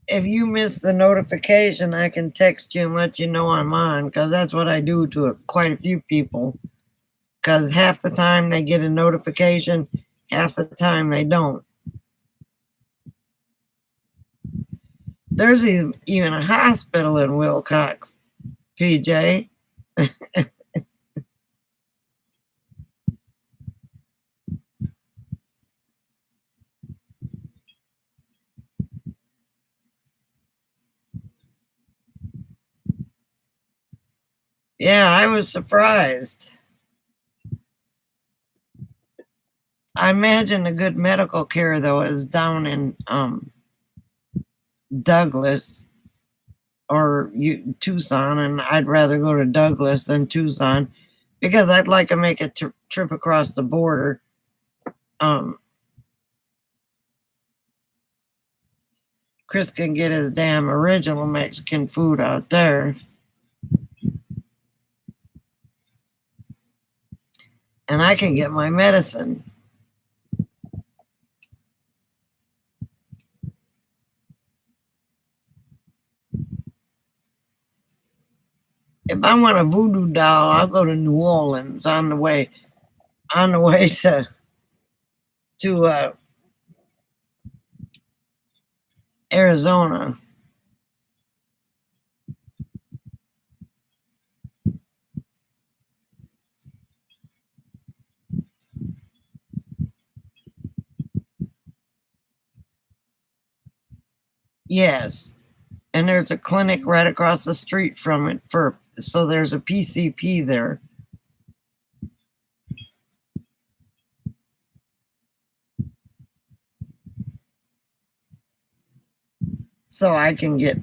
if you miss the notification, I can text you and let you know I'm on, because that's what I do to quite a few people. Because half the time they get a notification, half the time they don't. There's even a hospital in Wilcox, PJ. Yeah, I was surprised. I imagine the good medical care, though, is down in Douglas or Tucson, and I'd rather go to Douglas than Tucson because I'd like to make a trip across the border. Chris can get his damn original Mexican food out there. And I can get my medicine. If I want a voodoo doll, I'll go to New Orleans on the way to Arizona. Yes. And there's a clinic right across the street from it so there's a PCP there. So I can get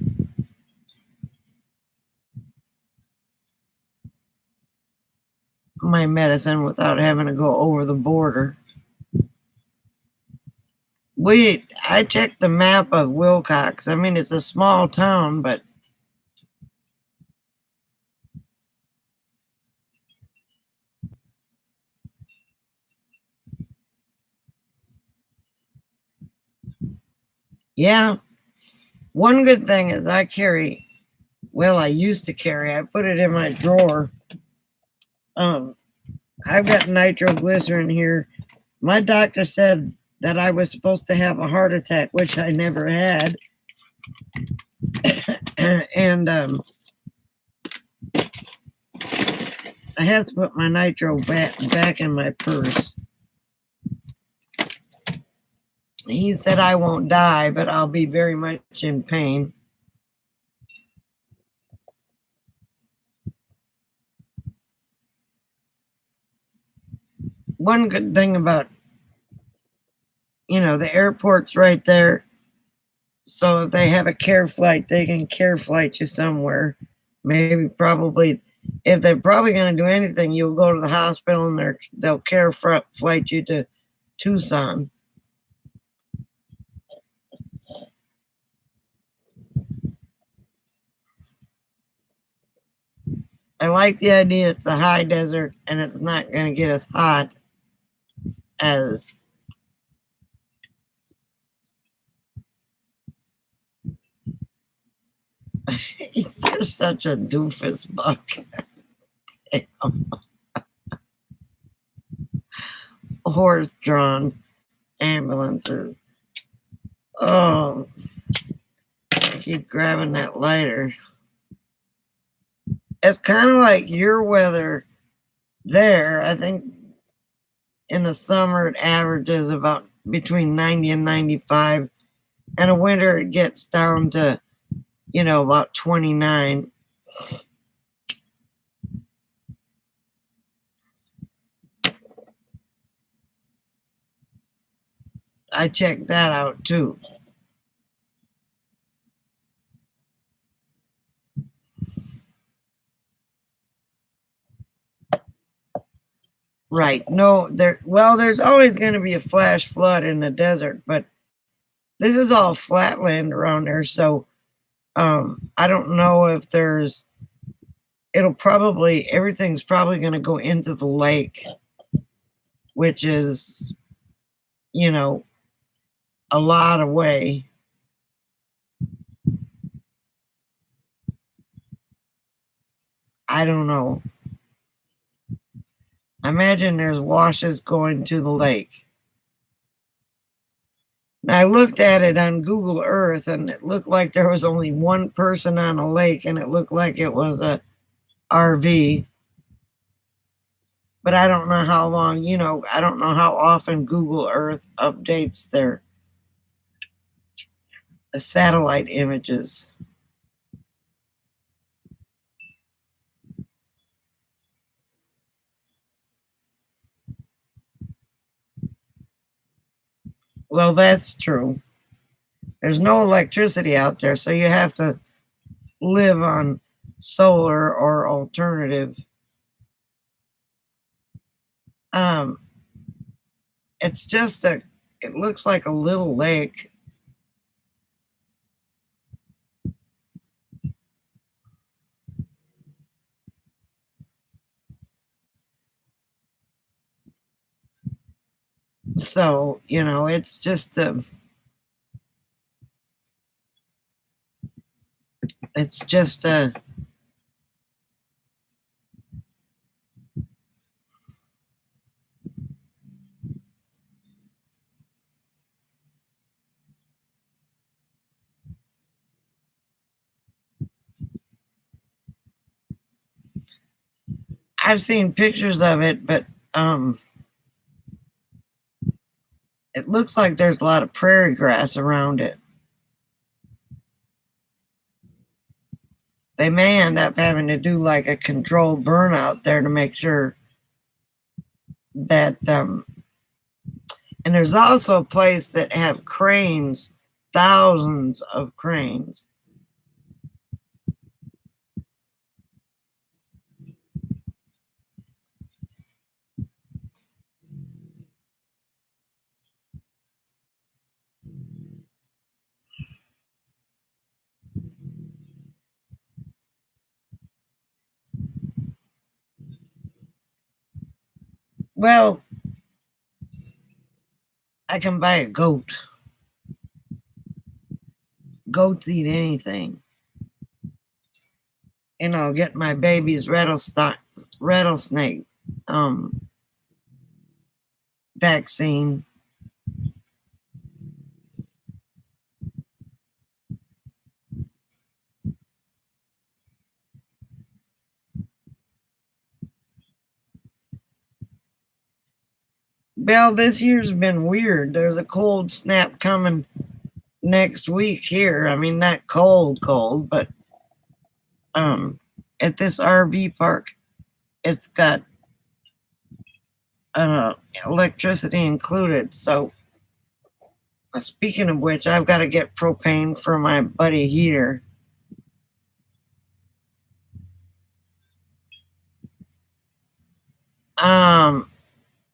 my medicine without having to go over the border. I checked the map of Wilcox. I mean, it's a small town, but yeah. One good thing is I used to carry, I put it in my drawer. I've got nitroglycerin here. My doctor said that I was supposed to have a heart attack, which I never had. And I have to put my nitro back in my purse. He said I won't die, but I'll be very much in pain. One good thing about, the airport's right there. So if they have a care flight, they can care flight you somewhere. Probably, if they're probably going to do anything, you'll go to the hospital and they'll care flight you to Tucson. I like the idea it's a high desert and it's not going to get as hot as you're such a doofus, Buck. Horse-drawn ambulances. Oh, I keep grabbing that lighter. It's kind of like your weather there. I think in the summer it averages about between 90 and 95. And in winter it gets down to, about 29. I checked that out too. Right. No, there's always going to be a flash flood in the desert, but this is all flatland around there, so I don't know if everything's probably going to go into the lake, which is, a lot away. I don't know. I imagine there's washes going to the lake. And I looked at it on Google Earth, and it looked like there was only one person on a lake, and it looked like it was a RV. But I don't know how long, I don't know how often Google Earth updates their satellite images. Well, that's true. There's no electricity out there, so you have to live on solar or alternative. It's just it looks like a little lake. So, it's just a I've seen pictures of it, but it looks like there's a lot of prairie grass around it. They may end up having to do like a controlled burn out there to make sure that and there's also a place that have cranes, thousands of cranes. Well, I can buy a goat. Goats eat anything. And I'll get my baby's rattlesnake vaccine. Well, this year's been weird. There's a cold snap coming next week here. I mean, not cold, but at this RV park, it's got electricity included. So, speaking of which, I've got to get propane for my buddy heater.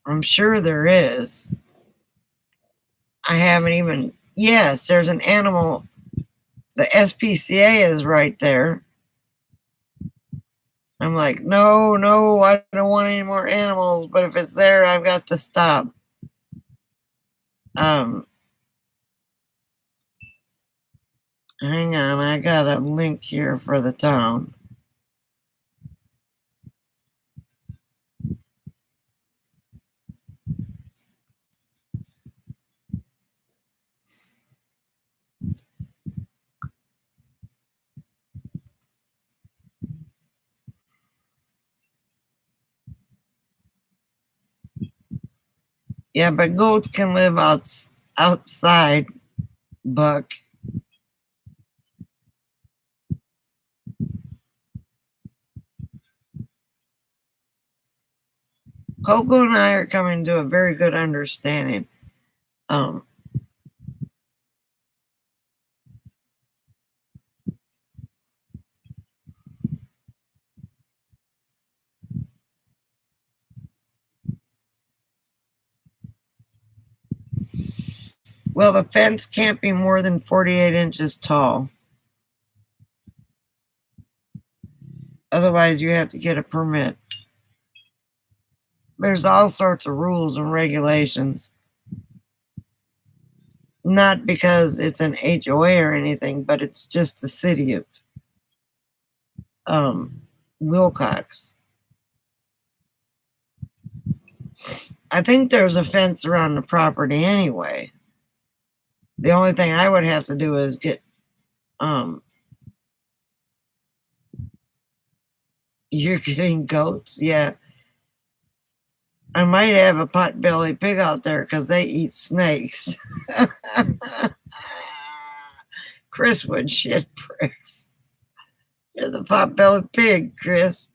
I'm sure there is. I haven't even. Yes, there's an animal. The SPCA is right there. I'm like, no, I don't want any more animals, but if it's there, I've got to stop. Hang on, I got a link here for the town. Yeah, but goats can live outside, Buck. Coco and I are coming to a very good understanding. Well, the fence can't be more than 48 inches tall. Otherwise, you have to get a permit. There's all sorts of rules and regulations. Not because it's an HOA or anything, but it's just the city of Wilcox. I think there's a fence around the property anyway. The only thing I would have to do is get you're getting goats, yeah. I might have a potbelly pig out there because they eat snakes. Chris would shit bricks. You're the potbelly pig, Chris.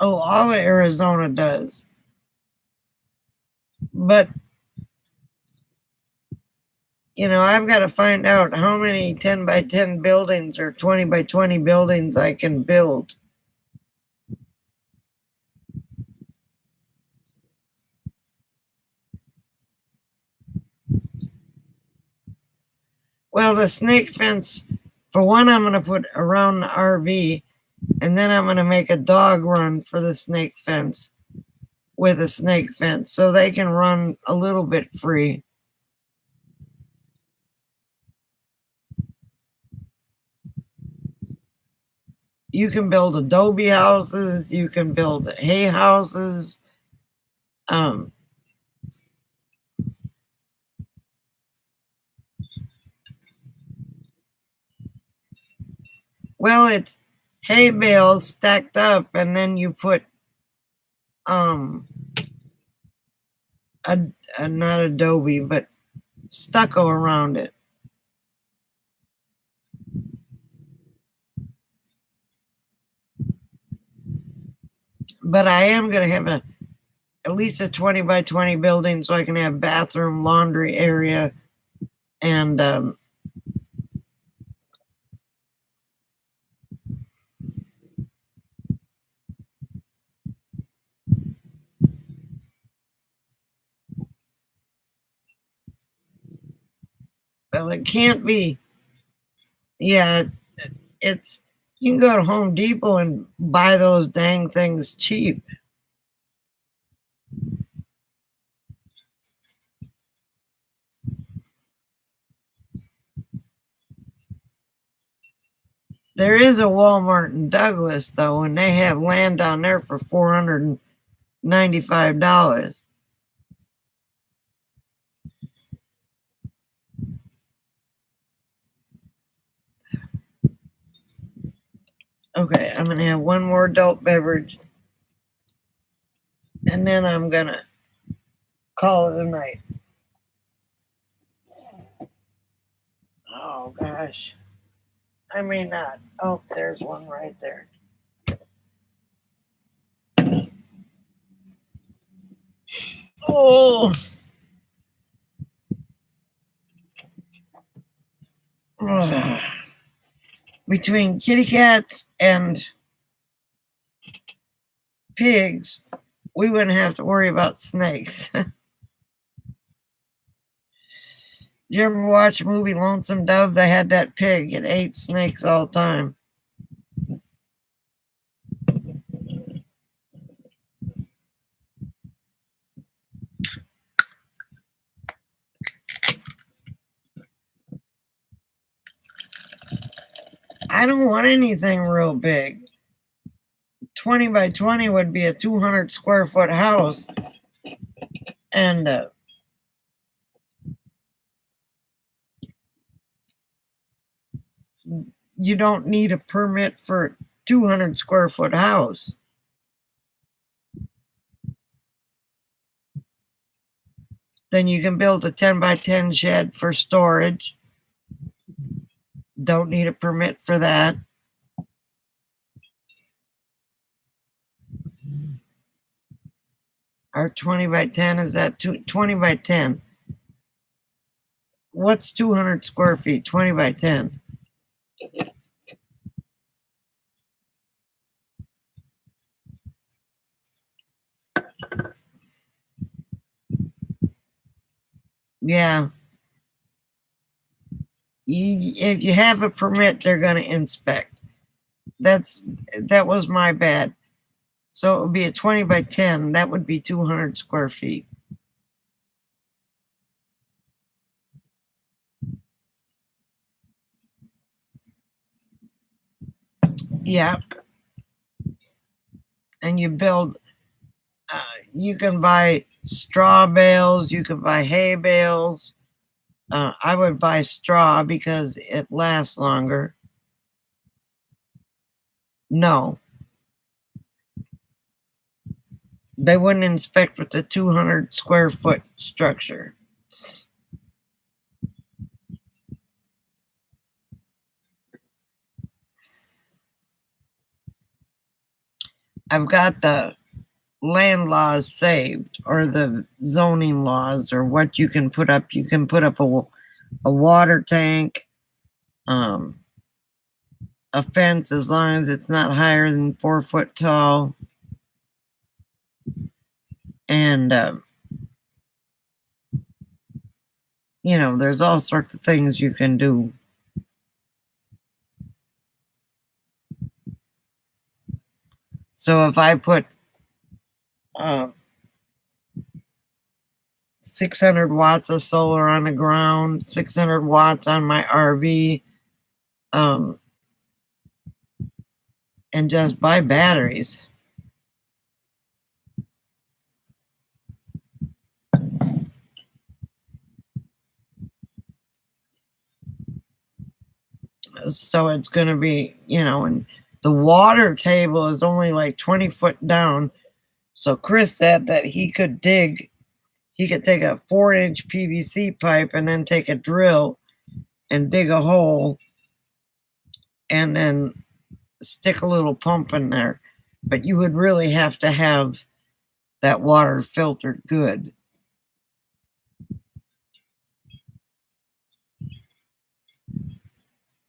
Oh, all of Arizona does. But, you know, I've got to find out how many 10 by 10 buildings or 20 by 20 buildings I can build. Well, the snake fence, for one, I'm going to put around the RV, and then I'm going to make a dog run for the snake fence with a snake fence so they can run a little bit free. You can build adobe houses, you can build hay houses. Well, it's hay bales stacked up, and then you put not adobe, but stucco around it. But I am going to have at least a 20 by 20 building so I can have bathroom, laundry area, and well, it can't be. Yeah, it's you can go to Home Depot and buy those dang things cheap. There is a Walmart in Douglas though, and they have land down there for $495. Okay, I'm gonna have one more adult beverage, and then I'm gonna call it a night. Oh gosh, I may not. Oh, there's one right there. Oh. Between kitty cats and pigs, we wouldn't have to worry about snakes. You ever watch the movie Lonesome Dove? They had that pig. It ate snakes all the time. I don't want anything real big. 20 by 20 would be a 200 square foot house. And you don't need a permit for a 200 square foot house. Then you can build a 10 by 10 shed for storage. Don't need a permit for that. Our 20 by 10 is that 20 by 10. What's 200 square feet? 20 by 10. Yeah. If you have a permit, they're going to inspect. That was my bad. So it would be a 20 by 10. That would be 200 square feet. Yeah. And you build, you can buy straw bales, you can buy hay bales. I would buy straw because it lasts longer. No, they wouldn't inspect with the 200 square foot structure. I've got the land laws saved, or the zoning laws, or what you can put up. You can put up a water tank, a fence as long as it's not higher than 4 foot tall, and there's all sorts of things you can do. So if I put 600 watts of solar on the ground, 600 watts on my RV, and just buy batteries. So it's going to be, and the water table is only like 20 foot down. So Chris said that he could take a 4-inch PVC pipe and then take a drill and dig a hole and then stick a little pump in there. But you would really have to have that water filtered good.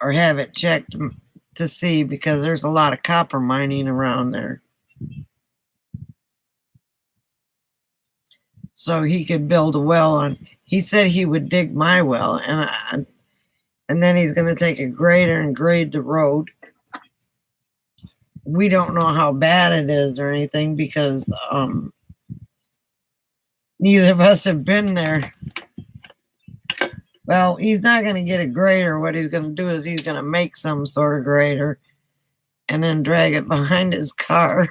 Or have it checked to see, because there's a lot of copper mining around there. So he could build a well on. He said he would dig my well, and then he's going to take a grader and grade the road. We don't know how bad it is or anything, because neither of us have been there. Well, he's not going to get a grader. What he's going to do is he's going to make some sort of grader and then drag it behind his car.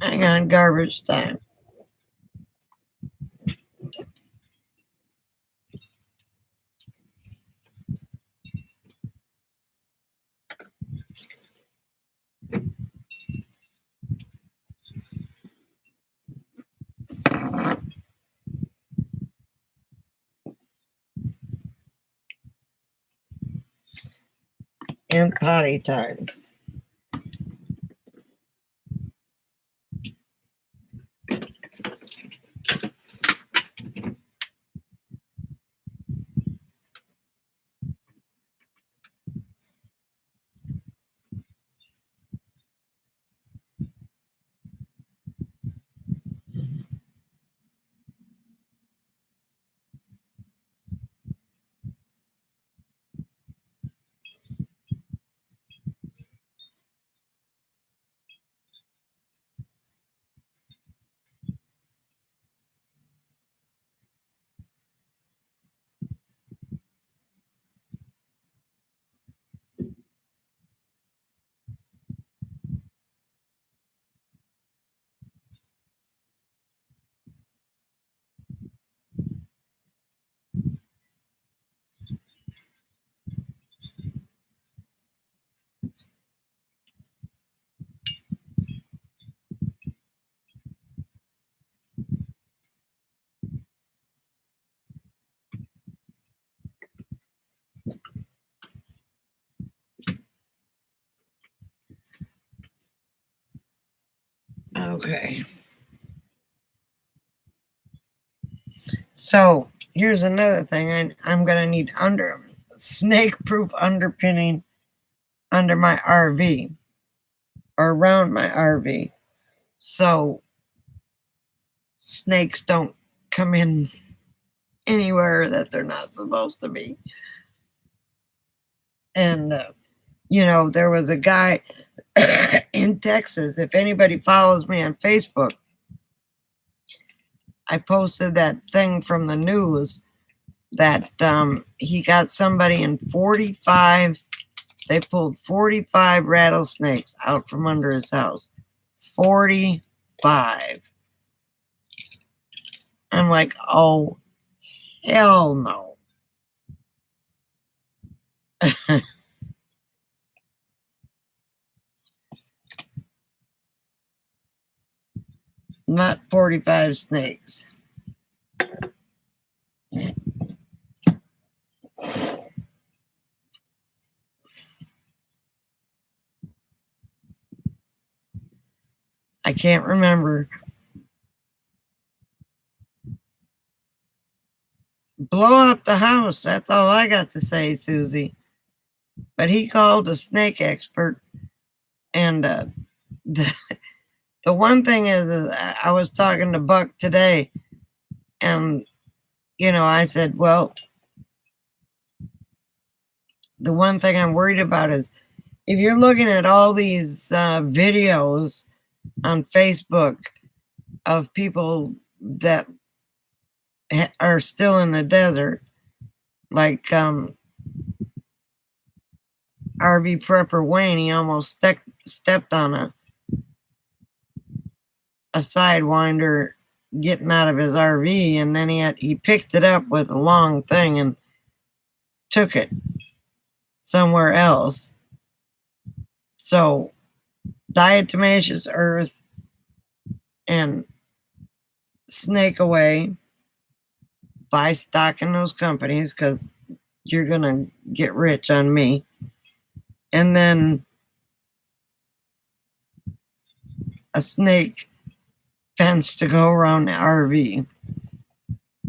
Hang on, garbage time. And potty time. Okay. So here's another thing. I'm going to need snake-proof underpinning under my RV, or around my RV, so snakes don't come in anywhere that they're not supposed to be. And, there was a guy in Texas. If anybody follows me on Facebook, I posted that thing from the news that he got somebody in 45. They pulled 45 rattlesnakes out from under his house. 45. I'm like, oh, hell no. Not 45 snakes. I can't remember. Blow up the house. That's all I got to say, Susie. But he called a snake expert. And the one thing is, I was talking to Buck today. And, I said, well, the one thing I'm worried about is if you're looking at all these videos on Facebook of people that are still in the desert, like RV Prepper Wayne, he almost stepped on a sidewinder getting out of his RV, and then he picked it up with a long thing and took it somewhere else. So diatomaceous earth and snake away. Buy stock in those companies because you're going to get rich on me. And then a snake fence to go around the RV.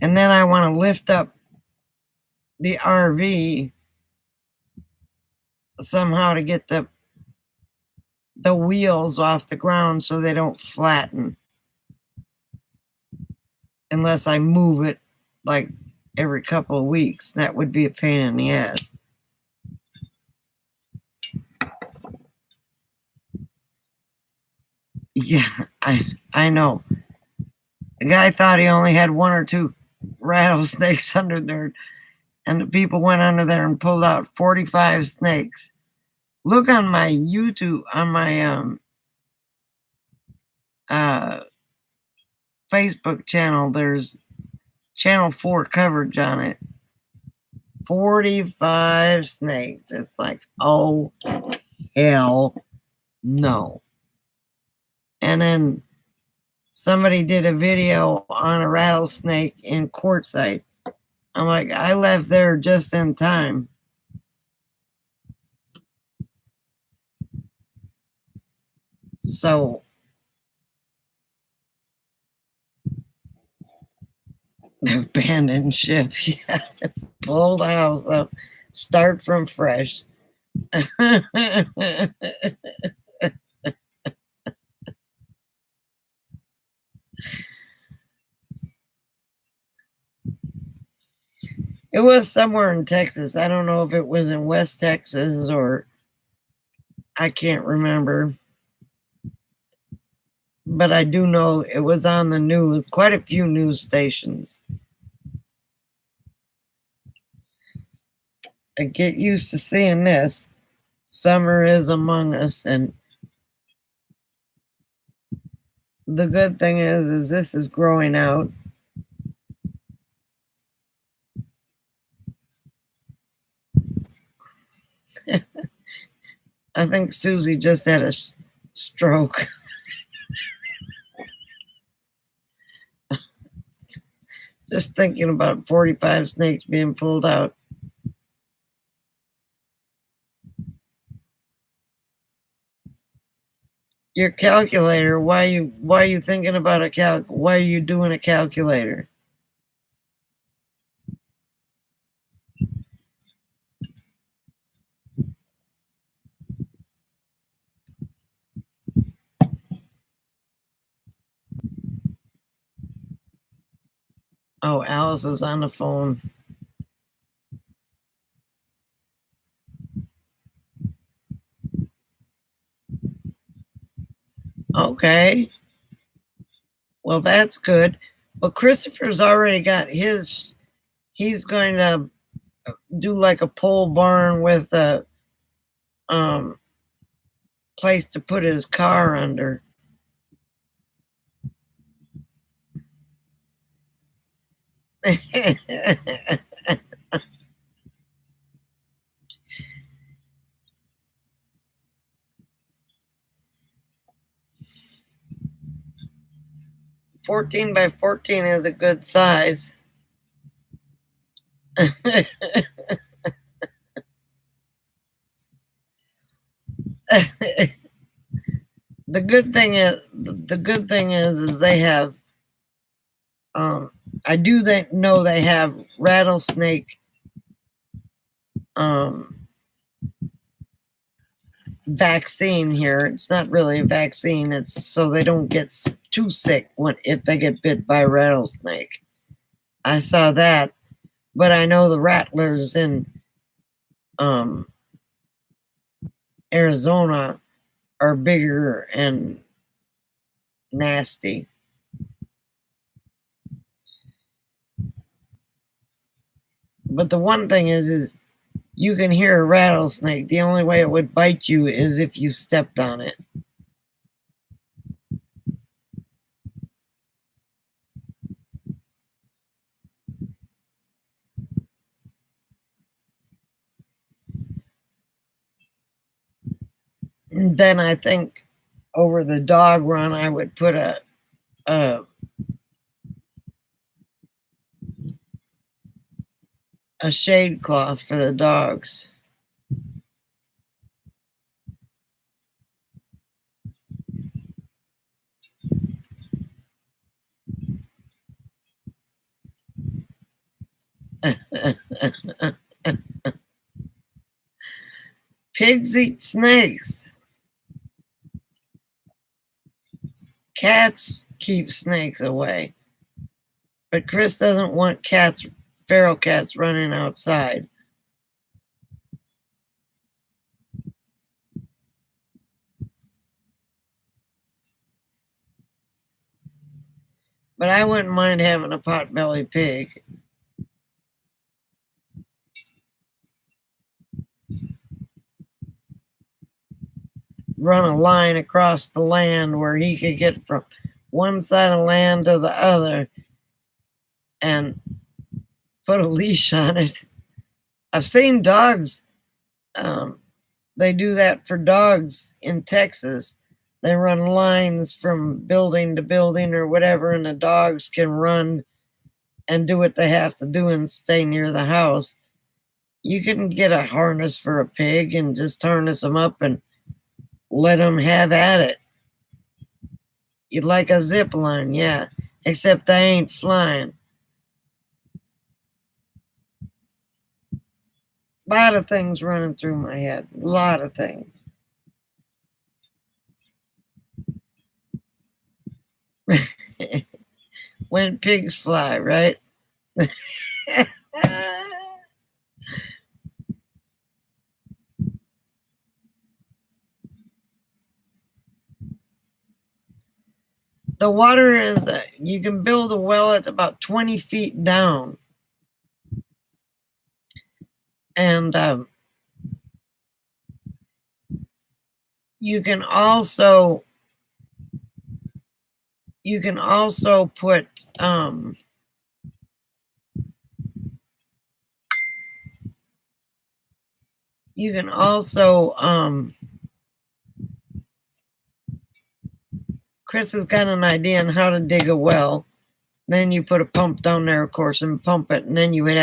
And then I want to lift up the RV somehow to get the wheels off the ground so they don't flatten. Unless I move it like every couple of weeks. That would be a pain in the ass. Yeah, I know. The guy thought he only had one or two rattlesnakes under there, and the people went under there and pulled out 45 snakes. Look on my YouTube, on my Facebook channel. There's Channel 4 coverage on it. 45 snakes. It's like, oh, hell no. And then somebody did a video on a rattlesnake in Quartzsite. I'm like, I left there just in time. So abandoned ship. Yeah. Pull the house up. Start from fresh. It was somewhere in Texas. I don't know if it was in West Texas or I can't remember. But I do know it was on the news, quite a few news stations. I get used to seeing this. Summer is among us, and the good thing is this is growing out. I think Susie just had a stroke. Just thinking about 45 snakes being pulled out. Your calculator, why are you thinking about why are you doing a calculator? Oh, Alice is on the phone. Okay. Well, that's good. But Christopher's already got his. He's going to do like a pole barn with a place to put his car under. (14 by 14) is a good size. The good thing is they have I do know they have rattlesnake vaccine here. It's not really a vaccine. It's so they don't get too sick if they get bit by a rattlesnake. I saw that, but I know the rattlers in Arizona are bigger and nasty. But the one thing is you can hear a rattlesnake. The only way it would bite you is if you stepped on it. And then I think over the dog run, I would put a shade cloth for the dogs. Pigs eat snakes. Cats keep snakes away. But Chris doesn't want feral cats running outside. But I wouldn't mind having a potbelly pig. Run a line across the land where he could get from one side of land to the other and put a leash on it. I've seen dogs. They do that for dogs in Texas. They run lines from building to building or whatever, and the dogs can run and do what they have to do and stay near the house. You can get a harness for a pig and just harness them up and let them have at it. You'd like a zip line, yeah, except they ain't flying. A lot of things running through my head. A lot of things. When pigs fly, right? The water is, you can build a well that's about 20 feet down. And you can also put Chris has got an idea on how to dig a well. Then you put a pump down there, of course, and pump it, and then it would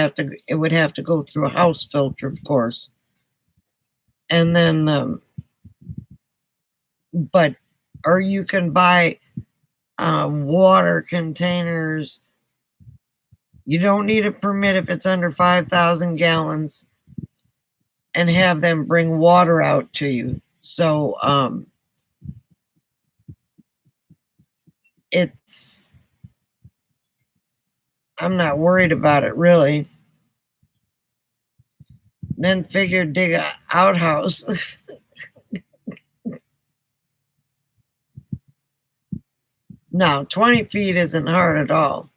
have to go through a house filter, of course. And then or you can buy water containers. You don't need a permit if it's under 5,000 gallons, and have them bring water out to you. So I'm not worried about it really. Then figure dig a outhouse. No, 20 feet isn't hard at all.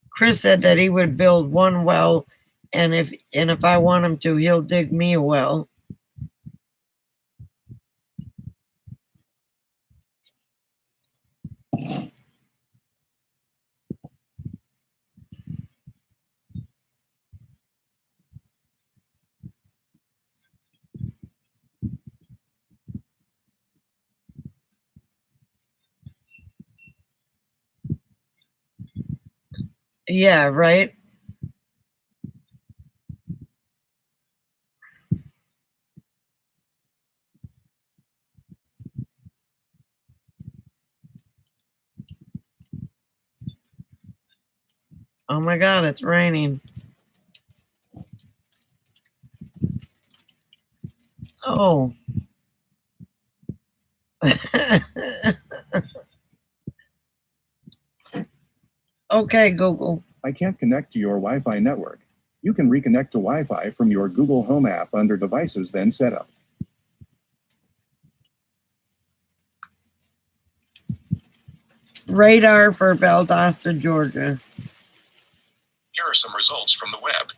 Chris said that he would build one well, and if I want him to, he'll dig me a well. Yeah, right? Oh my God, it's raining. Oh. Okay, Google. I can't connect to your Wi-Fi network. You can reconnect to Wi-Fi from your Google Home app under Devices, then Setup. Radar for Valdosta, Georgia. Here are some results from the web.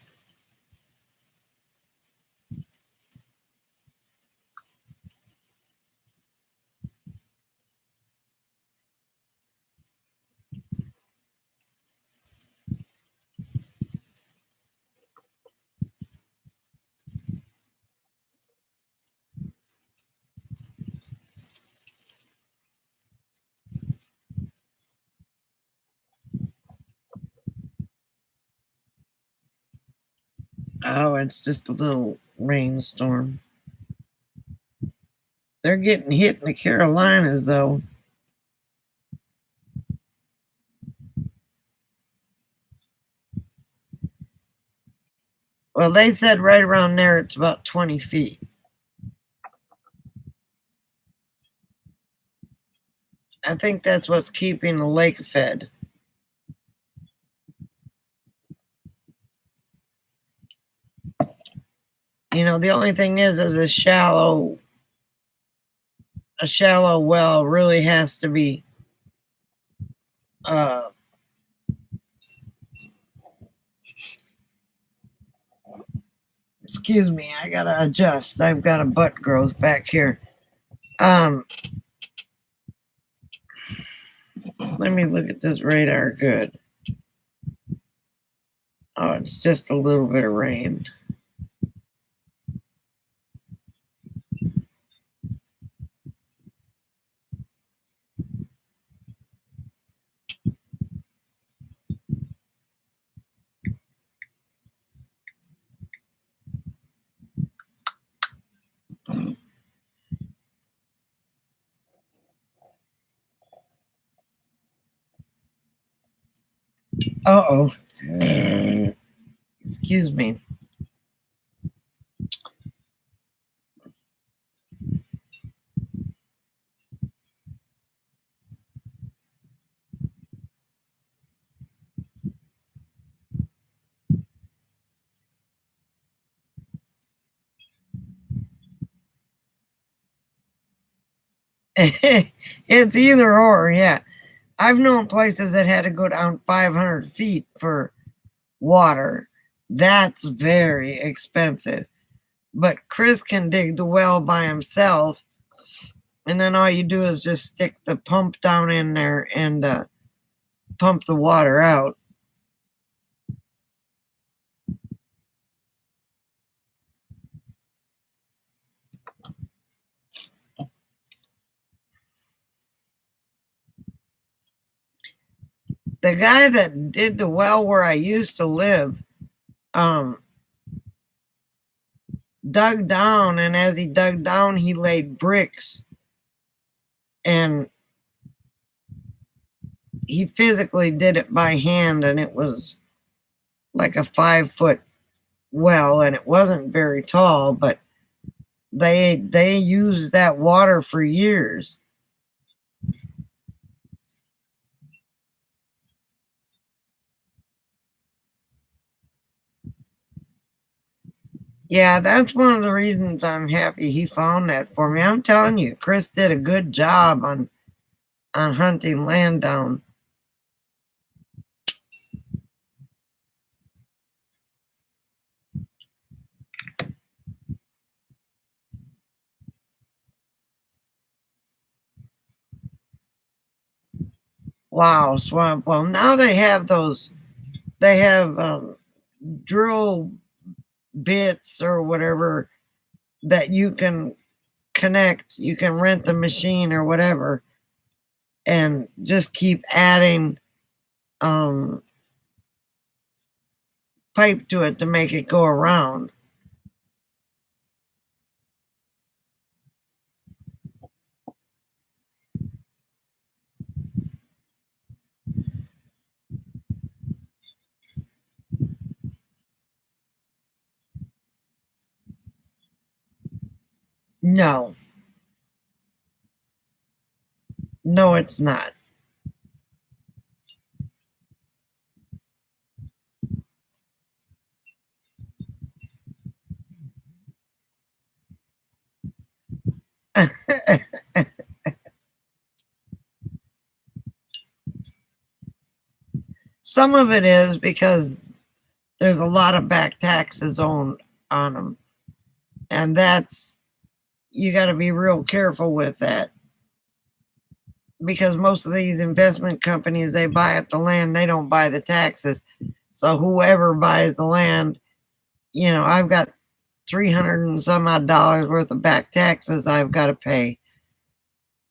Oh, it's just a little rainstorm. They're getting hit in the Carolinas, though. Well, they said right around there it's about 20 feet. I think that's what's keeping the lake fed. You know, the only thing is a shallow well really has to be excuse me, I gotta adjust. I've got a butt growth back here. Let me look at this radar good. Oh, it's just a little bit of rain. Uh-oh. Excuse me. It's either or, yeah. I've known places that had to go down 500 feet for water. That's very expensive. But Chris can dig the well by himself, and then all you do is just stick the pump down in there and pump the water out. The guy that did the well where I used to live, dug down, and as he dug down, he laid bricks, and he physically did it by hand, and it was like a 5-foot well, and it wasn't very tall, but they used that water for years. Yeah, that's one of the reasons I'm happy he found that for me. I'm telling you, Chris did a good job on hunting land down. Wow, swamp. Well, now they have those. They have drill bits or whatever that you can connect. You can rent the machine or whatever, and just keep adding pipe to it to make it go around. No, no, it's not. Some of it is because there's a lot of back taxes on them, and that's, you got to be real careful with that, because most of these investment companies, they buy up the land, they don't buy the taxes. So whoever buys the land, I've got 300 and some odd dollars worth of back taxes I've got to pay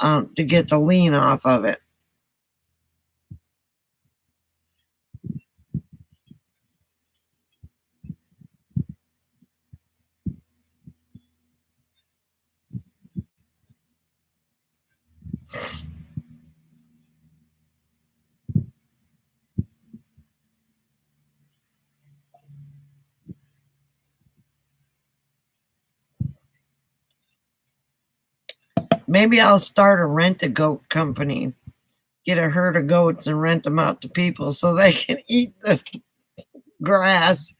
to get the lien off of it. Maybe I'll start a rent-a-goat company, get a herd of goats and rent them out to people so they can eat the grass.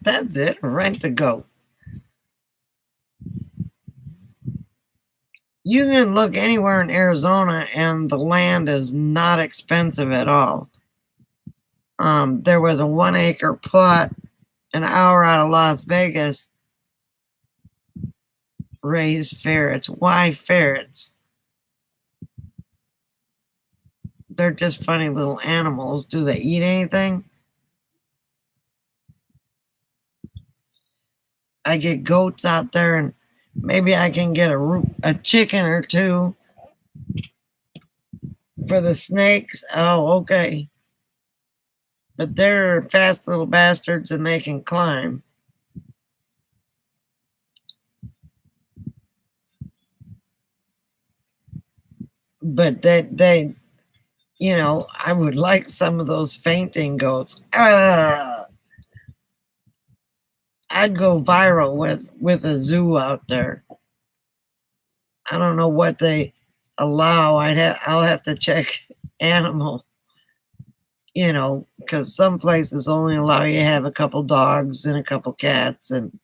That's it, rent-a-goat. You can look anywhere in Arizona and the land is not expensive at all. There was a 1 acre plot an hour out of Las Vegas, raised ferrets. Why ferrets? They're just funny little animals. Do they eat anything? I get goats out there, and maybe I can get a chicken or two for the snakes. Oh, okay. But they're fast little bastards and they can climb. But they I would like some of those fainting goats. I'd go viral with a zoo out there. I don't know what they allow. I'll have to check animal, because some places only allow you to have a couple dogs and a couple cats, and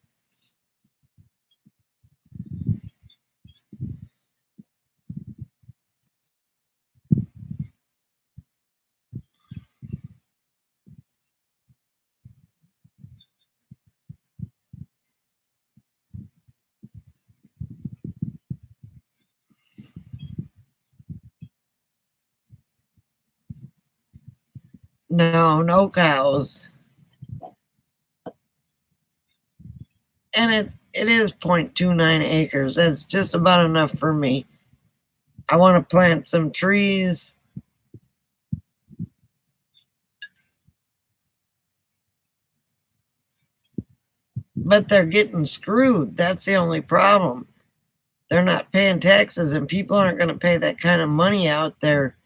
no cows. And it is 0.29 acres. That's just about enough for me. I want to plant some trees. But they're getting screwed. That's the only problem. They're not paying taxes, and people aren't going to pay that kind of money out there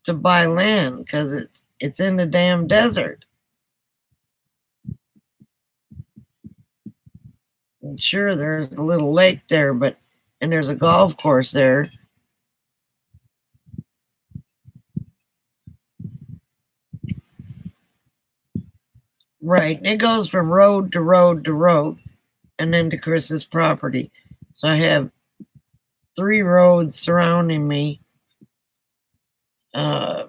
to buy land, because it's in the damn desert. And sure, there's a little lake there, and there's a golf course there. Right. It goes from road to road to road and then to Chris's property. So I have 3 roads surrounding me because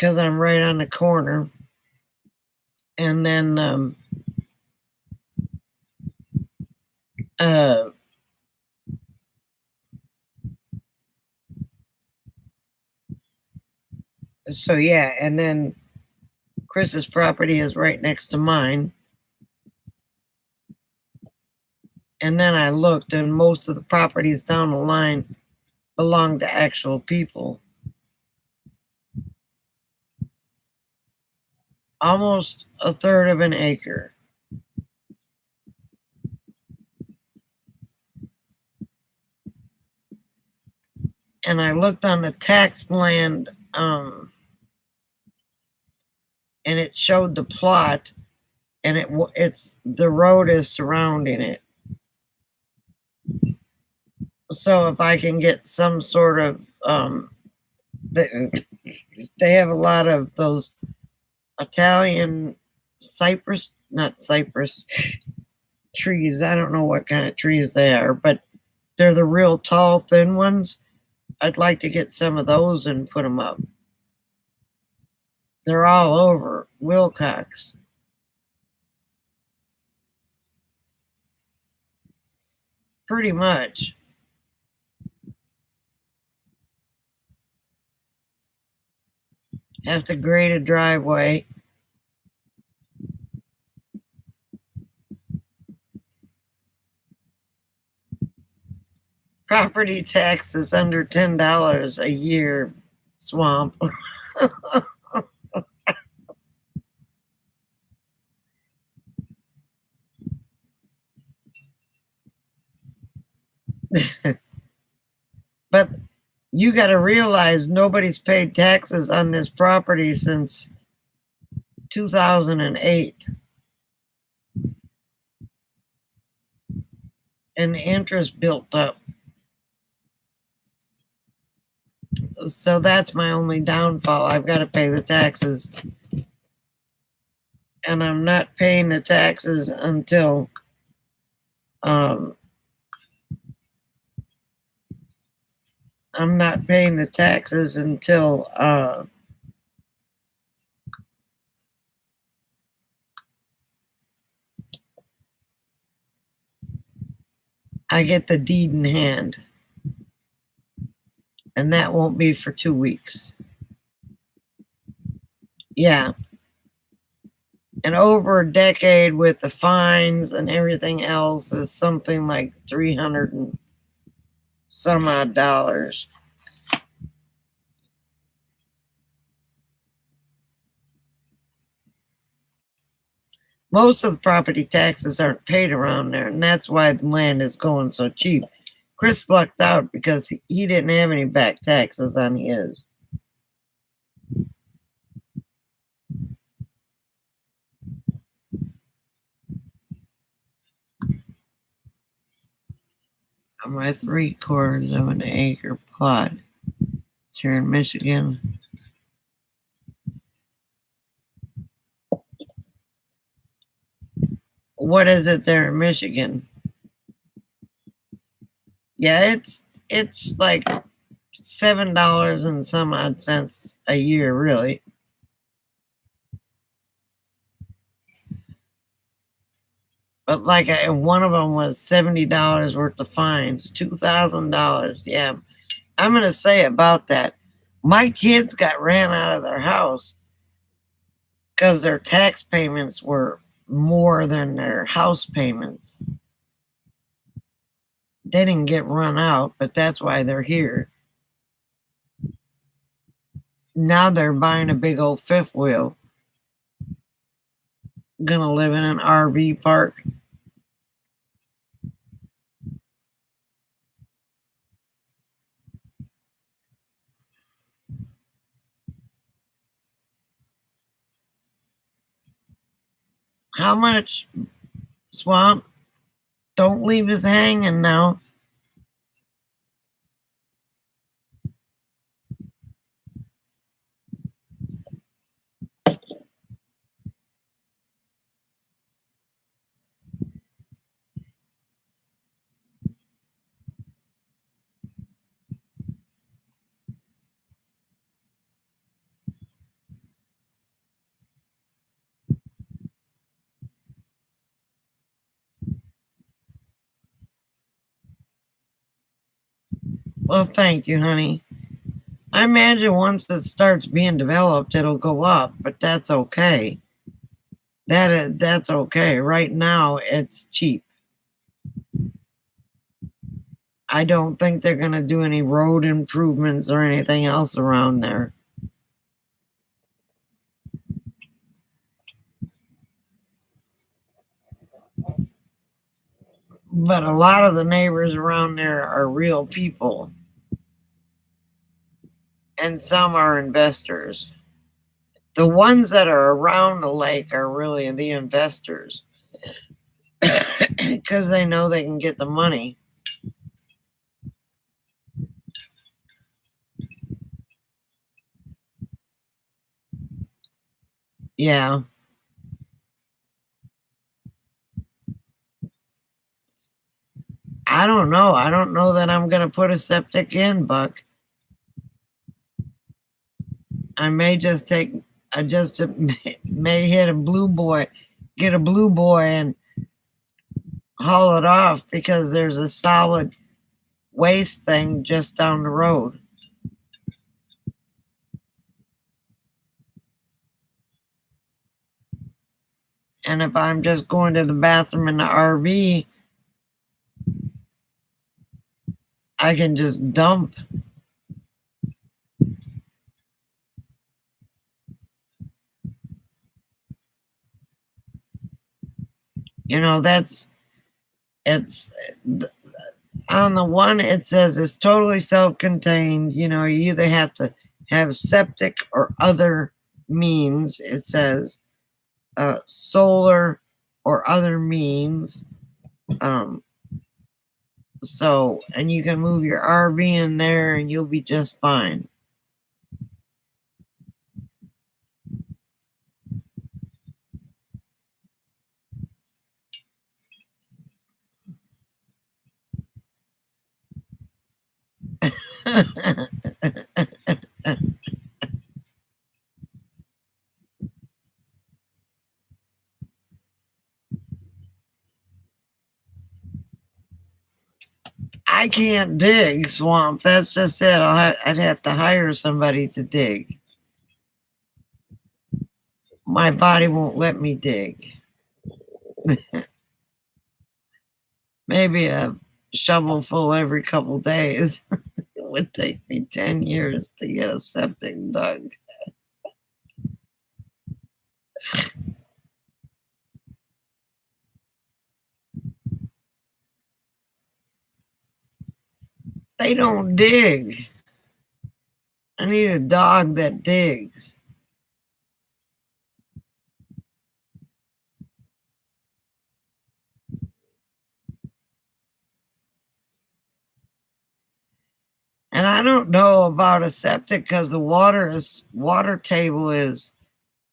I'm right on the corner. And then so yeah, and then Chris's property is right next to mine. And then I looked, and most of the properties down the line belong to actual people. Almost a third of an acre. And I looked on the taxed land, and it showed the plot, and it's the road is surrounding it. So if I can get some sort of they have a lot of those Italian cypress, not cypress trees. I don't know what kind of trees they are, but they're the real tall, thin ones. I'd like to get some of those and put them up. They're all over Wilcox. Pretty much. Have to grade a driveway. Property tax is under $10 a year, Swamp. But you got to realize nobody's paid taxes on this property since 2008. And the interest built up. So that's my only downfall. I've got to pay the taxes. And I'm not paying the taxes until I'm not paying the taxes until I get the deed in hand. And that won't be for 2 weeks. Yeah. And over a decade with the fines and everything else is something like 300 and some odd dollars. Most of the property taxes aren't paid around there, and that's why the land is going so cheap. Chris lucked out because he didn't have any back taxes on his. On my 3/4 of an acre plot. It's here in Michigan. What is it there in Michigan? Yeah, it's like $7 and some odd cents a year, really. But like one of them was $70 worth of fines, $2,000. Yeah, I'm gonna say about that. My kids got ran out of their house because their tax payments were more than their house payments. They didn't get run out, but that's why they're here. Now they're buying a big old fifth wheel. Gonna live in an RV park. How much, Swamp? Don't leave us hanging now. Well, thank you, honey. I imagine once it starts being developed, it'll go up, but that's okay. That's okay. Right now, it's cheap. I don't think they're gonna do any road improvements or anything else around there. But a lot of the neighbors around there are real people, and some are investors. The ones that are around the lake are really the investors because they know they can get the money. Yeah. I don't know. I don't know that I'm going to put a septic in, Buck. I may just take, I just may hit a blue boy, get a blue boy and haul it off because there's a solid waste thing just down the road. And if I'm just going to the bathroom in the RV, I can just dump. You know, it's on the one, it says it's totally self-contained. You know, you either have to have septic or other means. It says solar or other means. So, and you can move your RV in there and you'll be just fine. I can't dig, Swamp. That's just it. I'd have to hire somebody to dig. My body won't let me dig. Maybe a shovelful every couple days. It would take me 10 years to get a septic dug. They don't dig. I need a dog that digs. And I don't know about a septic because the water table is,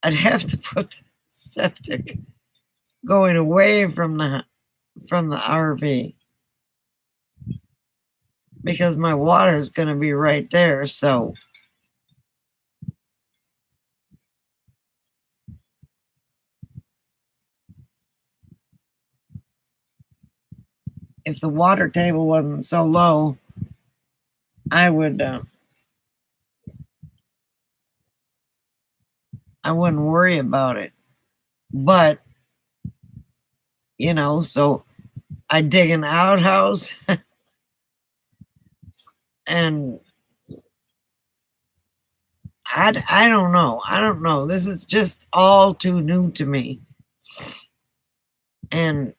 I'd have to put the septic going away from the RV because my water is going to be right there. So if the water table wasn't so low, I wouldn't worry about it. But you know, so I dig an outhouse and I don't know. I don't know. This is just all too new to me. And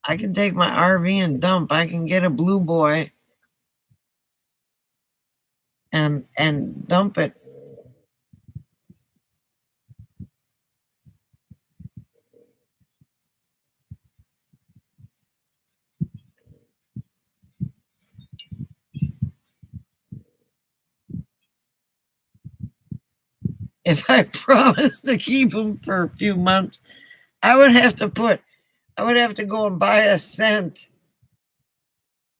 I can take my RV and dump. I can get a blue boy and dump it. If I promised to keep them for a few months, I would have to go and buy a scent.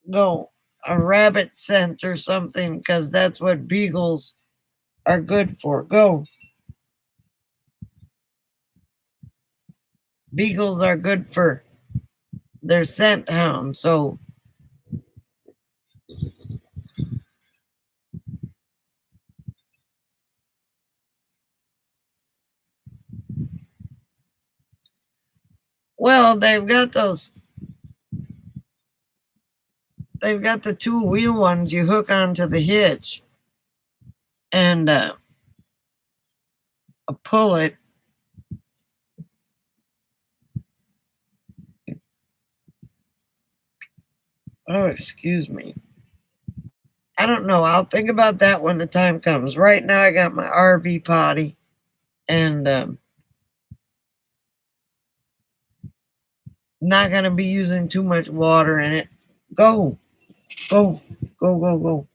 Go a rabbit scent or something because that's what beagles are good for. Go. Beagles are good for their scent hound. So Well, they've got those. They've got the two-wheel ones you hook onto the hitch and pull it. Oh, excuse me. I don't know. I'll think about that when the time comes. Right now, I got my RV potty and not going to be using too much water in it. Go, go, go, go, go.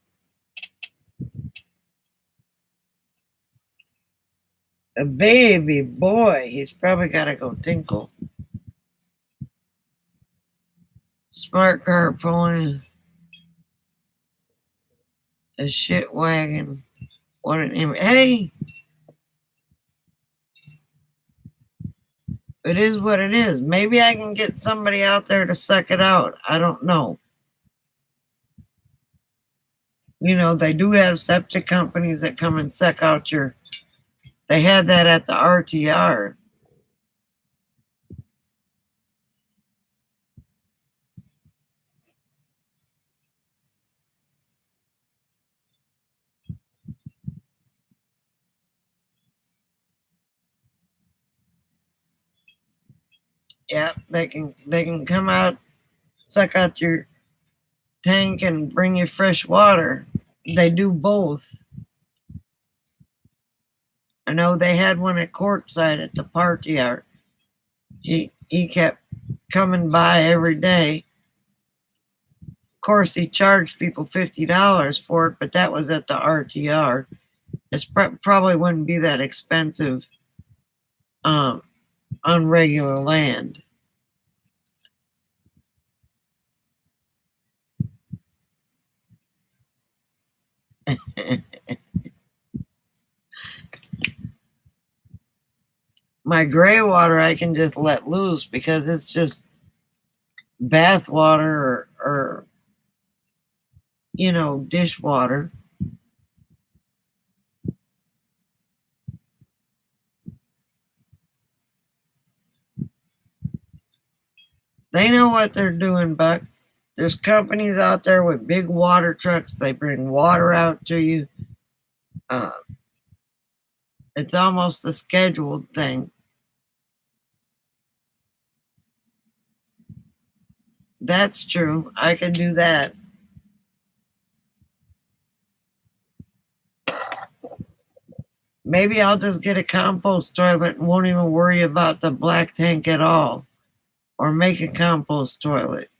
A baby boy. He's probably got to go tinkle. Smart car pulling a shit wagon. What an image. Hey, it is what it is. Maybe I can get somebody out there to suck it out. I don't know. You know, they do have septic companies that come and suck out your. They had that at the RTR. Yeah, they can come out, suck out your tank and bring you fresh water. They do both. I know they had one at Courtside at the park yard. He kept coming by every day. Of course, he charged people $50 for it, but that was at the RTR. It probably wouldn't be that expensive on regular land. My gray water I can just let loose because it's just bath water or dishwater. They know what they're doing, Buck. There's companies out there with big water trucks. They bring water out to you. Uh, it's almost a scheduled thing. That's true. I can do that. Maybe I'll just get a compost toilet and won't even worry about the black tank at all. Or make a compost toilet.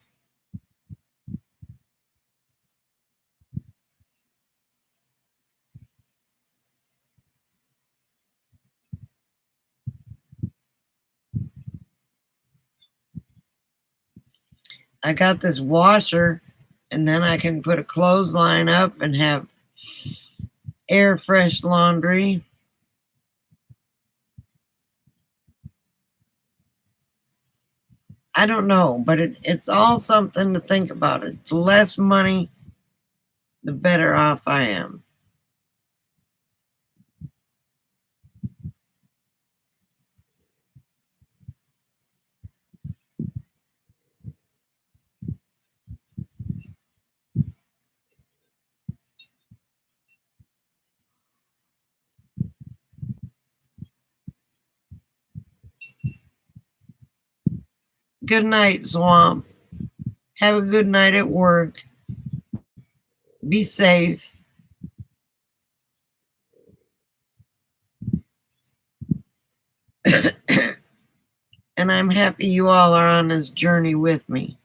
I got this washer, and then I can put a clothesline up and have air fresh laundry. I don't know, but it's all something to think about. It's less money, the better off I am. Good night, Swamp. Have a good night at work. Be safe. And I'm happy you all are on this journey with me.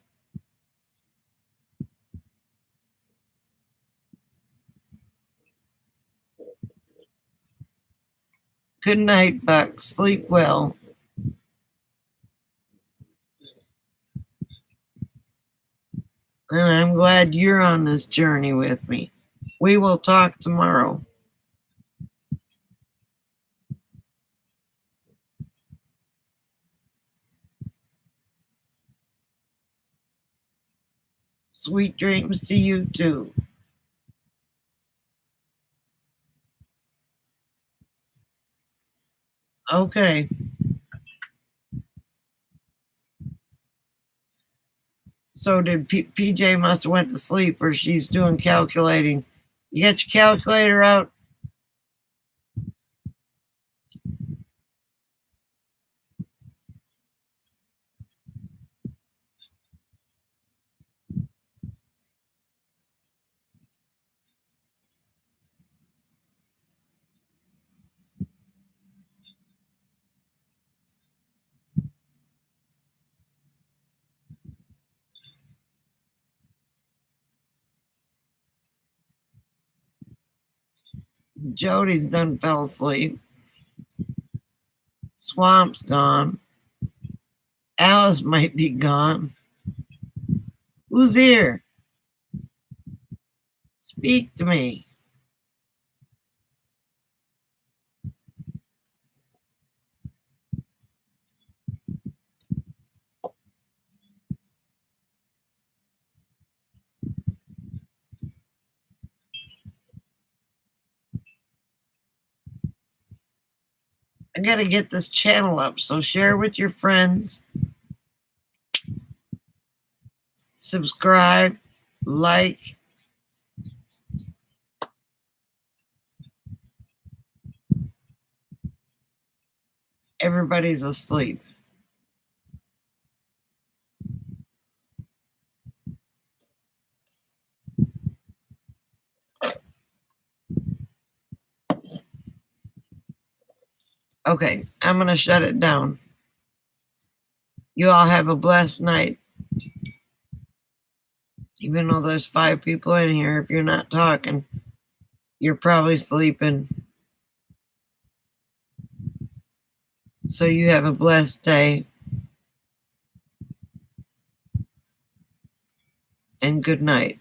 Good night, Buck. Sleep well. And I'm glad you're on this journey with me. We will talk tomorrow. Sweet dreams to you too. Okay. So did PJ must have went to sleep, or she's doing calculating. You got your calculator out? Jody's done fell asleep. Swamp's gone. Alice might be gone. Who's here? Speak to me. I gotta get this channel up, so share with your friends. Subscribe, like. Everybody's asleep. Okay, I'm gonna shut it down. You all have a blessed night. Even though there's 5 people in here, if you're not talking, you're probably sleeping. So you have a blessed day. And good night.